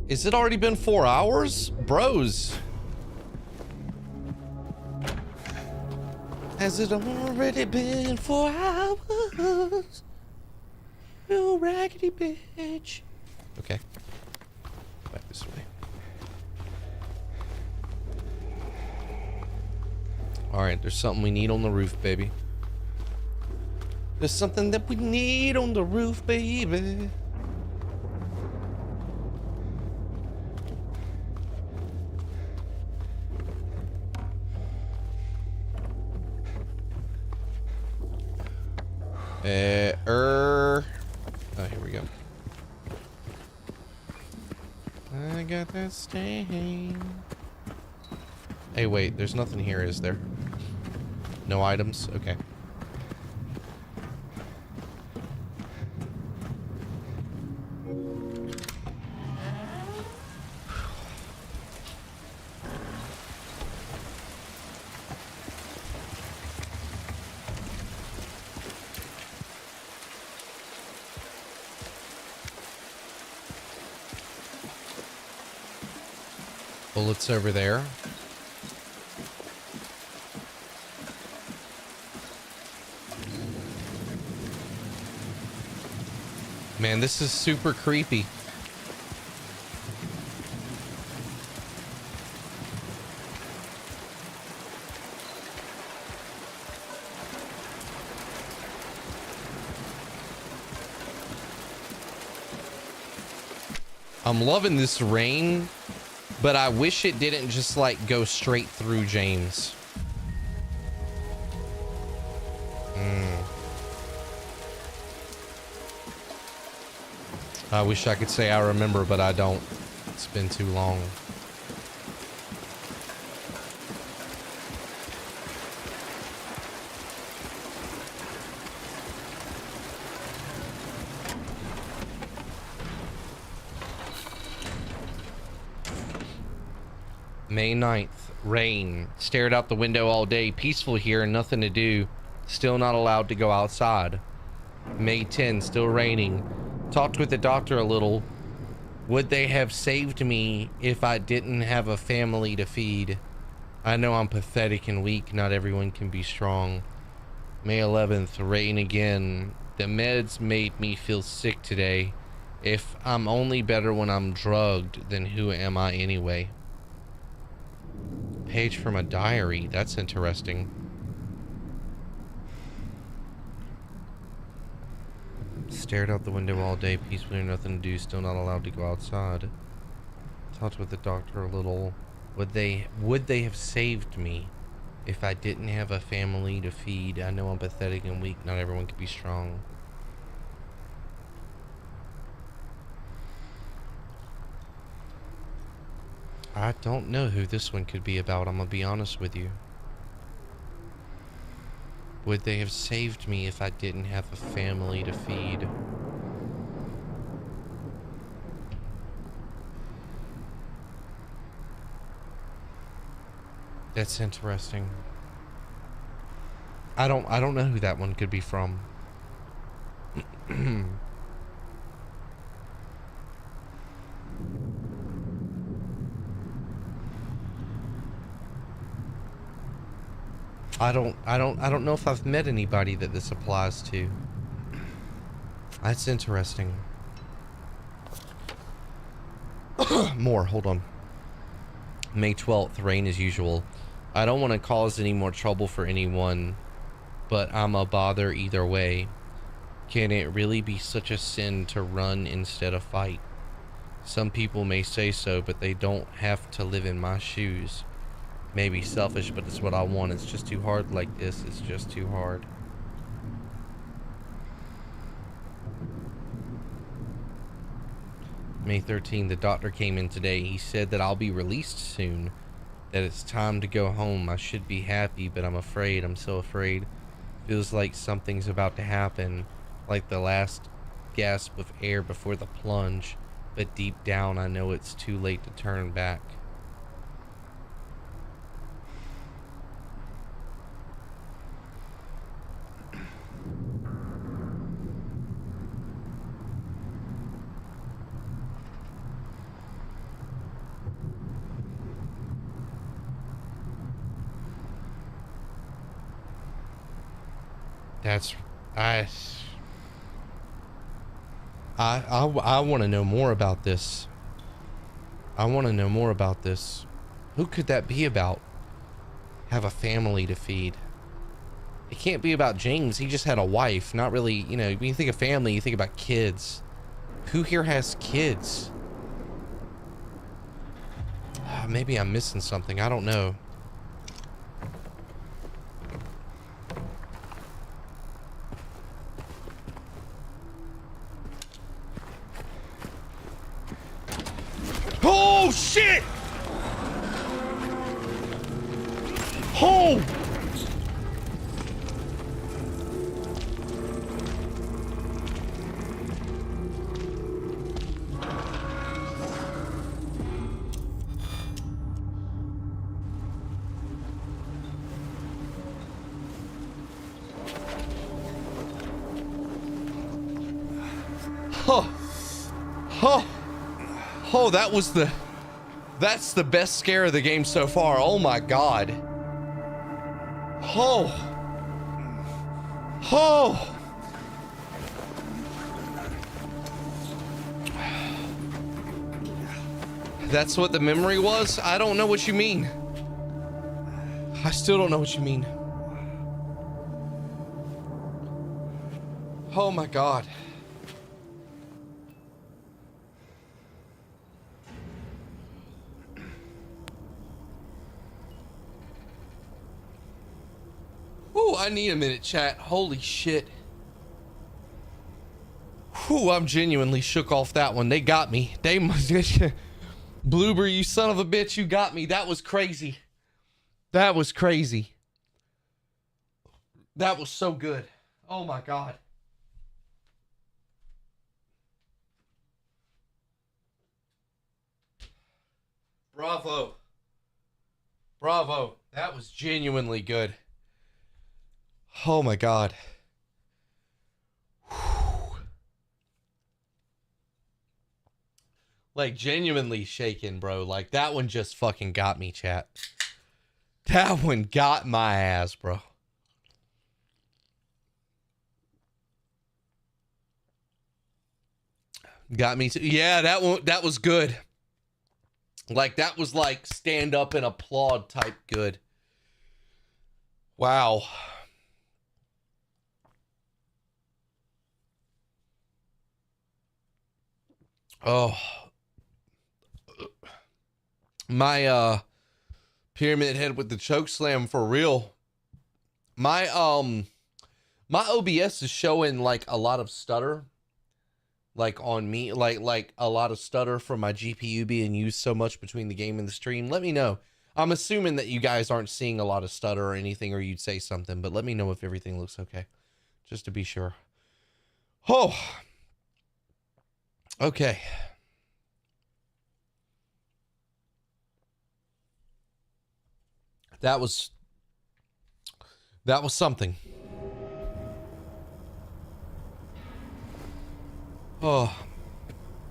Is it already been 4 hours? Bros. Has it already been 4 hours? You raggedy bitch. Okay. Back this way. Alright, there's something we need on the roof, baby. There's something that we need on the roof, baby. Oh, here we go. I got that stain. Hey, wait, there's nothing here, is there? No items? Okay. Bullets over there. Man, this is super creepy. I'm loving this rain, but I wish it didn't just like go straight through James. I wish I could say I remember, but I don't. It's been too long. May 9th, rain. Stared out the window all day. Peaceful here, nothing to do. Still not allowed to go outside. May 10th, still raining. Talked with the doctor a little. Would they have saved me if I didn't have a family to feed? I know I'm pathetic and weak. Not everyone can be strong. May 11th, rain again. The meds made me feel sick today. If I'm only better when I'm drugged, then who am I anyway? Page from a diary. That's interesting. Stared out the window all day, peacefully, nothing to do, still not allowed to go outside. Talked with the doctor a little. Would they have saved me if I didn't have a family to feed? I know I'm pathetic and weak, not everyone can be strong. I don't know who this one could be about, I'm gonna be honest with you. Would they have saved me if I didn't have a family to feed? That's interesting. I don't know who that one could be from. I don't know if I've met anybody that this applies to. That's interesting. More, hold on. May 12th, rain as usual. I don't want to cause any more trouble for anyone, but I'm a bother either way. Can it really be such a sin to run instead of fight? Some people may say so, but they don't have to live in my shoes. Maybe selfish, but it's what I want. It's just too hard like this. It's just too hard. May 13th, the doctor came in today. He said that I'll be released soon, that it's time to go home. I should be happy, but I'm afraid. I'm so afraid. Feels like something's about to happen, like the last gasp of air before the plunge, but deep down I know it's too late to turn back. That's I want to know more about this. I want to know more about this. Who could that be about? Have a family to feed. It can't be about James. He just had a wife. Not really, you know, when you think of family, you think about kids. Who here has kids? Maybe I'm missing something. I don't know. Oh shit! Oh! Oh, oh, oh, that's the best scare of the game so far. Oh my God. Oh, oh. That's what the memory was? I don't know what you mean. I still don't know what you mean. Oh my God. Ooh, I need a minute, chat. Holy shit. Whew, I'm genuinely shook off that one. They got me. They must. Bloober, you son of a bitch, you got me. That was crazy. That was crazy. That was so good. Oh my God. Bravo. Bravo. That was genuinely good. Oh my God. Whew. Like genuinely shaken, bro. Like that one just fucking got me, chat. That one got my ass, bro. Got me too. Yeah, that was good. Like that was like stand up and applaud type good. Wow. Oh, my pyramid head with the choke slam for real. My OBS is showing like a lot of stutter, like on me, like a lot of stutter from my GPU being used so much between the game and the stream, let me know. I'm assuming that you guys aren't seeing a lot of stutter or anything, or you'd say something, but let me know if everything looks okay, just to be sure. Oh, okay. That was something. Oh,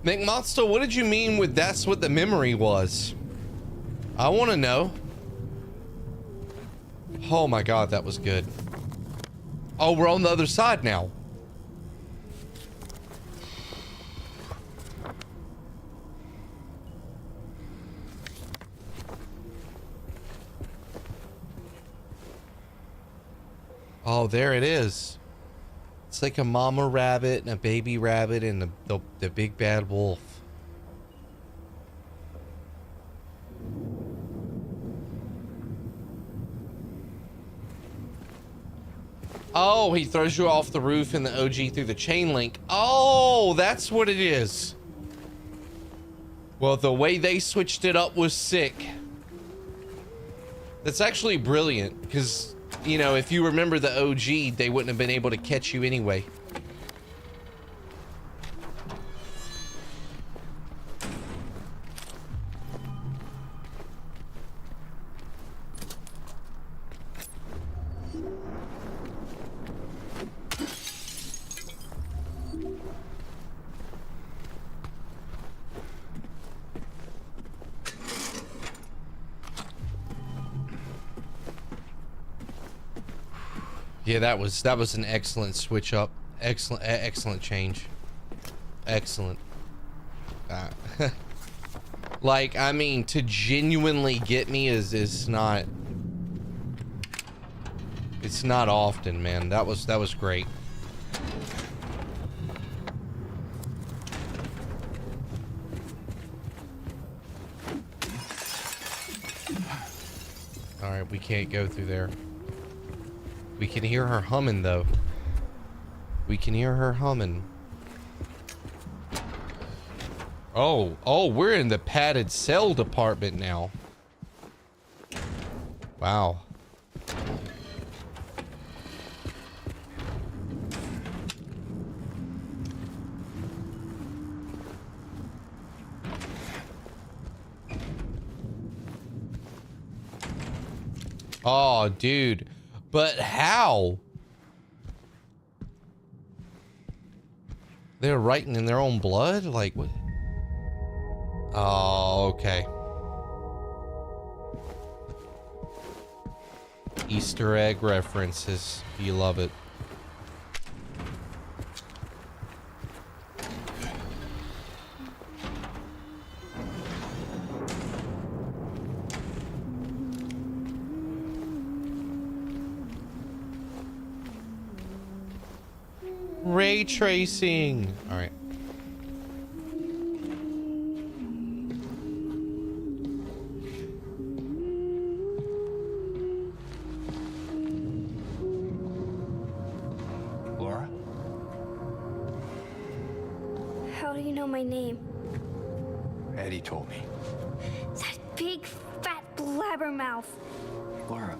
McMonster, what did you mean with that's what the memory was? I want to know. Oh my God, that was good. Oh, we're on the other side now. Oh, there it is. It's like a mama rabbit and a baby rabbit and the big bad wolf. Oh, he throws you off the roof in the OG through the chain link. Oh, that's what it is. Well, the way they switched it up was sick. That's actually brilliant because, you know, if you remember the OG, they wouldn't have been able to catch you anyway. Yeah, that was an excellent switch up. Excellent change. Excellent. Like, I mean, to genuinely get me is not. It's not often, man. That was great. All right, we can't go through there. We can hear her humming, though. We can hear her humming. Oh, we're in the padded cell department now. Wow. Oh, dude. But how? They're writing in their own blood? Like, what? Oh, okay. Easter egg references. You love it. Ray tracing. All right. Laura? How do you know my name? Eddie told me. That big, fat blabbermouth. Laura,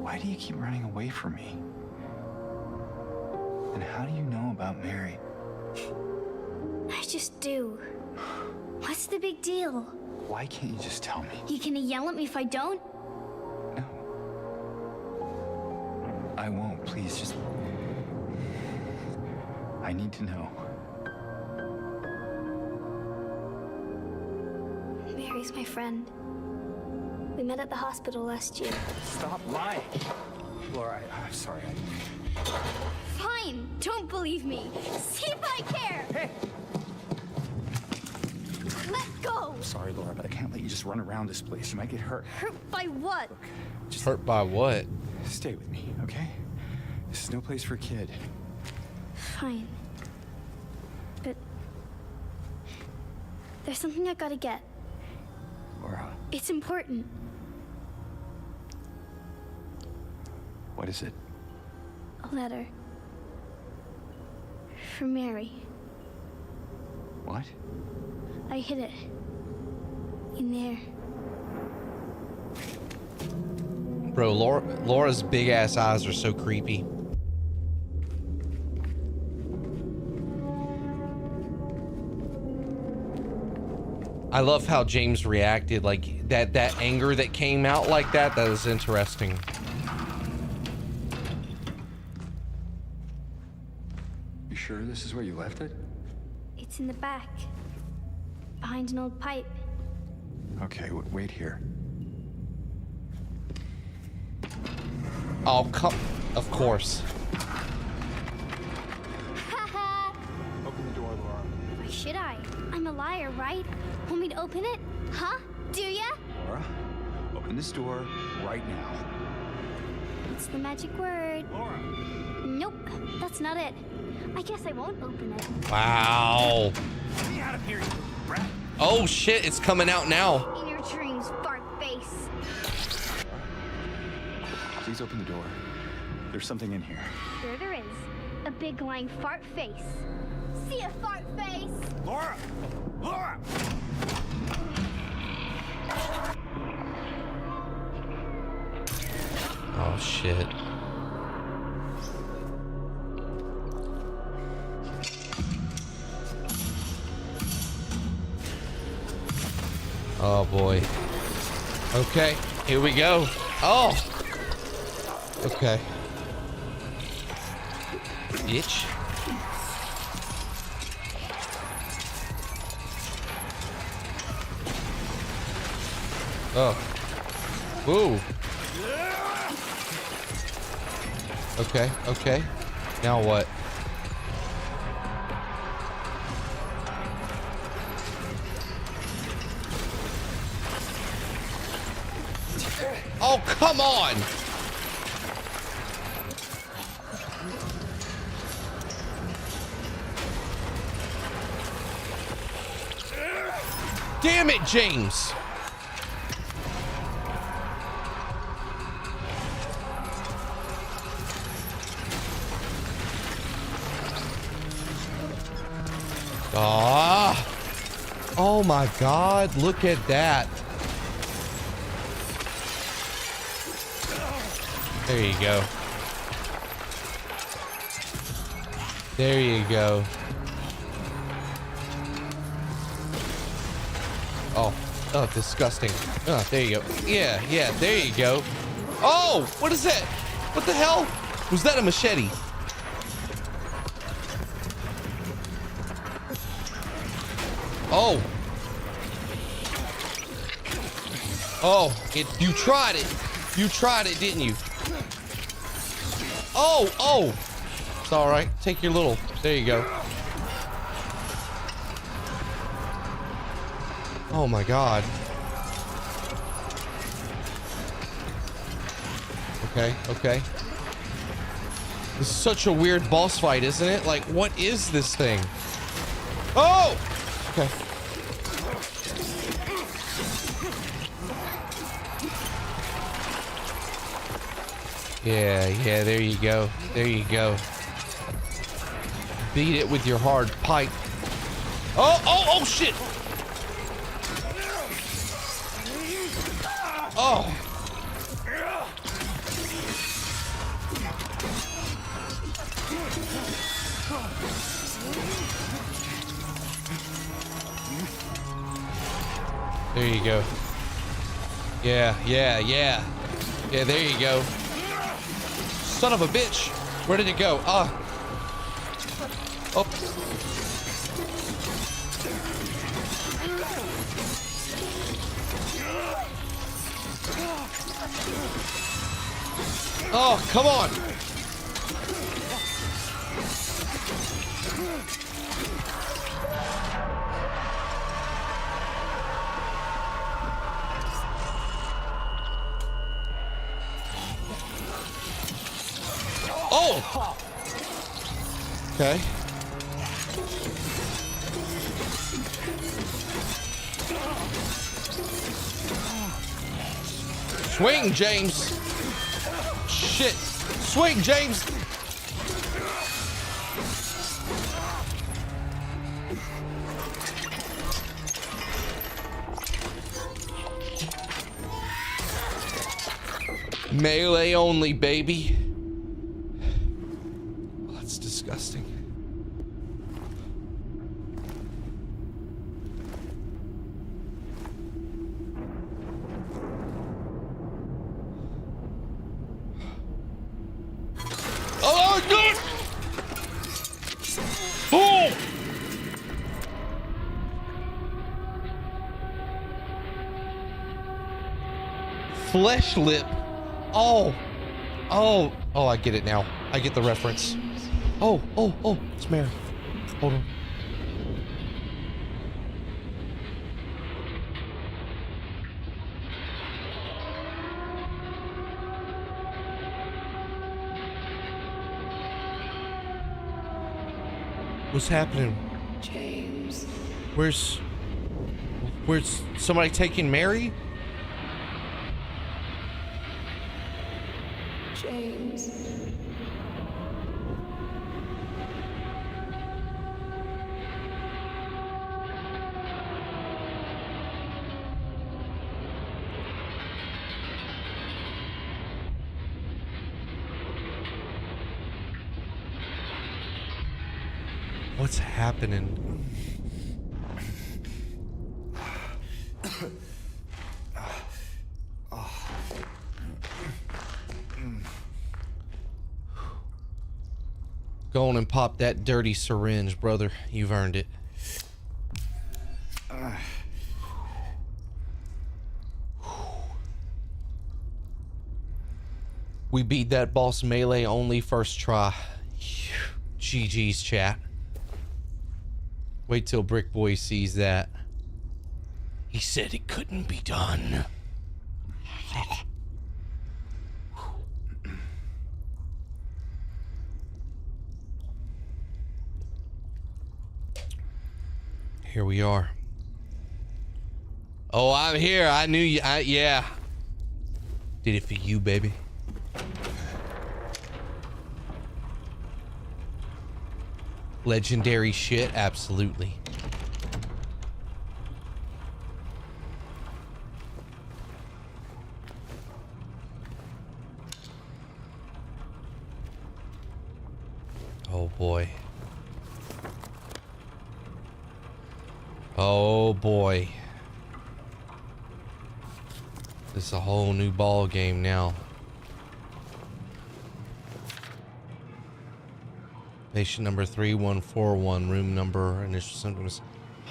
why do you keep running away from me? And how do you know about Mary? I just do. What's the big deal? Why can't you just tell me? You gonna yell at me if I don't? No. I won't. Please, just... I need to know. Mary's my friend. We met at the hospital last year. Stop lying. Laura, I'm sorry. Fine, don't believe me. See if I care. Hey! Let go. I'm sorry, Laura, but I can't let you just run around this place. You might get hurt. Hurt by what? Look, just Hurt by what? stay with me, okay? This is no place for a kid. Fine. But there's something I gotta get. Laura, It's important. what is it? A letter. for Mary. What? I hid it. In there. Bro, Laura's big ass eyes are so creepy. I love how James reacted, like that anger that came out like that. That was interesting. You sure this is where you left it? It's in the back. Behind an old pipe. Okay, wait here. Oh, come. Of course. Open the door, Laura. Why should I? I'm a liar, right? Want me to open it? Huh? Do ya? Laura, open this door right now. It's the magic word. Laura! Nope, that's not it. I guess I won't open it. Wow. Get me out of here, you brat. Oh shit, it's coming out now. In your dreams, fart face. Please open the door. There's something in here. There is. A big lying fart face. See a fart face? Laura! Laura! Oh shit. Oh boy. Okay, here we go. Oh. Okay. Bitch. Oh. Woo. Okay, okay. Now what? Oh, come on! Damn it, James! Ah! Oh my God, look at that. There you go. There you go. Oh, oh, disgusting. Oh, there you go. Yeah, yeah, there you go. Oh, what is that? What the hell? Was that a machete? Oh. Oh, you tried it. You tried it, didn't you? Oh, oh. It's all right. Take your little, there you go. Oh my God. Okay, okay. This is such a weird boss fight, isn't it? Like, what is this thing? Oh! Okay. Yeah, yeah, there you go. There you go. Beat it with your hard pipe. Oh, oh, oh, shit! Oh! There you go. Yeah, yeah, yeah. Yeah, there you go. Son of a bitch. Where did it go? Ah. Oh. Oh, come on. Oh! Okay. Swing, James. Shit. Swing, James. Melee only, baby. Oh, that's disgusting. Oh, God! Oh! Flesh lip. Oh. Oh. Oh, I get it now. I get the reference. Oh, oh, oh. It's Mary. Hold on. What's happening? James. Where's somebody taking Mary? James. What's happening? Go on and pop that dirty syringe, brother. You've earned it. We beat that boss melee only first try. GG's, chat. Wait till Brick Boy sees that. He said it couldn't be done. Here we are. Oh, I'm here. I knew you. Yeah. Did it for you, baby. Legendary shit, absolutely. Oh boy. Oh boy. This is a whole new ball game now. Patient number 3141, room number, initial symptoms,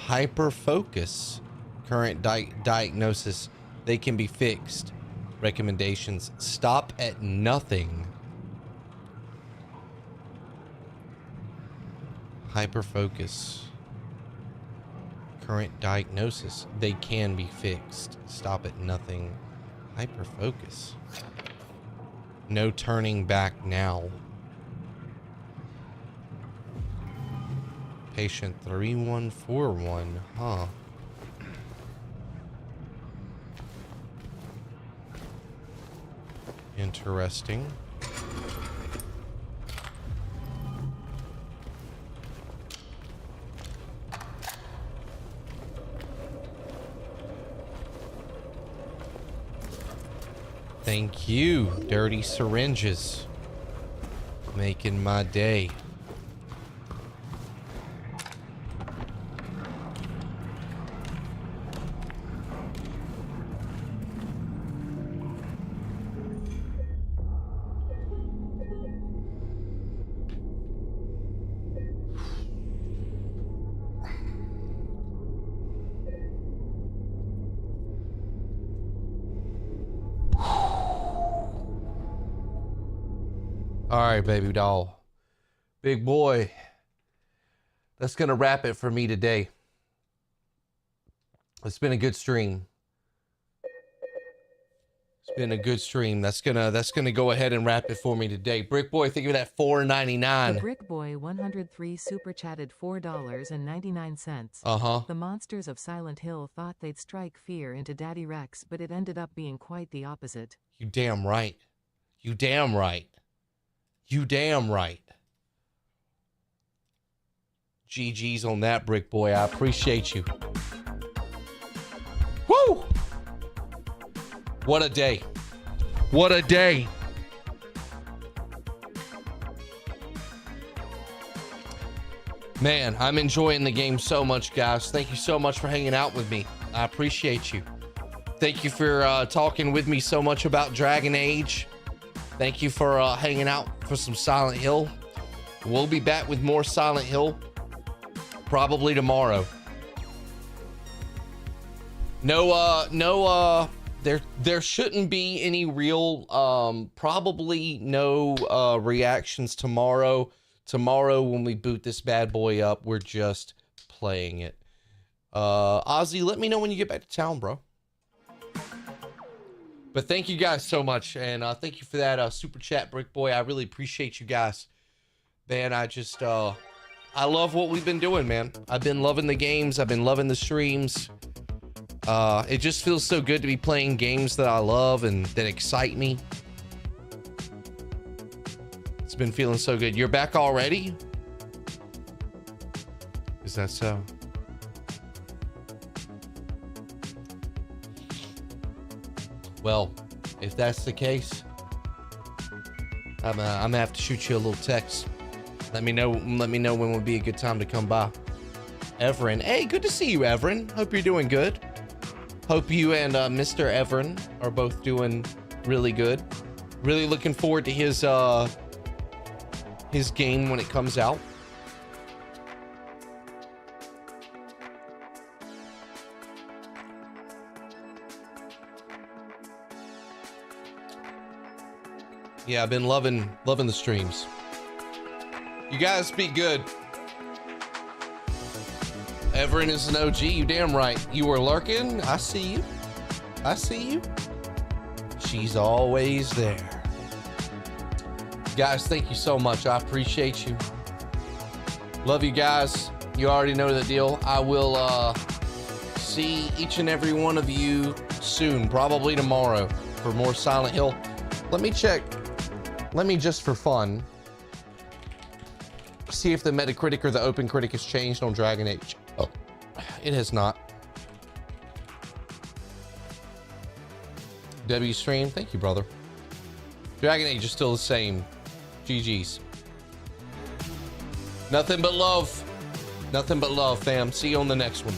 hyperfocus, current diagnosis, they can be fixed. Recommendations, stop at nothing. Hyperfocus, current diagnosis, they can be fixed. Stop at nothing. Hyperfocus. No turning back now. Patient 3141, huh? Interesting. Thank you, dirty syringes. Making my day. All right, baby doll. Big boy. That's going to wrap it for me today. It's been a good stream. It's been a good stream. That's gonna go ahead and wrap it for me today. Brick Boy, think of that $4.99. The Brick Boy 103 super chatted $4.99. Uh-huh. The monsters of Silent Hill thought they'd strike fear into Daddy Rex, but it ended up being quite the opposite. You damn right. You damn right. You damn right. GG's on that, Brick Boy. I appreciate you. Woo! What a day. What a day. Man, I'm enjoying the game so much, guys. Thank you so much for hanging out with me. I appreciate you. Thank you for talking with me so much about Dragon Age. Thank you for hanging out for some Silent Hill. We'll be back with more Silent Hill probably tomorrow. There shouldn't be any real, probably no reactions tomorrow. Tomorrow when we boot this bad boy up, we're just playing it. Ozzy, let me know when you get back to town, bro. But thank you guys so much, and thank you for that super chat, Brick Boy. I really appreciate you guys. Man, I just I love what we've been doing, man. I've been loving the games. I've been loving the streams. It just feels so good to be playing games that I love and that excite me. It's been feeling so good. You're back already? Is that so? Well, if that's the case, I'm gonna have to shoot you a little text. Let me know when would be a good time to come by. Everin, hey, good to see you, Everin. Hope you're doing good. Hope you and Mr. Everin are both doing really good. Really looking forward to his game when it comes out. Yeah, I've been loving the streams. You guys be good. Everin is an OG, you damn right. You were lurking. I see you. I see you. She's always there. Guys, thank you so much. I appreciate you. Love you guys. You already know the deal. I will see each and every one of you soon, probably tomorrow, for more Silent Hill. Let me check. Let me just for fun see if the Metacritic or the Open Critic has changed on Dragon Age. Oh, it has not. W stream, thank you, brother. Dragon Age is still the same. GG's. Nothing but love. Nothing but love, fam. See you on the next one.